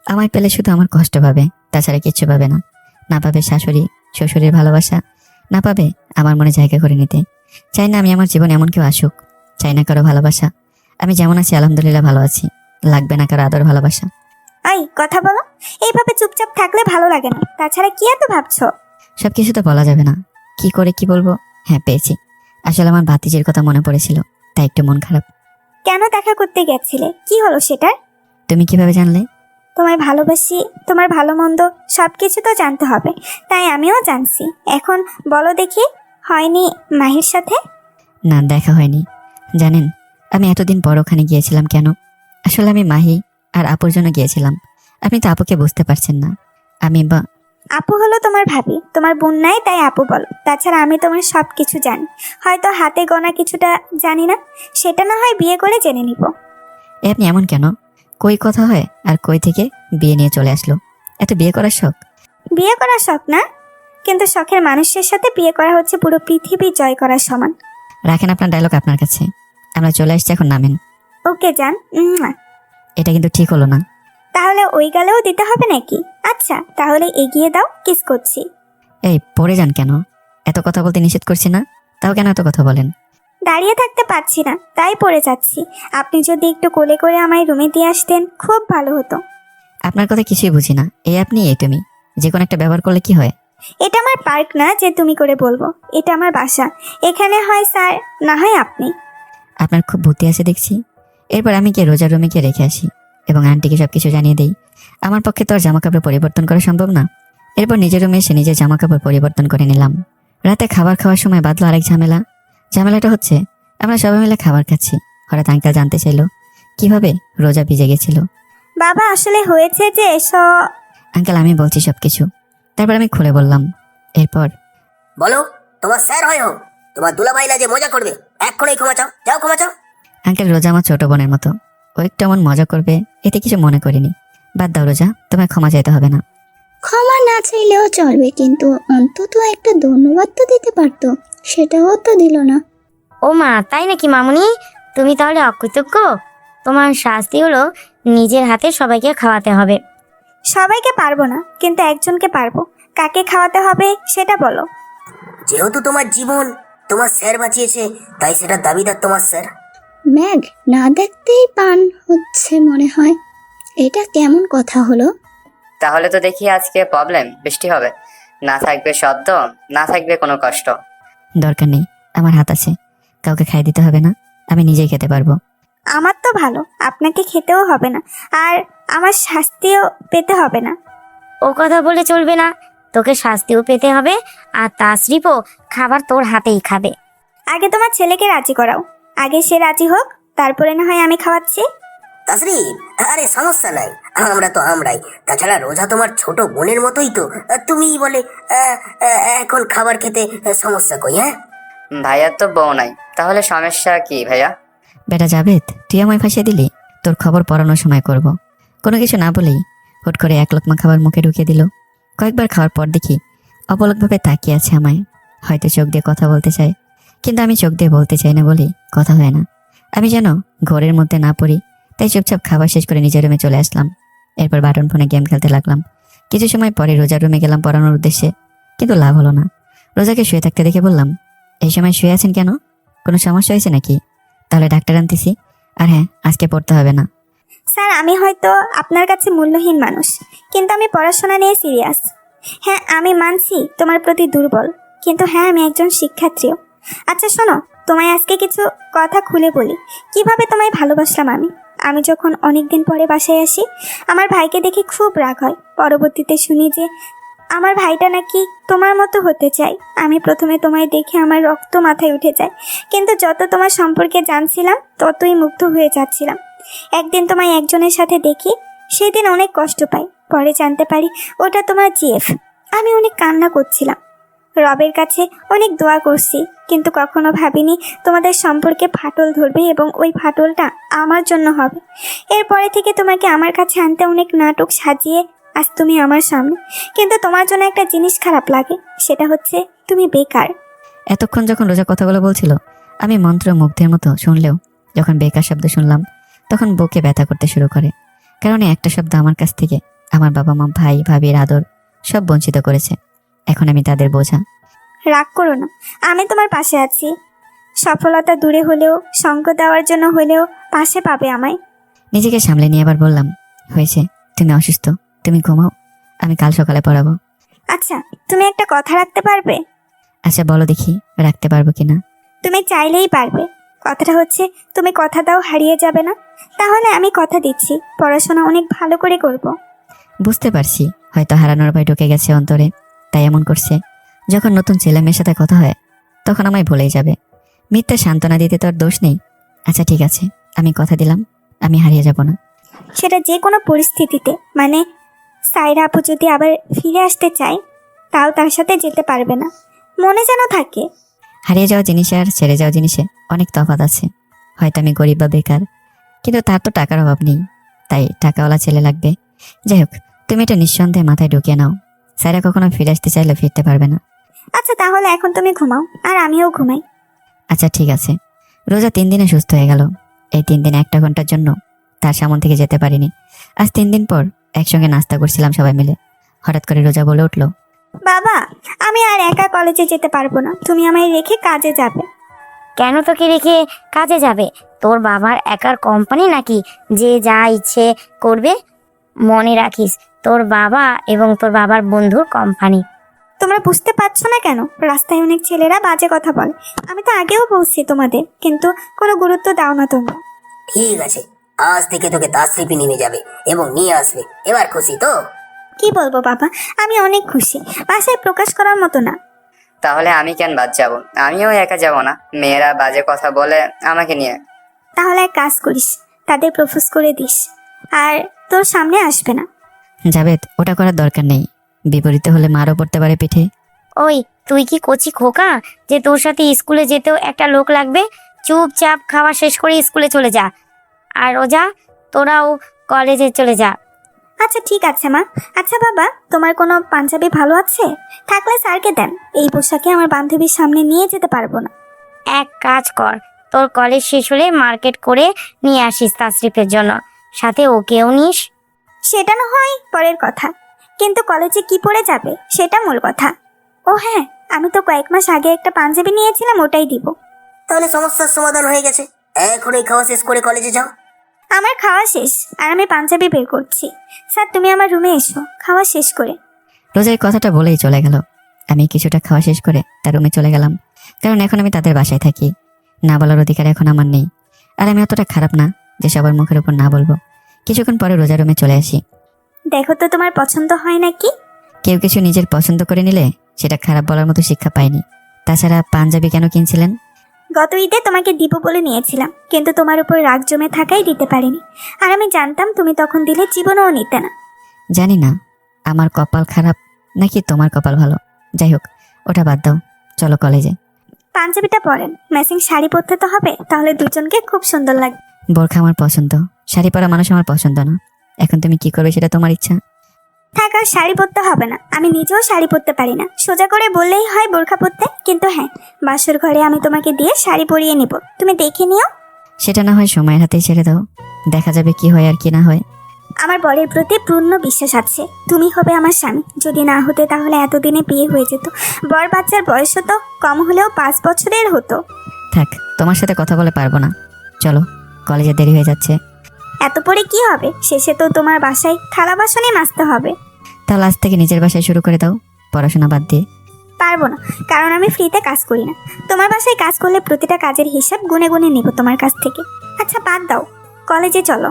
B: আমায় পেলে শুধু আমার কষ্ট পাবে, তাছাড়া কিচ্ছু পাবে না। না পাবে শাশুড়ি শ্বশুরের ভালোবাসা, না পাবে আমার মনে জায়গা করে নিতে। চাই না আমি আমার জীবনে এমন কেউ আসুক, চাই না কারো ভালোবাসা। আমি যেমন আছি আলহামদুলিল্লাহ ভালো আছি, লাগবে না কারো আদর ভালোবাসা।
K: এই কথা বলো, এইভাবে চুপচাপ থাকলে ভালো লাগে না। তাছাড়া কি এত ভাবছো?
B: সবকিছু তো বলা যাবে না, কি করে কি বলবো। হ্যাঁ পেয়েছি, আসলে আমার ভাতিজির কথা মনে পড়েছিল, তাই একটু মন খারাপ।
K: কেন দেখা করতে গেছিলে? কি হলো সেটার?
B: তুমি কিভাবে জানলে?
K: তোমায় ভালোবাসি, তোমার ভালো মন্দ সবকিছু তো জানতে হবে, তাই আমিও জানছি। এখন বলো দেখি, হয়নি মাহির সাথে?
B: না, দেখা হয়নি। জানেন আমি এতদিন পর ওখানে গিয়েছিলাম কেন? আসলে আমি মাহি আর আপুর জন্য গিয়েছিলাম। আপনি তো আপুকে বুঝতে পারছেন না। আমি
K: আপু হলো তোমার ভাবি, তোমার বোন নাই, তাই আপু বলো। তাছাড়া আমি তোমার সব কিছু জানি, হয়তো হাতে গোনা কিছুটা জানি না, সেটা না হয় বিয়ে করে জেনে নিব।
B: আপনি এমন কেন? কই কথা হয় আর কই থেকে বিয়ে নিয়ে চলে আসলো? এত বিয়ে করার শখ?
K: বিয়ে করার শখ না, কিন্তু শখের মানুষের সাথে বিয়ে করা হচ্ছে পুরো পৃথিবী জয় করার সমান।
B: রাখেন আপনার ডায়লগ আপনার কাছে, আমরা চলে আসছি, এখন নামেন।
K: ওকে যান।
B: এটা কিন্তু ঠিক হলো না।
K: তাহলে ওই গালেও দিতে হবে নাকি? আচ্ছা তাহলে এগিয়ে দাও, কিস করছি।
B: এই পড়ে যান কেন? এত কথা বলতে নিষেধ করছি না, তাও কেন এত কথা বলেন?
K: দাঁড়িয়ে থাকতে পারছি না, তাই পড়ে যাচ্ছি। আপনি যদি একটু কোলে করে আমায় রুমে দিয়ে আসতেন খুব ভালো হতো।
B: আপনার কথা কিছুই বুঝি না। এই আপনি এই তুমি, যে কোনো একটা ব্যবহার করলে কি হয়?
K: এটা আমার পার্ক না যে তুমি করে বলবো, এটা আমার বাসা। এখানে হয় স্যার, না হয় আপনি।
B: আপনার খুব বুদ্ধি আছে দেখছি। এরপর আমি গিয়ে রোজার রুমে গিয়ে রেখে আসি এবং আন্টিকে সবকিছু জানিয়ে দেই। আমার পক্ষে তো আর জামা কাপড় পরিবর্তন করা সম্ভব না। এরপর নিজের রুমে এসে নিজের জামা কাপড় পরিবর্তন করে নিলাম। রাতে খাবার খাওয়ার সময় বাঁধলো আরেক ঝামেলা। ঝামেলাটা হচ্ছে, আমরা সবাই মিলে খাবার খাচ্ছি, হঠাৎ আঙ্কেল জানতে চাইলো কিভাবে রোজা ভিজে গেছিল।
K: বাবা আসলে হয়েছে যে
B: আঙ্কেল আমি বলছি সবকিছু, তারপর আমি খুলে বললাম। এরপর
L: বলো, তোমার স্যার হয় হোক, তোমার দুলাভাইলা যে মজা করবে, এক্ষুনি ক্ষমা চাও, যাও ক্ষমা চাও।
B: আঙ্কেল রোজা আমার ছোট বোনের মতো, ও একটু এমন মজা করবে এতে কিছু মনে করিনি। বাদ দাও রোজা, তোমায় ক্ষমা চাইতে হবে না।
C: ক্ষমা না চাইলেও চলবে, কিন্তু অন্তত একটা ধন্যবাদ তো দিতে পারতো, সেটাও তো দিল না।
N: ও মা, তাই নাকি মামুনি? তুমি তাহলে অকৃতজ্ঞ? তোমার শাস্তি হলো নিজের হাতে সবাইকে খাওয়াতে হবে।
K: সবাইকে পারবো না, কিন্তু একজনকে পারবো। কাকে খাওয়াতে হবে সেটা বলো।
L: যেহেতু তোমার জীবন তোমার স্যার বাঁচিয়েছে, তাই সেটা দাবিদার তোমার স্যার।
C: ম্যাগ না দেখতেই পান হচ্ছে মনে হয়, এটা কেমন কথা হলো?
E: তাহলে তো দেখি আজকে প্রবলেম, বৃষ্টি হবে, না থাকবে শব্দ, না থাকবে কোনো কষ্ট।
B: দরকার নেই, আমার হাত আছে, কাউকে খাই দিতে হবে না, আমি নিজেই খেতে পারবো।
K: আমার তো ভালো, আপনাকে খেতেও হবে না আর আমার শাস্তিও পেতে হবে না।
N: ও কথা বলে চলবে না, তোকে শাস্তিও পেতে হবে আর তাসরিফও খাবার তোর হাতেই খাবে।
K: আগে তোমার ছেলেকে রাজি করাও, আগে সে রাজি হোক, তারপরে না হয় আমি খাওয়াচ্ছি।
L: তাসরিফ, আরে সমস্যা নাই, আমরাই। তাছাড়া রোজা তোমার ছোট বোনের মতোই তো, তুমিই বলে এখন খাবার খেতে সমস্যা কই? হ্যাঁ,
E: ভাইয়ার তো বউ নাই, তাহলে সমস্যা কি ভাইয়া?
B: বেটা জাবেদ, তুই আমায় ফাঁসিয়ে দিলি। তোর খবর পড়ানোর সময় করব। কোনো কিছু না বলেই হুট করে এক লোকমা খাবার মুখে ঢুকিয়ে দিল। কয়েকবার খাওয়ার পর দেখি অপলকভাবে তাকিয়ে আছে আমায়। হয়তো চোখ দিয়ে কথা বলতে চায়, কিন্তু আমি চোখ দিয়ে বলতে চাই না বলেই কথা হয় না। আমি যেন ঘরের মধ্যে না পড়ি, তাই চুপচাপ খাবার শেষ করে নিজের রুমে চলে আসলাম। এরপর বাটন ফোনে গেম খেলতে লাগলাম। কিছু সময় পরে রোজার রুমে গেলাম পড়ানোর উদ্দেশ্যে, কিন্তু লাভ হলো না। রোজাকে শুয়ে থাকতে দেখে বললাম, এই সময় শুয়ে আছেন কেন? কোনো সমস্যা হয়েছে নাকি? তাহলে ডাক্তার আনতেছি। আর হ্যাঁ, আজকে পড়তে হবে না।
K: স্যার, আমি হয়তো আপনার কাছে মূল্যহীন মানুষ, কিন্তু আমি পড়াশোনা নিয়ে সিরিয়াস। হ্যাঁ, আমি মানছি তোমার প্রতি দুর্বল, কিন্তু হ্যাঁ, আমি একজন শিক্ষার্থীও। আচ্ছা শোনো, তোমায় আজকে কিছু কথা খুলে বলি কিভাবে তোমায় ভালোবাসলাম আমি যখন অনেকদিন পরে বাসায় আসি, আমার ভাইকে দেখে খুব রাগ হয়। পরবর্তীতে শুনি যে আমার ভাইটা নাকি তোমার মতো হতে চায়। আমি প্রথমে তোমায় দেখে আমার রক্ত মাথায় উঠে যায়, কিন্তু যত তোমার সম্পর্কে জানছিলাম ততই মুগ্ধ হয়ে যাচ্ছিলাম। একদিন তোমায় একজনের সাথে দেখি, সেদিন অনেক কষ্ট পাই। পরে জানতে পারি ওটা তোমার জিএফ। আমি অনেক কান্না করছিলাম, রবের কাছে অনেক দোয়া করছি, কিন্তু কখনো ভাবিনি তোমাদের সম্পর্কে ফাটল ধরবে এবং ওই ফাটলটা আমার জন্য হবে। এরপরে থেকে তোমাকে আমার কাছে আনতে অনেক নাটক সাজিয়ে আজ তুমি আমার সামনে, কিন্তু তোমার জন্য একটা জিনিস খারাপ লাগে, সেটা হচ্ছে তুমি বেকার।
B: এতক্ষণ যখন রোজা কথাগুলো বলছিল আমি মন্ত্রমুগ্ধের মতো শুনলেও যখন বেকার শব্দ শুনলাম তখন বুকে ব্যথা করতে শুরু করে। কারণ এই একটা শব্দ আমার কাছ থেকে আমার বাবা মা, ভাই ভাবির আদর সব বঞ্চিত করেছে। এখন আমি তাদের বোঝা।
K: রাগ করো না, আমি তোমার পাশে আছি। সফলতা দূরে হলেও, সঙ্গ দেওয়ার জন্য হলেও পাশে পাবে আমায়।
B: নিজেকে সামলে নিয়ে আবার বললাম, হয়েছে, তুমি অসুস্থ, তুমি ঘুমাও, আমি কাল সকালে পড়াবো।
K: আচ্ছা, তুমি একটা কথা রাখতে পারবে?
B: আচ্ছা বলো দেখি, রাখতে পারবো কিনা।
K: তুমি চাইলেই পারবে। কথাটা হচ্ছে তুমি কথা দাও হারিয়ে যাবে না। তাহলে আমি কথা দিচ্ছি, পড়াশোনা অনেক ভালো করে করব।
B: বুঝতে পারছি হয়তো হারানোর ভয় ঢুকে গেছে অন্তরে, তাই এমন করছে। যখন নতুন ছেলে মেয়ের সাথে কথা হয় তখন আমায় ভুলেই যাবে। মিথ্যা সান্ত্বনা দিতে তো আর দোষ নেই। আচ্ছা ঠিক আছে, আমি কথা দিলাম আমি হারিয়ে যাব না।
K: সেটা যে কোনো পরিস্থিতিতে, মানে সাইরা আপু যদি আবার ফিরে আসতে চায় তাও তার সাথে যেতে পারবে না, মনে যেন থাকে।
B: হারিয়ে যাওয়া জিনিসে আর ছেড়ে যাওয়া জিনিসে অনেক তফাৎ আছে। হয়তো আমি গরিব বা বেকার, কিন্তু তার তো টাকার অভাব নেই, তাই টাকাওয়ালা ছেলে লাগবে। যাই হোক, তুমি এটা নিঃসন্দেহে মাথায় ঢুকিয়ে নাও। সাইরা কখনো ফিরে আসতে চাইলে ফিরতে পারবে না।
K: আচ্ছা তাহলে এখন তুমি ঘুমাও আর আমিও ঘুমাই।
B: আচ্ছা ঠিক আছে। রোজা 3 দিনে সুস্থ হয়ে গেল। এই 3 দিনে 1 ঘন্টার জন্য তার সামন থেকে যেতে পারিনি। আজ 3 দিন পর একসঙ্গে নাস্তা করছিলাম সবাই মিলে। হঠাৎ করে রোজা বলে উঠলো,
K: বাবা, আমি আর একা কলেজে যেতে পারবো না, তুমি আমায় রেখে কাজে যাবে।
N: কেন তোকে রেখে কাজে যাবে? তোর বাবার একার কোম্পানি নাকি যে যা ইচ্ছে করবে? মনে রাখিস, তোর বাবা এবং তোর বাবার বন্ধুর কোম্পানি।
K: তোমরা বুঝতে পারছো না কেন? রাস্তায় অনেক ছেলেরা বাজে কথা বলে, আমি তো আগেও বলছি তোমাদের, কিন্তু কোনো গুরুত্ব দাও না তোমরা।
L: ঠিক আছে, আজ থেকে তোকে তাসরিফি নিয়ে যাবে এবং নিয়ে আসবে। এবার খুশি তো?
K: কি বলবো বাবা, আমি অনেক খুশি, বাসায় প্রকাশ করার মতো না।
E: তাহলে আমি কেন বাদ যাব? আমিও একা যাব না, মেয়েরা বাজে কথা বলে আমাকে নিয়ে।
K: তাহলে এক কাজ করিস, তাদের প্রপোজ করে দিস, আর তোর সামনে আসবে না।
B: জাবেদ, ওটা করার দরকার নেই, বিপরীতে হলে মারও পড়তে পারে পিঠে।
N: ওই তুই কি কচি খোকা যে তোর সাথে স্কুলে যেতেও একটা লোক লাগবে? চুপচাপ খাওয়া শেষ করে স্কুলে চলে যা, আর রোজা তোরাও কলেজে চলে যা।
K: আচ্ছা ঠিক আছে মা। আচ্ছা বাবা, তোমার কোনো পাঞ্জাবি ভালো আছে? থাকলে স্যারকে দেন, এই পোশাকে আমার বান্ধবীর সামনে নিয়ে যেতে পারবো না।
N: এক কাজ কর, তোর কলেজ শেষ হলে মার্কেট করে নিয়ে আসিস তাসরিফের জন্য, সাথে ওকেও নিস।
K: সেটা না হয় পরের কথা, কিন্তু কলেজে কি পরে যাবে সেটা মূল কথা। ও হ্যাঁ, আমি তো কয়েক মাস আগে একটা পাঞ্জাবি নিয়েছিলাম, ওটাই দিব।
L: তাহলে সমস্যার সমাধান হয়ে গেছে। এখনই খাওয়া শেষ করে কলেজে যাও।
K: আমার খাওয়া শেষ আর আমি পাঞ্জাবি বের করছি। স্যার তুমি আমার রুমে এসো খাওয়া শেষ করে।
B: রোজা এই কথাটা বলেই চলে গেল। আমি কিছুটা খাওয়া শেষ করে তার রুমে চলে গেলাম, কারণ এখন আমি তাদের বাসায় থাকি। না বলার অধিকার এখন আমার নেই। আর আমি অতটা খারাপ না যে সবার মুখের উপর না বলবো। কিছুক্ষণ পরে রোজা রুমে চলে আসি।
K: দেখো তো তোমার পছন্দ হয় নাকি?
B: কেউ কিছু নিজের পছন্দ করে নিলে সেটা খারাপ বলার মতো শিক্ষা পাইনি। তাছাড়া পাঞ্জাবি কেন কিনছিলেন?
K: গত ঈদে তোমাকে দিব বলে নিয়েছিলাম, কিন্তু তোমার উপর রাগ জমে থাকাই দিতে পারিনি। আর আমি জানতাম তুমি তখন দিলে জীবনেও নিতে না।
B: জানি না আমার কপাল খারাপ নাকি তোমার কপাল ভালো। যাই হোক, ওটা বাদ দাও, চলো কলেজে।
K: পাঞ্জাবিটা পরেন, ম্যাচিং শাড়ি পরতে তো হবে, তাহলে দুজনকে খুব সুন্দর লাগবে।
B: বোরখা আমার পছন্দ, শাড়ি পরা মানুষ আমার পছন্দ না। এখন তুমি কি করবে সেটা তোমার ইচ্ছা।
K: থাক, আর শাড়ি পরতে হবে না। আমি নিজেও শাড়ি পরতে পারি না, সোজা করে বললেই হয় বোরখা পরতে। কিন্তু হ্যাঁ, বাসর ঘরে আমি তোমাকে দিয়ে শাড়ি পরিয়ে নিব, তুমি দেখে নিও।
B: সেটা না হয় সময়ের হাতেই ছেড়ে দাও, দেখা যাবে কি হয় আর কি না হয়।
K: আমার বরের প্রতি পূর্ণ বিশ্বাস আছে, তুমি হবে আমার স্বামী। যদি না হতে তাহলে এতদিনে বিয়ে হয়ে যেত। বর বাচ্চার বয়সও তো কম হলেও 5 বছরের হতো।
B: থাক, তোমার সাথে কথা বলে পারবো না, চলো কলেজে দেরি হয়ে যাচ্ছে।
K: এত পরে কি হবে, শেষে তো তোমার বাসায় থালা বাসনই মাজতে হবে।
B: তাহলে আজ থেকে নিজের বাসায় শুরু করে দাও, পড়াশোনা বাদ দিয়ে।
K: পারবো না, কারণ আমি ফ্রিতে কাজ করি না। তোমার বাসায় কাজ করলে প্রতিটা কাজের হিসাব গুনে গুনে নেব তোমার কাছ থেকে। আচ্ছা বাদ দাও, কলেজে চলো।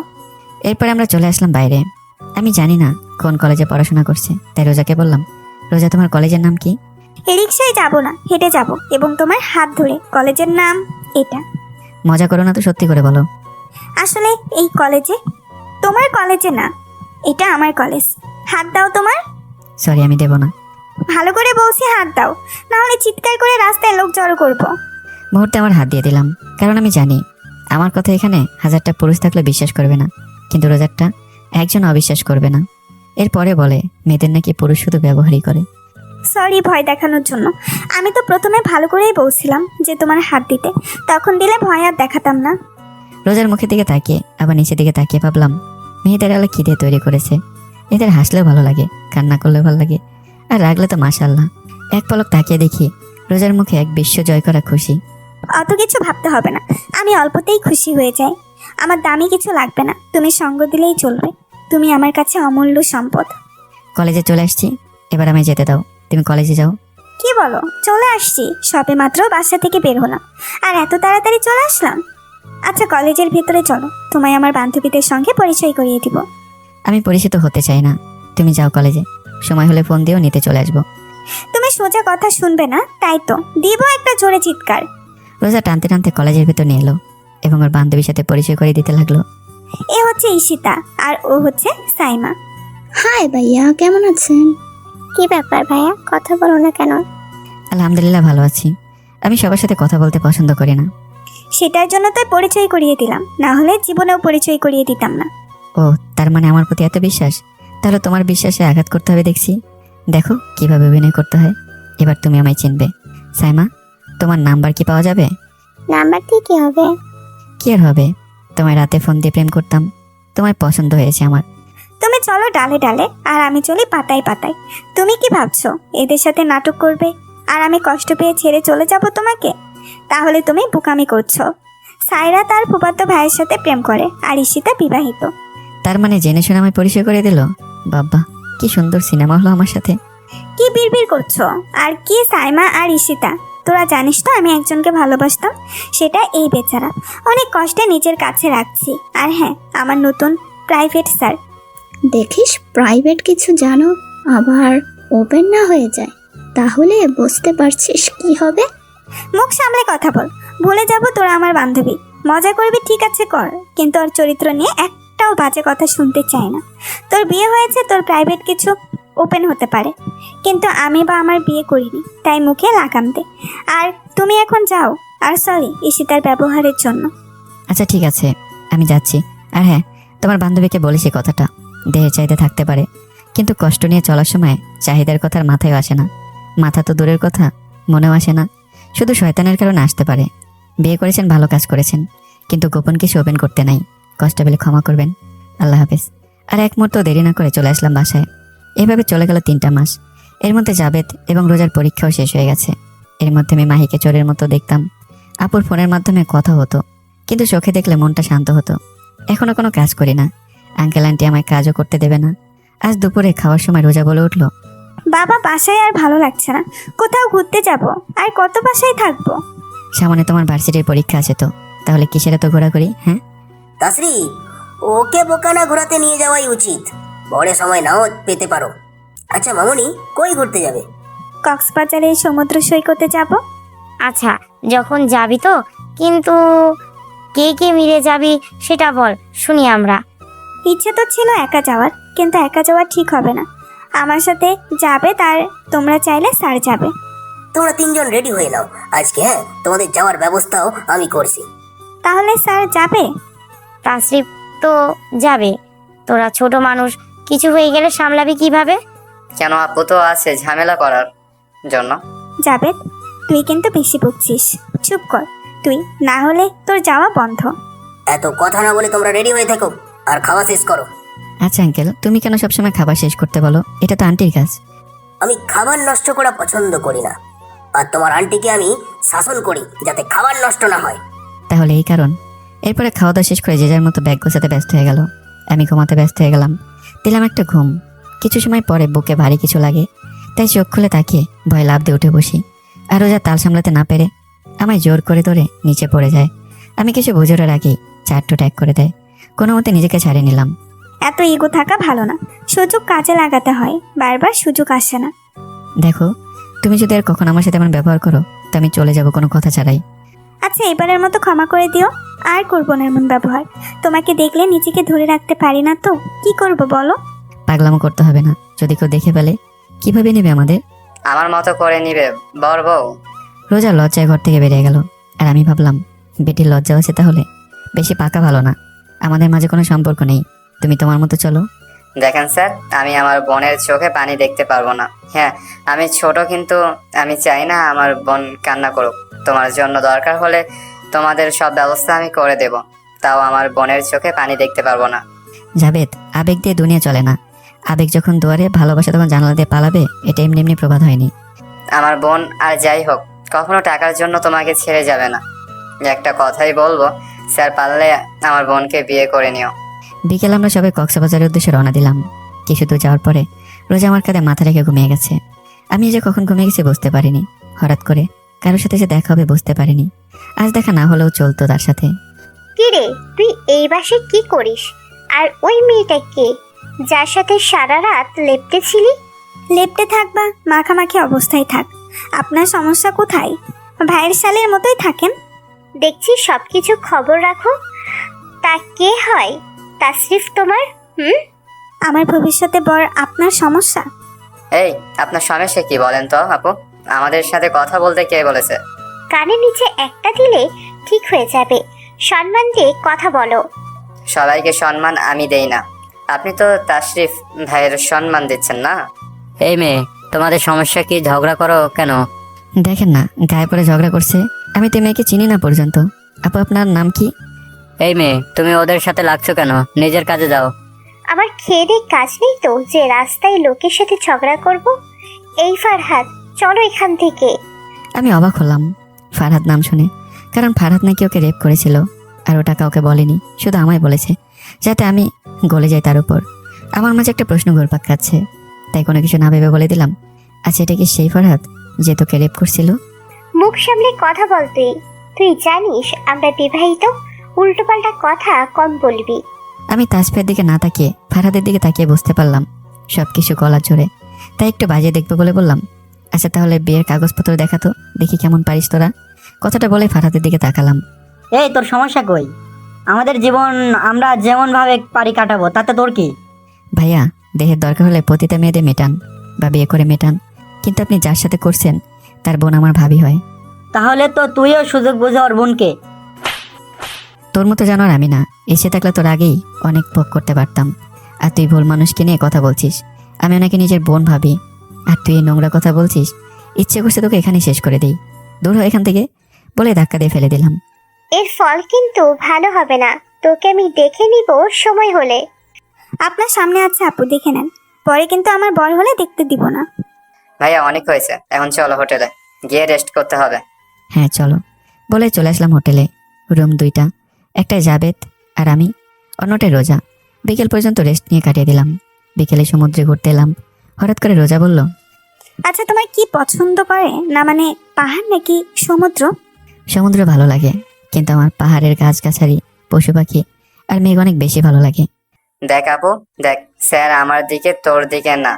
B: এরপরে আমরা চলে আসলাম বাইরে। আমি জানি না কোন কলেজে পড়াশোনা করছে, তাই রোজাকে বললাম, রোজা তোমার কলেজের নাম কি?
K: রিক্সায় যাব না, হেঁটে যাব এবং তোমার হাত ধরে। কলেজের নাম এটা।
B: মজা করো না তো, সত্যি করে বলো।
K: আসলে এই কলেজে, তোমার কলেজে না, এটা আমার কলেজ। হাত দাও তোমার।
B: সরি, আমি দেব না।
K: ভালো করে বলছি, হাত দাও, না হলে চিৎকার করে রাস্তায় লোক জড়ো করবো।
B: মুহূর্তে আমার হাত দিয়ে দিলাম, কারণ আমি জানি আমার কথা এখানে 1000টা পুরুষ থাকলে বিশ্বাস করবে না, কিন্তু রোজারটা একজন অবিশ্বাস করবে না। এরপরে বলে মেয়েদের নাকি পুরুষ শুধু ব্যবহারই করে।
K: সরি ভয় দেখানোর জন্য। আমি তো প্রথমে ভালো করেই বলছিলাম যে তোমার হাত দিতে, তখন দিলে ভয় আর দেখাতাম না।
B: রোজার মুখের দিকে তাকিয়ে আবার নিচের দিকে তাকিয়ে ভাবলাম, মেয়েদের আলো কি দিয়ে তৈরি করেছে। এদের হাসলেও ভালো লাগে, কান্না করলেও ভালো লাগে, আর রাগলে তো মাশাআল্লাহ। এক পলক তাকিয়ে দেখি রোজার মুখে এক বিশ্ব জয় করা খুশি।
K: অত কিছু ভাবতে হবে না, আমি অল্পতেই খুশি হয়ে যাই। আমার দামি কিছু লাগবে না, তুমি সঙ্গ দিলেই চলবে। তুমি আমার কাছে অমূল্য সম্পদ।
B: কলেজে চলে আসছি, এবার আমায় যেতে দাও, তুমি কলেজে যাও।
K: কি বলো? চলে আসছি, সবে মাত্র বাসা থেকে বের হলাম, আর এত তাড়াতাড়ি চলে আসলাম। আচ্ছা কলেজের ভেতরে চলো, তোমায় আমার বান্ধবীদের সঙ্গে পরিচয় করিয়ে দিব।
B: আমি পরিচিত হতে চাই না, তুমি যাও কলেজে, সময় হলে ফোন দিও, নিতে চলে আসবো।
K: তুমি সোজা কথা শুনবে না, তাই তো দিব একটা জোরে চিৎকার।
B: রোজা টানতে টানতে কলেজের ভেতর নিয়ে এলো এবং ওর বান্ধবীর সাথে পরিচয় করে দিতে লাগলো।
K: এ হচ্ছে ঈশিতা, আর ও হচ্ছে সাইমা।
C: হাই ভাইয়া, কেমন আছেন? কি ব্যাপার ভাইয়া, কথা বলো না কেন?
B: আলহামদুলিল্লাহ ভালো আছি। আমি সবার সাথে কথা বলতে পছন্দ করি না।
K: সেটার জন্য তো পরিচয় করিয়ে দিলাম, না হলে জীবনেও পরিচয় করিয়ে দিতাম না।
B: ও, তার মানে আমার প্রতি এত বিশ্বাস? তাহলে তোমার বিশ্বাসে আঘাত করতে হবে দেখছি। দেখো কিভাবে অভিনয় করতে হয়। এবার তুমি আমায় চিনবে। সাইমা, তোমার নাম্বার কি পাওয়া যাবে?
C: নাম্বার দিয়ে কি হবে?
B: কি আর হবে, তোমায় রাতে ফোন দিয়ে প্রেম করতাম, তোমায় পছন্দ হয়েছে আমার।
K: তুমি চলো ডালে ডালে, আর আমি চলি পাতায় পাতায়। তুমি কি ভাবছো এদের সাথে নাটক করবে আর আমি কষ্ট পেয়ে ছেড়ে চলে যাব তোমাকে? তাহলে তুমি বোকামি করছো। সায়রা তার ফুফাতো ভাইয়ের সাথে প্রেম করে, আর ঈশিতা বিবাহিত।
B: তার মানে জেনে শুনে আমায় পরিচয় করে দিল। বাবা, কি সুন্দর সিনেমা হলো আমার সাথে।
K: কি বিড়বিড় করছো? আর কি সাইমা আর ঈশিতা, তোরা জানিস তো আমি একজনকে ভালোবাসতাম, সেটা এই বেচারা। অনেক কষ্টে নিজের কাছে রাখছি। আর হ্যাঁ, আমার নতুন প্রাইভেট স্যার।
C: দেখিস প্রাইভেট কিছু জানো আবার ওপেন না হয়ে যায়, তাহলে বুঝতে পারছিস কি হবে।
K: মুখ সামলে কথা বল, ভুলে যাব তোরা আমার বান্ধবী। মজা করবি ঠিক আছে কর, কিন্তু ওর চরিত্র নিয়ে একটাও বাজে কথা শুনতে চাই না। তোর বিয়ে হয়েছে, তোর প্রাইভেট কিছু ওপেন হতে পারে, কিন্তু আমি বা আমার বিয়ে করিনি, তাই মুখে লাগাম দে। আর তুমি এখন যাও। আর সরি ঈশিতার ব্যবহারের জন্য।
B: আচ্ছা ঠিক আছে, আমি যাচ্ছি। আর হ্যাঁ, তোমার বান্ধবীকে বলিস এই কথাটা। দেহের চাহিদা থাকতে পারে, কিন্তু কষ্ট নিয়ে চলার সময় চাহিদার কথা আর মাথায় আসে না। মাথা তো দূরের কথা, মনেও আসে না। শুধু শয়তানের কারণে আসতে পারে। বিয়ে করেছেন, ভালো কাজ করেছেন, কিন্তু গোপন কিছু ওপেন করতে নাই। কষ্ট পেলে ক্ষমা করবেন। আল্লাহ হাফেজ। আর এক মুহূর্ত দেরি না করে চলে আসলাম বাসায়। এভাবে চলে গেল 3টা মাস। এর মধ্যে জাবেদ এবং রোজার পরীক্ষাও শেষ হয়ে গেছে। এর মধ্যে আমি মাহিকে চোরের মতো দেখতাম। আপুর ফোনের মাধ্যমে কথা হতো, কিন্তু চোখে দেখলে মনটা শান্ত হতো। এখনো কোনো কাজ করি না। আঙ্কেল আন্টি আমায় কাজও করতে দেবে না। আজ দুপুরে খাওয়ার সময় রোজা বলে উঠলো,
K: বাবা বাসায় আর ভালো লাগছে না, কোথাও ঘুরতে যাব। আর কত বাসায় থাকবো?
B: সামনে তোমার ভার্সিটির পরীক্ষা আছে তো, তাহলে কিসের এত ঘোরাঘুরি? হ্যাঁ,
L: তাসরি, ওকে বোকানা ঘোরাতে নিয়ে যাওয়াই উচিত। বড় সময় নাও পেতে পারো। আচ্ছা মামুনি, কই ঘুরতে যাবে?
K: কক্সবাজারে সমুদ্র সৈকতে যাব।
N: আচ্ছা, যখন যাবি তো, কিন্তু কে কে মিলে যাবি সেটা বল, শুনি আমরা।
K: ইচ্ছে তো ছিল একা যাওয়ার, কিন্তু একা যাওয়া ঠিক হবে না। আমার সাথে যাবে, তার তোমরা চাইলে স্যার যাবে।
L: তোমরা তিনজন রেডি হয়ে নাও আজকে। হ্যাঁ, তোমাদের যাওয়ার ব্যবস্থাও আমি করছি।
K: তাহলে স্যার যাবে?
N: তাসরিফ তো যাবে, তোরা ছোট মানুষ, কিছু হয়ে গেলে সামলাবি কিভাবে?
E: কেন, আপু তো আছে ঝামেলা করার জন্য।
K: যাবে, তুই কিন্তু বেশি বকছিস। চুপ কর তুই, না হলে তোর যাওয়া বন্ধ।
L: এত কথা না বলে তোমরা রেডি হয়ে থাকো আর খাওয়া শেষ করো।
B: আচ্ছা আঙ্কেল, তুমি কেন সবসময় খাবার শেষ করতে বলো? এটা তো আন্টির কাজ।
L: আমি খাবার নষ্ট করা পছন্দ করি না, আর তোমার আন্টিকে আমি শাসন করি যাতে খাবার নষ্ট না হয়।
B: তাহলে এই কারণ। এরপরে খাওয়া দাওয়া শেষ করে যে যার মতো ব্যাগ গোছাতে ব্যস্ত হয়ে গেল। আমি ঘুমাতে ব্যস্ত হয়ে গেলাম। দিলাম একটা ঘুম। কিছু সময় পরে বুকে ভারী কিছু লাগে, তাই চোখ খুলে তাকিয়ে ভয় লাফ দিয়ে উঠে বসি। আর রোজা তাল সামলাতে না পেরে আমায় জোর করে ধরে নিচে পড়ে যায়। আমি কিছু বোঝার আগেই চারটো ট্যাগ করে দেয়। কোনো মতে নিজেকে ছাড়িয়ে নিলাম।
K: এত ইগো থাকা ভালো না, সুযোগ কাজে লাগাতে হয়, বারবার সুযোগ আসে না।
B: দেখো, তুমি যদি আর কখন আমার সাথে এমন ব্যবহার করো তো আমি চলে যাব কোনো কথা ছাড়াই।
K: আচ্ছা, এবারের মতো ক্ষমা করে দিও, আর করবো না এমন ব্যবহার। তোমাকে দেখলে নিজেকে ধরে রাখতে পারি না তো কি করব বলো?
B: পাগলামো করতে হবে না। যদি কেউ দেখে ফেলে কিভাবে নেবে আমাদের?
E: আমার মতো করে নিবে বর বউ।
B: রোজা লজ্জায় ঘর থেকে বেরিয়ে গেল। আর আমি ভাবলাম, বেটির লজ্জা আছে তাহলে বেশি পাকা ভালো না। আমাদের মাঝে কোনো সম্পর্ক নেই, তুমি তোমার মতো চলো।
E: দেখেন স্যার, আমি আমার বোনের চোখে পানি দেখতে পারবো না। হ্যাঁ, আমি ছোট, কিন্তু আমি চাই না আমার বোন কান্না করুক। তোমার জন্য দরকার হলে তোমাদের সব ব্যবস্থা আমি করে দেব, তাও আমার বোনের চোখে পানি দেখতে পারবো না।
B: জাবেদ, আবেগ দিয়ে দুনিয়া চলে না। আবেগ যখন দুয়ারে, ভালোবাসা তখন জানালা দিয়ে পালাবে। এটা এমনি এমনি প্রবাদ হয়নি।
E: আমার বোন আর যাই হোক কখনো টাকার জন্য তোমাকে ছেড়ে যাবে না। একটা কথাই বলবো, স্যার পারলে আমার বোনকে বিয়ে করে নিও।
B: বিকেল আমরা সবাই কক্সবাজারের উদ্দেশ্যে রওনা দিলাম। কিছু দূর যাওয়ার পরে রোজা আমার কাঁধে মাথা রেখে ঘুমিয়ে গেছে। আমি যে কখন ঘুমিয়ে গেছি বুঝতে পারিনি। হঠাৎ করে কারোর সাথে যে দেখা হবে বুঝতে পারিনি। আজ দেখা না হলেও চলতো তার সাথে।
C: কি রে, তুই এই বাসায় কি করিস? আর ওই মেয়েটা কে, যার সাথে সারা রাত লেপ্টে ছিলি?
K: লেপ্টে থাকবা, মাখামাখি অবস্থায় থাক। আপনার সমস্যা কোথায়? ভাইয়ের শালের মতোই থাকেন।
C: দেখছি সবকিছু খবর রাখো। তা কে হয় তাসরিফ তোমার?
K: আমার ভবিষ্যতে বর আপনার সমস্যা?
E: এই, আপনার সমস্যা কি বলেন তো আপু? আমাদের সাথে কথা বলতে কে বলেছে?
C: কানের নিচে একটা দিলে ঠিক হয়ে যাবে। সম্মান দিয়ে কথা বলো।
E: সবাইকে সম্মান আমি দেই না। আপনি তো তাশরিফ ভাইয়ের সম্মান দিচ্ছেন না। এই মেয়ে, তোমাদের সমস্যা কি? ঝগড়া করো কেন?
B: দেখেন না, গায়ে পড়ে ঝগড়া করছে। আমি তো মেয়েকে চিনি না পর্যন্ত। আপু, আপনার নাম কি?
E: এই মেয়ে, তুমি ওদের সাথে লাগছো কেন? নিজের কাজে যাও।
C: আমার খেয়ে দিয়ে কাজ নেই তো যে রাস্তায় লোকের সাথে ঝগড়া করব? এই ফারহাদ, চলো এখান থেকে।
B: আমি অবাক হলাম ফারহাদ নাম শুনে। কারণ ফারহাদ নাকি ওকে রেপ করেছিল, আর ওটা কাউকে বলেনি, শুধু আমায় বলেছে, যাতে আমি গলে যাই তার উপর। আমার মাঝে একটা প্রশ্ন ঘুরপাক খাচ্ছে, তাই কোনো কিছু না ভেবে বলে দিলাম, আচ্ছা এটা কি সেই ফারহাদ যে তোকে রেপ করছিল?
C: মুখ সামলে কথা বল তুই। তুই জানিস আমরা বিবাহিত। উল্টোপাল্টা কথা কম বলবি।
B: আমি তাসফিয়ার দিকে না তাকিয়ে ফারহাদের দিকে তাকিয়ে বুঝতে পারলাম সবকিছু গলা জোরে। তাই একটু বাজে দেখবো বলে বললাম, আচ্ছা তাহলে বিয়ের কাগজপত্র দেখাতো, দেখি কেমন পারিস তোরা। কথাটা বলে ফারহাদের দিকে তাকালাম।
E: এই, তোর সমস্যা কই? আমাদের জীবন আমরা যেমন ভাবে পারি কাটাবো, তাতে তোর কি?
B: ভাইয়া, দেহের দরকার হলে পতিতা মেয়েদের মেটান বা বিয়ে করে মেটান, কিন্তু আপনি যার সাথে করছেন তার বোন আমার ভাবি হয়।
E: তাহলে তো তুইও সুযোগ বুঝে ওর বোনকে।
B: তোর মতো জানোয়ার আমি না, এসে থাকলে তোর আগেই অনেক ভোগ করতে পারতাম। আর তুই ভুল মানুষকে নিয়ে কথা বলছিস। আমি ওনাকে নিজের বোন ভাবি, আর তুই এই নোংরা কথা বলছিস। ইচ্ছে করছে তোকে এখানে শেষ করে দিই, দূর হয় এখান থেকে বলে ধাক্কা দিয়ে ফেলে দিলাম।
C: এর ফল কিন্তু ভালো হবে না। তোকে আমি দেখে নিব সময় হলে।
K: আপনার সামনে আছে আপু, দেখে নেন, পরে কিন্তু আমার বর হলে দেখতে দিব না।
E: ভাইয়া, অনেক হয়েছে, এখন চলো হোটেলে গিয়ে রেস্ট করতে হবে।
B: হ্যাঁ চলো বলে চলে আসলাম হোটেলে। রুম দুইটা, একটা জাবেদ আর আমি, অন্যটায় রোজা। বিকেল পর্যন্ত রেস্ট নিয়ে কাটিয়ে দিলাম। বিকেলে সমুদ্রে ঘুরতে এলাম। হঠাৎ করে রোজা বলল,
K: আচ্ছা তোমার কি পছন্দ করে না, মানে পাহাড় নাকি সমুদ্র?
B: সমুদ্র ভালো লাগে, কিন্তু আমার পাহাড়ের গাছগাছালি, পশু পাখি আর মেঘ অনেক বেশি ভালো লাগে।
E: দেখ আপু, দেখ, স্যার আমার দিকে, তোর দিকে না।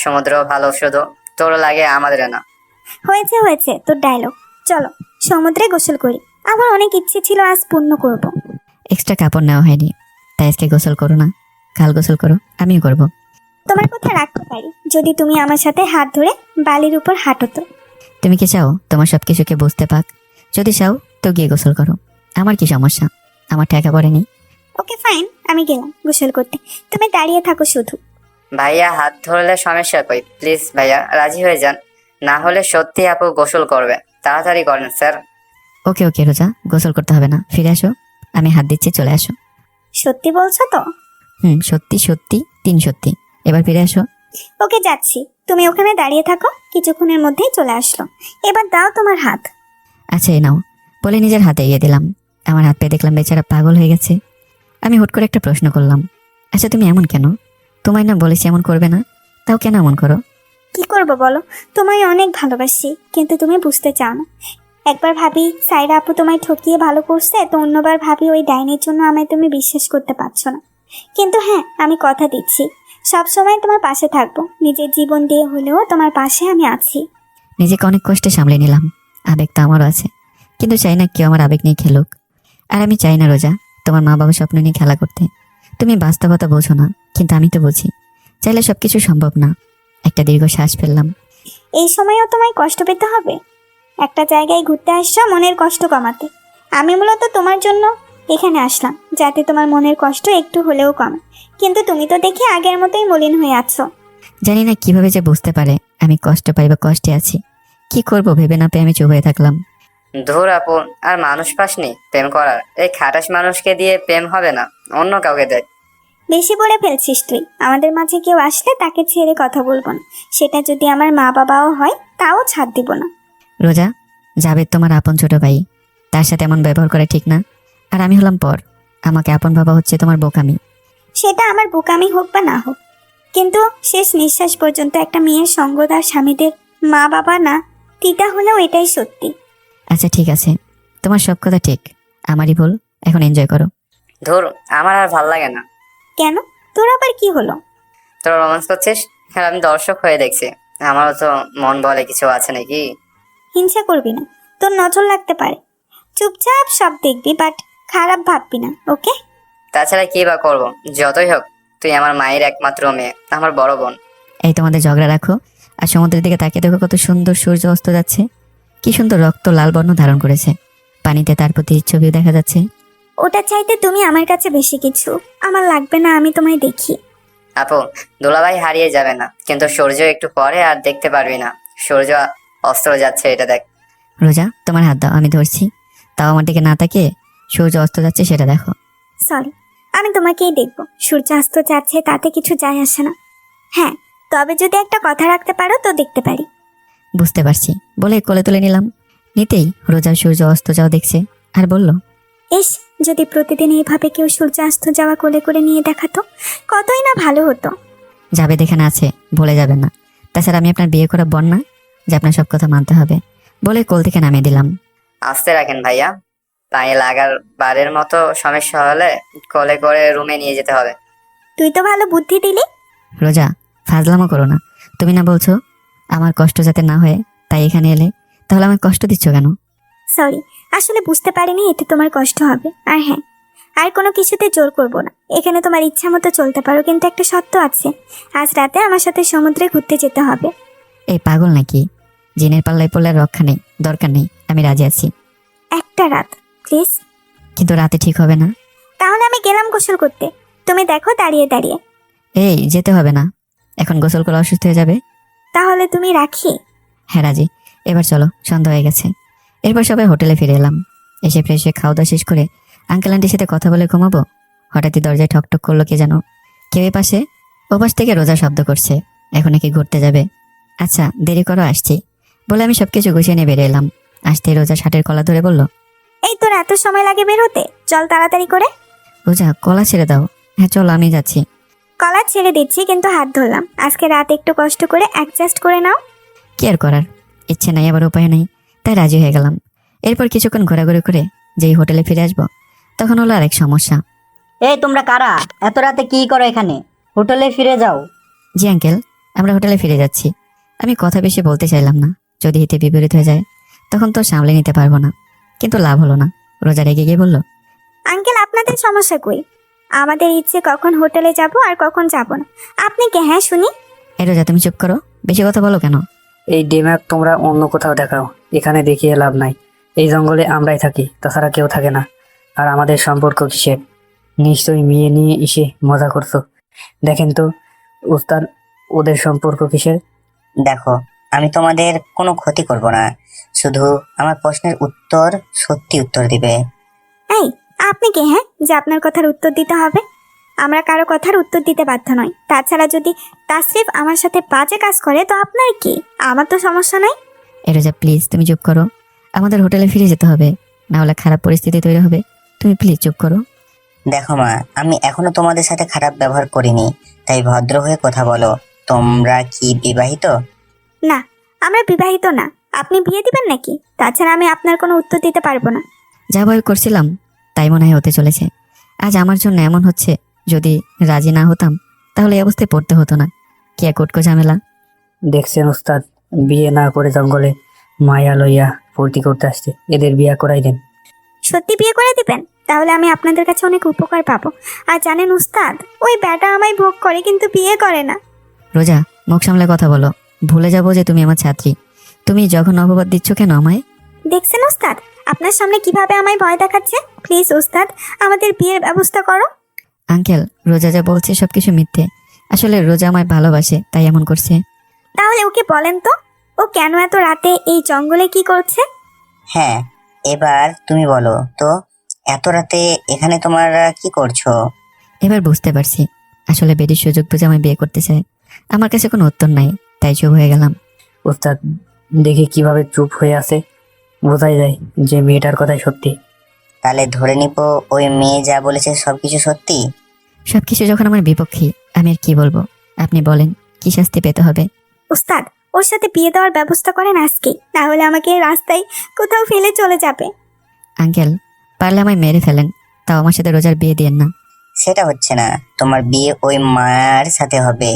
E: সমুদ্র ভালো, শুধু তোর লাগে, আমাদের না।
K: হয়েছে হয়েছে তোর ডায়লগ। চলো সমুদ্রে গোসল করি, আমার অনেক ইচ্ছে ছিল আজ পূর্ণ করব।
B: এক্সট্রা কাপড় নেওয়া হয়নি, তাই আজকে গোসল করো না, কাল গোসল করো, আমিও করব।
K: তোমার কথা রাখতে পারি যদি তুমি আমার সাথে হাত ধরে বালির উপর হাঁটো তো।
B: তুমি কি চাও তোমার সব কিছুকে বুঝতে পাক? যদি চাও তো গিয়ে গোসল করো, আমার কি সমস্যা? আমার টাকা পড়েনি।
K: ওকে ফাইন, আমি গেলাম গোসল করতে, তুমি দাঁড়িয়ে থাকো শুধু।
E: ভাইয়া হাত ধরলে সমস্যা কই? প্লিজ ভাইয়া রাজি হয়ে যান, না হলে সত্যি আপু গোসল করবে। তাড়াতাড়ি করেন স্যার।
B: ওকে ওকে রোজা, গোসল করতে হবে না, ফিরে আসো, আমি হাত দিচ্ছি, চলে আসো।
K: সত্যি বলছো তো?
B: সত্যি সত্যি, 3 সত্যি। এবার ফিরে আসো।
K: ওকে যাচ্ছি, তুমি ওখানে দাঁড়িয়ে থাকো, কিছুক্ষণের মধ্যেই চলে আসলো। এবার দাও তোমার হাত।
B: আচ্ছা এই নাও, বলে নিজের হাতে এগিয়ে দিলাম। আমার হাত পেয়ে দেখলাম বেচারা পাগল হয়ে গেছে। আমি হুট করে একটা প্রশ্ন করলাম, আচ্ছা তুমি এমন কেন? তোমায় না বলেছি এমন করবে না, তাও কেন এমন করো?
K: কি করব বলো, তোমায় অনেক ভালোবাসি, কিন্তু তুমি বুঝতে চাও না। একবার ভাবি সাইরা আপু তোমায় ঠকিয়ে ভালো করছে, তো অন্যবার ভাবি ওই ডাইনির জন্য আমায় তুমি বিশ্বাস করতে পারছো না। কিন্তু হ্যাঁ, আমি কথা দিচ্ছি সব সময় তোমার পাশে থাকবো, নিজের জীবন দিয়ে হলেও তোমার পাশে আমি আছি।
B: নিজেকে অনেক কষ্টে সামলে নিলাম, আবেগ তো আমারও আছে, কিন্তু চাই না কেউ আমার আবেগ নিয়ে খেলুক। আর আমি চাই না রোজা তোমার মা বাবা স্বপ্ন নিয়ে খেলা করতে। তুমি বাস্তবতা বোঝো না, কিন্তু আমি তো বুঝি, চাইলে সবকিছু সম্ভব না। একটা দীর্ঘ শ্বাস ফেললাম।
K: এই সময়ও তোমায় কষ্ট পেতে হবে? একটা জায়গায় ঘুরতে আসছো মনের কষ্ট কমাতে, আমি মূলত তোমার জন্য এখানে আসলাম যাতে তোমার মনের কষ্ট একটু হলেও কমে, কিন্তু তুমি তো দেখি আগের মতোই মলিন হয়ে আছো।
B: জানি না কিভাবে যে বুঝতে পারে আমি কষ্ট পাই বা কষ্টে আছি। কি করব ভেবে না পেয়ে আমি চুপ হয়ে থাকলাম।
E: ধুর আপু, আর মানুষ পাসনি প্রেম করার? এই খাটাস মানুষকে দিয়ে প্রেম হবে না, অন্য কাউকে দেখ।
K: বেশি বলে ফেলছিস তুই। আমাদের মাঝে কেউ আসলে তাকে ছেড়ে কথা বলবো না, সেটা যদি আমার মা বাবাও হয় তাও ছাড় দিব না।
B: রোজা, জাবেদ তোমার আপন ছোট ভাই, তার সাথে এমন ব্যবহার করা ঠিক না। আর আমি হলাম পর, আমাকে আপন ভাবা হচ্ছে তোমার বোকামি।
K: সেটা আমার বোকামি হোক বা না হোক, কিন্তু শেষ নিঃশ্বাস পর্যন্ত একটা মেয়ের সঙ্গ তার স্বামীদের মা বাবা না তিতা হলেও এটাই সত্যি।
B: আচ্ছা ঠিক আছে, তোমার সব কথা ঠিক, আমারই ভুল, এখন এনজয় করো।
E: ধুর, আমার আর ভাল লাগে না।
K: কেন, তোর আবার কি হলো?
E: তোরা রোমান্স করছিস, হ্যাঁ আমি দর্শক হয়ে দেখছি, আমারও তো মন বলে কিছু আছে নাকি।
K: হিংসা করবি না, তোর নজর লাগতে পারে। চুপচাপ সব দেখবি, বাট খারাপ ভাববি না, ওকে?
E: তাছাড়া কি বা করবো, যতই হোক তুই আমার মায়ের একমাত্র মেয়ে, আমার বড় বোন।
B: এই তোমাদের ঝগড়া রাখো, আর সমুদ্রের দিকে তাকিয়ে দেখো কত সুন্দর সূর্য অস্ত যাচ্ছে। কি সুন্দর রক্ত লাল বর্ণ ধারণ করেছে, পানিতে তার প্রতি ছবিও দেখা যাচ্ছে।
K: ওটা চাইতে তুমি আমার কাছে বেশি কিছু, আমার লাগবে না, আমি তোমায় দেখি।
E: আপু, দুলাভাই হারিয়ে যাবে না, কিন্তু সূর্য একটু পরে আর দেখতে পারবি না। সূর্য অস্ত যাচ্ছে, এটা দেখ।
B: রোজা তোমার হাত দাও, আমি ধরছি, তাও আমার দিকে না তাকিয়ে সূর্য অস্ত যাচ্ছে সেটা দেখো।
K: সরি, আমি তোমাকেই দেখবো, সূর্যাস্ত যাচ্ছে তাতে কিছু যায় আসে না। হ্যাঁ, তবে যদি একটা কথা রাখতে পারো তো দেখতে পারি।
B: বুঝতে পারছি, বলে কোলে তুলে নিলাম। নিতেই রোজা সূর্য অস্ত যাওয়া দেখছে আর বলল,
K: ইস, যদি প্রতিদিন এইভাবে কেউ সূর্যাস্ত যাওয়া কোলে করে নিয়ে দেখাতো কতই না ভালো হতো।
B: যাবে এখানে আছে, ভুলে যাবেন না। তাছাড়া আমি আপনার বিয়ে করা বোন না যে আপনার সব কথা মানতে হবে। বলে কোল থেকে নামিয়ে দিলাম।
E: আস্তে রাখেন ভাইয়া, পায়ে লাগার বারের মতো সমস্যা হলে কোলে করে রুমে নিয়ে যেতে হবে।
K: তুই তো ভালো বুদ্ধি দিলি।
B: রোজা ফাজলামো করো না, তুমি না বলছো আমার কষ্ট যাতে না হয় তাই এখানে এলে, তাহলে আমাকে কষ্ট দিচ্ছ কেন?
K: সরি, আসলে বুঝতে পারিনি এতে তোমার কষ্ট হবে। আর হ্যাঁ, আর কোনো কিছুতে জোর করবো না, এখানে তোমার ইচ্ছা মতো চলতে পারো, কিন্তু একটা শর্ত আছে, আজ রাতে আমার সাথে সমুদ্রে ঘুরতে যেতে হবে।
B: এই পাগল নাকি? জিনের পাল্লায় পড়লে আর রক্ষা নেই, দরকার নেই, আমি রাজি আছি।
K: একটা রাত প্লিজ।
B: কিন্তু রাতে ঠিক হবে না।
K: তাহলে আমি গেলাম গোসল করতে, তুমি দেখো দাঁড়িয়ে দাঁড়িয়ে।
B: এই যেতে হবে না, এখন গোসল করে অসুস্থ হয়ে যাবে।
K: তাহলে তুমি রাখি।
B: হ্যাঁ রাজি, এবার চলো, সন্ধ্যা হয়ে গেছে। এরপর সবাই হোটেলে ফিরে এলাম। এসে ফ্রেশ হয়ে খাওয়া দাওয়া শেষ করে আঙ্কেল আন্টির সাথে কথা বলে ঘুমাবো, হঠাৎই দরজায় ঠকঠক করলো কে যেন। কেউ পাশে, ওপাশ থেকে রোজা শব্দ করছে, এখন নাকি ঘুরতে যাবে। আচ্ছা দেরি করো, আসছি বলে আমি সবকিছু গুছিয়ে নিয়ে বেরিয়ে এলাম। আসতে রোজা শার্টের কলা ধরে বলল,
K: এই তোর এত সময় লাগে বের হতে, চল তাড়াতাড়ি করে।
B: রোজা কলা ছেড়ে দাও। হ্যাঁ চলো, আমি যাচ্ছি।
K: কলা ছেড়ে দিচ্ছি, কিন্তু হাত ধরলাম, আজকে রাত একটু কষ্ট করে অ্যাডজাস্ট করে নাও।
B: কি আর করার, ইচ্ছে নাই আবার উপায় নেই, তাই রাজি হয়ে গেলাম। এরপর কিছুক্ষণ ঘোরাঘুরি করে যেই হোটেলে ফিরে আসবো তখন হলো আরেক সমস্যা।
E: এই তোমরা কারা? এত রাতে কি করো এখানে? হোটেলে ফিরে যাও।
B: জি আঙ্কেল, আমরা হোটেলে ফিরে যাচ্ছি। আমি কথা বেশি বলতে চাইলাম না, যদি হিতে বিপরীত হয়ে যায় তখন তো সামলে নিতে পারবো না। কিন্তু লাভ হলো না। রোজা রেগে গিয়ে বলল,
K: আঙ্কেল আপনাদের সমস্যা কই? আমাদের ইচ্ছে কখন হোটেলে যাব আর কখন যাব না। আপনি কে? হ্যাঁ শুনি।
B: এই রোজা তুমি চুপ করো, বেশি কথা বলো কেন?
M: এই ডিম্যাক তোমরা অন্য কোথাও দেখাও, এখানে দেখিয়ে লাভ নাই। এই জঙ্গলে আমরাই থাকি, তাছাড়া কেউ থাকে না। আর আমাদের সম্পর্ক কিসের? নিশ্চয়ই মেয়ে নিয়ে এসে মজা করছো। দেখেন তো উস্তাদ, ওদের সম্পর্ক কিসের?
J: দেখো, আমি তোমাদের কোনো ক্ষতি করব না, শুধু আমার প্রশ্নের উত্তর সত্যি উত্তর দিবে।
K: এই আপনি কে? হ্যাঁ, যে আপনার কথার উত্তর দিতে হবে? আমরা কারো কথার উত্তর দিতে বাধ্য নয়। তাছাড়া যদি তাসরিফ আমার সাথে বাজে কাজ করে তো আপনার কি? আমার তো সমস্যা নাই।
B: এই রোজা প্লিজ তুমি চুপ করো, আমাদের হোটেলে ফিরে যেতে হবে, না হলে খারাপ পরিস্থিতি তৈরি হবে। তুমি প্লিজ চুপ করো।
J: দেখো মা, আমি এখনো তোমাদের সাথে খারাপ ব্যবহার করিনি, তাই ভদ্র হয়ে কথা বলো। তোমরা কি বিবাহিত?
K: না, আমরা বিবাহিত না। আপনি বিয়ে দিবেন নাকি? তাছাড়া আমি আপনার কোনো উত্তর দিতে পারবো না।
B: যা ভয় করছিলাম তাই মনে হয় হতে চলেছে। আজ আমার জন্য এমন হচ্ছে, যদি রাজি না হতাম তাহলে এই অবস্থায় পড়তে হতো না। কি এক উটকো ঝামেলা।
M: দেখছেন উস্তাদ, বিয়ে না করে জঙ্গলে মায়া লইয়া ফুর্তি করতে আসছে। এদের বিয়া করাই দেন।
K: সত্যি বিয়ে করে দিবেন? তাহলে আমি আপনাদের কাছে অনেক উপকার পাবো। আর জানেন উস্তাদ, ওই ব্যাটা আমায় ভোগ করে কিন্তু বিয়ে করে না।
B: রোজা মুখ সামলে কথা বলো, ভুলে যাবো যে তুমি আমার ছাত্রী। তুমি যখন অপবাদ দিচ্ছ কেন আমায়?
K: দেখছেন উস্তাদ, আপনার সামনে কিভাবে আমায় ভয় দেখাচ্ছে। প্লিজ উস্তাদ, আমাদের বিয়ের ব্যবস্থা করো।
B: আঙ্কেল, রোজা যা বলছে সবকিছু মিথ্যে। আসলে রোজা আমায় ভালোবাসে তাই এমন করছে।
K: তাহলে ওকে বলেন তো, ও কেন এত রাতে এই জঙ্গলে কি করছে?
J: হ্যাঁ, এবার তুমি বলো তো, এত রাতে এখানে তোমরা কি করছো?
B: এবার বুঝতে পারছি, আসলে বেডির সুযোগ বুঝে আমায় বিয়ে করতে চায়। আমার কাছে কোনো উত্তর নাই, তাই চুপ হয়ে গেলাম।
M: উস্তাদ দেখি কিভাবে চুপ হয়ে আছে, বোঝাই যায় যে মেয়েটার কথাই সত্যি।
J: তাহলে ধরে নিব ওই মেয়ে যা বলেছে সবকিছু সত্যি।
B: সবকিছু যখন আমার বিপক্ষে, আমি আর কি বলবো? আপনি বলেন কি শাস্তি পেতে হবে?
K: উস্তাদ, ওর সাথে বিয়ে দেওয়ার ব্যবস্থা করেন আজকে, না হলে আমাকে রাস্তায় কোথাও ফেলে চলে যাবে।
B: আঙ্কেল, পারলে আমায় মেরে ফেলেন, তাও আমার সাথে রোজার বিয়ে দিয়েন না।
J: সেটা হচ্ছে না, তোমার বিয়ে ওই মায়ের সাথে হবে।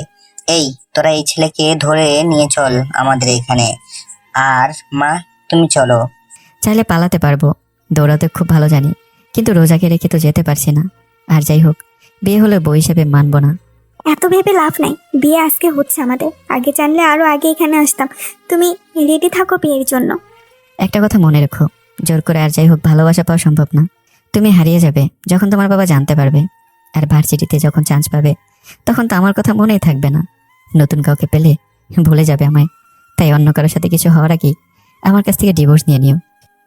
J: এই তোরা এই ছেলেকে ধরে নিয়ে চল আমাদের এখানে। আর মা, তুমি চলো।
B: চাইলে পালাতে পারবো, দৌড়াতে খুব ভালো জানি, কিন্তু রোজাকে রেখে তো যেতে পারছি না। আর যাই হোক, বিয়ে হলে বউ হিসেবে মানবো না।
K: এত ভেবে লাভ নাই, বিয়ে আজকে হচ্ছে আমাদের। আগে জানলে আরো আগে এখানে আসতাম। তুমি রেডি থাকো বিয়ের জন্য।
B: একটা কথা মনে রেখো, জোর করে আর যাই হোক ভালোবাসা পাওয়া সম্ভব না। তুমি হারিয়ে যাবে যখন তোমার বাবা জানতে পারবে, আর ভার্সিটিতে যখন চান্স পাবে তখন তো আমার কথা মনেই থাকবে না। নতুন কাউকে পেলে ভুলে যাবে আমায়। তাই অন্য কারোর সাথে কিছু হওয়ার আগেই আমার কাছ থেকে ডিভোর্স নিয়ে নিও।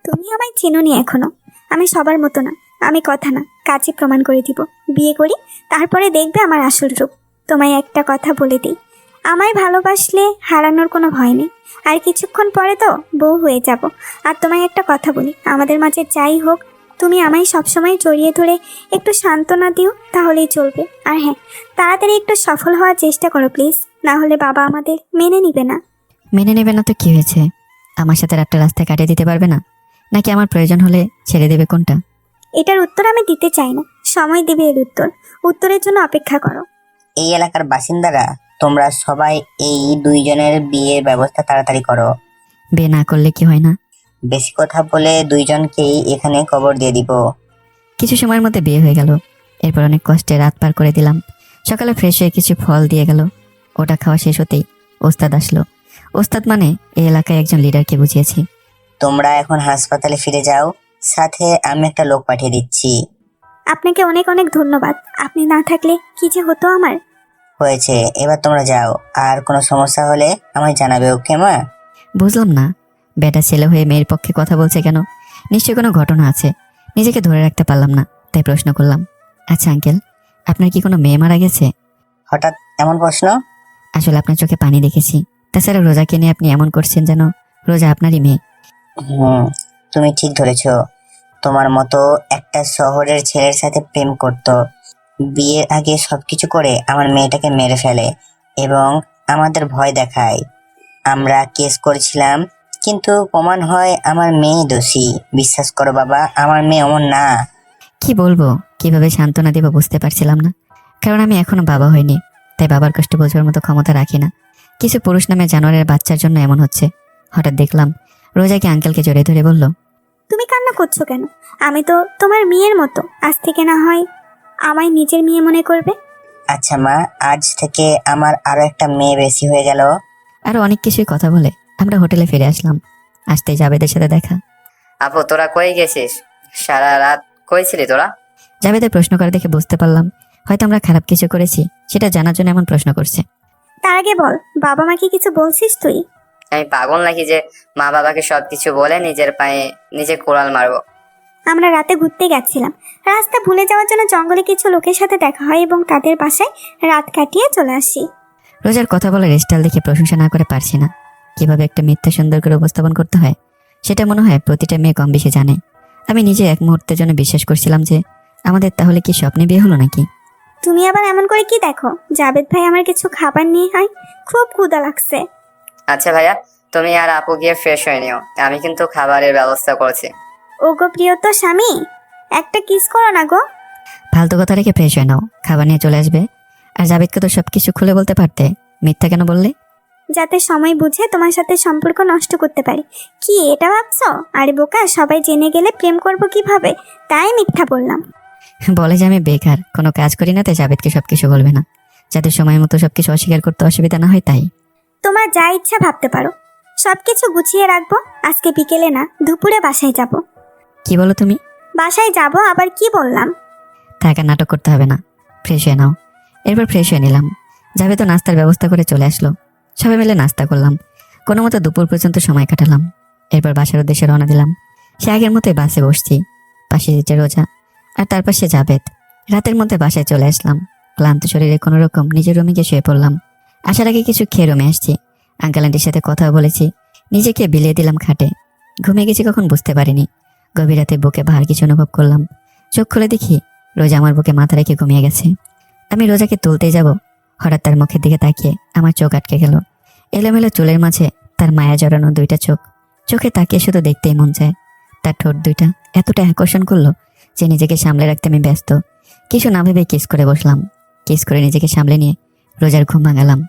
K: তুমি আমায় চেনোনি এখনো। আমি সবার মতো না। আমি কথা না, কাজে প্রমাণ করে দিব। বিয়ে করি, তারপরে দেখবে আমার আসল রূপ। তোমায় একটা কথা বলে দিই, আমায় ভালোবাসলে হারানোর কোনো ভয় নেই। আর কিছুক্ষণ পরে তো বউ হয়ে যাব। আর তোমায় একটা কথা বলি, আমাদের মাঝে যাই হোক, তুমি আমায় সবসময় জড়িয়ে ধরে একটু সান্ত্বনা দিও, তাহলেই চলবে। আর হ্যাঁ, তাড়াতাড়ি একটু সফল হওয়ার চেষ্টা করো প্লিজ, না হলে বাবা আমাদের মেনে নিবে না।
B: মেনে নেবে না তো কি হয়েছে? আমার সাথে রাতটা রাস্তায় কাটিয়ে দিতে পারবে না? নাকি আমার প্রয়োজন হলে ছেড়ে দেবে? কোনটা?
K: এটার উত্তর আমি দিতে চাই না, সময় দেবে এর উত্তর। উত্তরের জন্য অপেক্ষা করো।
J: এই এলাকার বাসিন্দারা, তোমরা সবাই এই দুইজনের বিয়ের ব্যবস্থা তাড়াতাড়ি করো।
B: বিয়ে না করলে কি হয় না?
J: বেশি কথা বলে দুইজনকেই এখানে কবর দিয়ে দিব।
B: কিছু সময়ের মধ্যে বিয়ে হয়ে গেল। এরপর অনেক কষ্টে রাত পার করে দিলাম। সকালে ফ্রেশ হয়ে কিছু ফল দিয়ে গেল। ওটা খাওয়া শেষ হতেই ওস্তাদ আসলো। ওস্তাদ মানে এই এলাকায় একজন লিডারকে বুঝিয়েছি।
J: তোমরা এখন হাসপাতালে ফিরে যাও, সাথে আমি একটা লোক পাঠিয়ে দিচ্ছি।
K: আপনাকে অনেক অনেক ধন্যবাদ। আপনি না থাকলে কি যে হতো আমার।
J: হয়েছে, এবার তোমরা যাও। আর কোনো সমস্যা হলে আমায় জানাবে, ওকে মা?
B: বুঝলাম না, বেটা ছেলে হয়ে মেয়ের পক্ষে কথা বলছে কেন? নিশ্চয়ই কোনো ঘটনা আছে, নিজেকে ধরে রাখতে পারলাম না, তাই প্রশ্ন করলাম। আচ্ছা আঙ্কেল, আপনার কি কোনো মেয়ে মারা গেছে?
J: হঠাৎ এমন প্রশ্ন?
B: আসলে আপনার চোখে পানি দেখেছি। তাছাড়া রোজাকে নিয়ে আপনি এমন করছেন যেন রোজা আপনারই মেয়ে।
J: তুমি ঠিক ধরেছ। তোমার মতো একটা শহরের ছেলের সাথে প্রেম করত, বিয়ের আগে সবকিছু করে আমার মেয়েটাকে মেরে ফেলে এবং আমাদের ভয় দেখায়। আমরা কেস করেছিলাম, কিন্তু প্রমাণ হয় আমার মেয়ে দোষী। বিশ্বাস করো বাবা, আমার মেয়ে অমন না।
B: কি বলবো, কিভাবে সান্ত্বনা দেবো বুঝতে পারছিলাম না, কারণ আমি এখনো বাবা হইনি, তাই বাবার কষ্ট বোঝার মতো ক্ষমতা রাখি না। কিছু পুরুষ নামে জানোয়ারের বাচ্চার জন্য এমন হচ্ছে। হঠাৎ দেখলাম রোজাকে আঙ্কেলকে জড়িয়ে ধরে বলল,
K: তুমি কান্না করছো কেন? আমি তো তোমার মেয়ের মতো, আজ থেকে না হয় আমায় নিজের মেয়ে মনে করবে।
J: আচ্ছা মা, আজ থেকে আমার আরো একটা মেয়ে বেশি হয়ে গেল।
B: আরো অনেক কিছুই কথা বলে আমরা হোটেলে ফিরে আসলাম। আসতেই জাবেদের সাথে দেখা।
E: আপু তোরা কই গেছিস? সারা রাত কই ছিলি তোরা?
B: জাবেদের প্রশ্ন করে দেখে বুঝতে পারলাম হয়তো আমরা খারাপ কিছু করেছি, সেটা জানার জন্য এমন প্রশ্ন করছে।
K: তার আগে বল, বাবা মাকে কিছু বলছিস তুই?
E: আমি পাগল নাকি যে মা বাবাকে সবকিছু বলে নিজের পায়ে নিজে কোড়াল মারবো?
K: আমরা রাতে ঘুরতে গেছিলাম, রাস্তা ভুলে যাওয়ার জন্য জঙ্গলে কিছু লোকের সাথে দেখা হয় এবং তাদের বাসায় রাত কাটিয়ে চলে আসি।
B: রোজার কথা বলার স্টাইল দেখে প্রশংসা না করে পারছি না। কিভাবে একটা মিথ্যা সুন্দর করে উপস্থাপন করতে হয় সেটা মনে হয় প্রতিটা মেয়ে কম বেশি জানে। আমি নিজে এক মুহূর্তের জন্য বিশ্বাস করছিলাম যে আমাদের তাহলে কি স্বপ্নে বিয়ে হলো নাকি।
K: তুমি আবার এমন করে কি দেখো? জাবেদ ভাই আমার কিছু খাবার নিয়ে হয়, খুব ক্ষুধা লাগছে।
E: আচ্ছা ভাইয়া, তুমি আর আপু গিয়ে ফ্রেশ হয়ে নিও, আমি কিন্তু খাবারের ব্যবস্থা করছি।
K: ওগো প্রিয় তো স্বামী, একটা কিস করো না গো।
B: ফালতু কথা রেখে ফ্রেশ হয়ে নাও, খাবার নিয়ে চলে আসবে। আর জাবেদকে তো সবকিছু খুলে বলতে পারতে, মিথ্যা কেন বললে?
K: যাতে সময় বুঝে তোমার সাথে সম্পর্ক নষ্ট করতে পারি। কি এটা ভাবছো? আরে বোকা, সবাই জেনে গেলে প্রেম করব কিভাবে, তাই মিথ্যা বললাম।
B: বলে যে আমি বেকার, কোনো কাজ করি না, তাই জাবেদকে সবকিছু বলবে না, যাতে সময় মতো সবকিছু অস্বীকার করতে অসুবিধা না হয় তাই।
K: তোমার যা ইচ্ছা ভাবতে পারো, সবকিছু গুছিয়ে রাখবো। আজকে বিকেলে না, দুপুরে বাসায় যাব।
B: কি বলো তুমি?
K: বাসায় যাব, আবার কি বললাম?
B: থাক আর নাটক করতে হবে না, ফ্রেশ হয়ে নাও। এরপর ফ্রেশ হয়ে নিলাম। যাবে তো নাস্তার ব্যবস্থা করে চলে আসলো। সবাই মিলে নাস্তা করলাম, কোনো মতো দুপুর পর্যন্ত সময় কাটালাম। এরপর বাসার উদ্দেশ্যে রওনা দিলাম। সে আগের মতোই বাসে বসছি, পাশে যে রোজা আর তার পাশে জাবেদ। রাতের মধ্যে বাসায় চলে আসলাম। ক্লান্ত শরীরে কোনো রকম নিজের রুমে গিয়ে শুয়ে পড়লাম। আসার আগে কিছু খেয়ে রুমে আসছি। আঙ্কেল আন্টির সাথে কথা বলেছি, নিজেকে বিলিয়ে দিলাম খাটে। ঘুমিয়ে গেছি কখন বুঝতে পারিনি। গভীর রাতে বুকে ভার কিছু অনুভব করলাম। চোখ খুলে দেখি রোজা আমার বুকে মাথা রেখে ঘুমিয়ে গেছে। আমি রোজাকে তুলতেই যাব, হঠাৎ তার মুখের দিকে তাকিয়ে আমার চোখ আটকে গেল। এলোমেলো চুলের মাঝে তার মায়া জড়ানো দুইটা চোখ, চোখে তাকিয়ে শুধু দেখতেই মন চায়। তার ঠোঁট দুইটা এতটা আকর্ষণ করলো যে নিজেকে সামলে রাখতে আমি ব্যস্ত। কিছু না ভেবে কিস করে বসলাম। কিস করে নিজেকে সামলে নিয়ে রোজার ঘুম ভাঙালাম।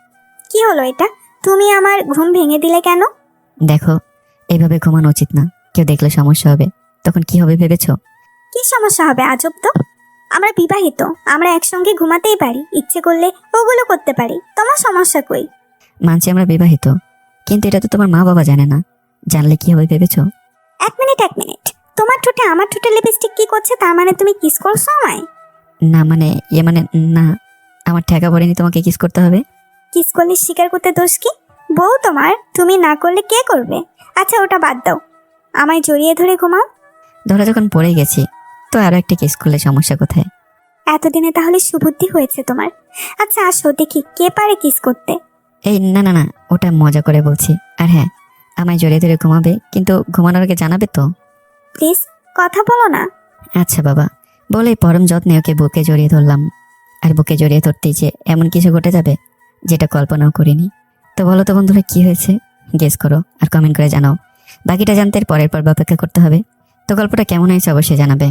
K: কি হলো এটা? তুমি আমার ঘুম ভেঙে দিলে কেন?
B: দেখো, এইভাবে ঘুমানো উচিত না, কেউ দেখলে সমস্যা হবে। তখন কি হবে ভেবেছো?
K: কি সমস্যা হবে? আজব তো, আমরা বিবাহিত, আমরা একসঙ্গে ঘুমাতেই পারি, ইচ্ছে করলে ওগুলো করতে পারি, তোমার সমস্যা কই?
B: মানছি আমরা বিবাহিত, কিন্তু এটা তো তোমার মা বাবা জানে না। জানলে কি হবে ভেবেছো?
K: এক মিনিট, তোমার ঠোঁটে আমার ঠোঁটে লিপস্টিক কি করছে? তার মানে তুমি কিস করছো আমায়?
B: না মানে মানে না, আমার ঠেকা পড়েনি তোমাকে কিস করতে হবে।
K: কিস করলে স্বীকার করতে দোষ কি? বউ তোমার, তুমি না করলে কে করবে? আচ্ছা ওটা বাদ দাও, আমায় জড়িয়ে ধরে ঘুমাও।
B: ধরা যখন পড়ে গেছি তো আরো একটা কিস করলে সমস্যা কোথায়?
K: এতদিনে তাহলে সুবুদ্ধি হয়েছে তোমার। আচ্ছা আসো দেখি কে পারে কিস করতে।
B: এই না না না, ওটা মজা করে বলছি। আর হ্যাঁ, আমায় জড়িয়ে ধরে ঘুমাবে, কিন্তু ঘুমানোর আগে জানাবে তো।
K: প্লিজ কথা বলো না।
B: আচ্ছা বাবা, বলে পরম যত্নে ওকে বুকে জড়িয়ে ধরলাম। আর বুকে জড়িয়ে ধরতেই যে এমন কিছু ঘটে যাবে যেটা কল্পনাও করিনি। তো বলো তো বন্ধুরা, কি হয়েছে? গেস করো আর কমেন্ট করে জানাও। বাকিটা জানতে পরের পর্ব অপেক্ষা করতে হবে। তো গল্পটা কেমন হয়েছে অবশ্যই জানাবে।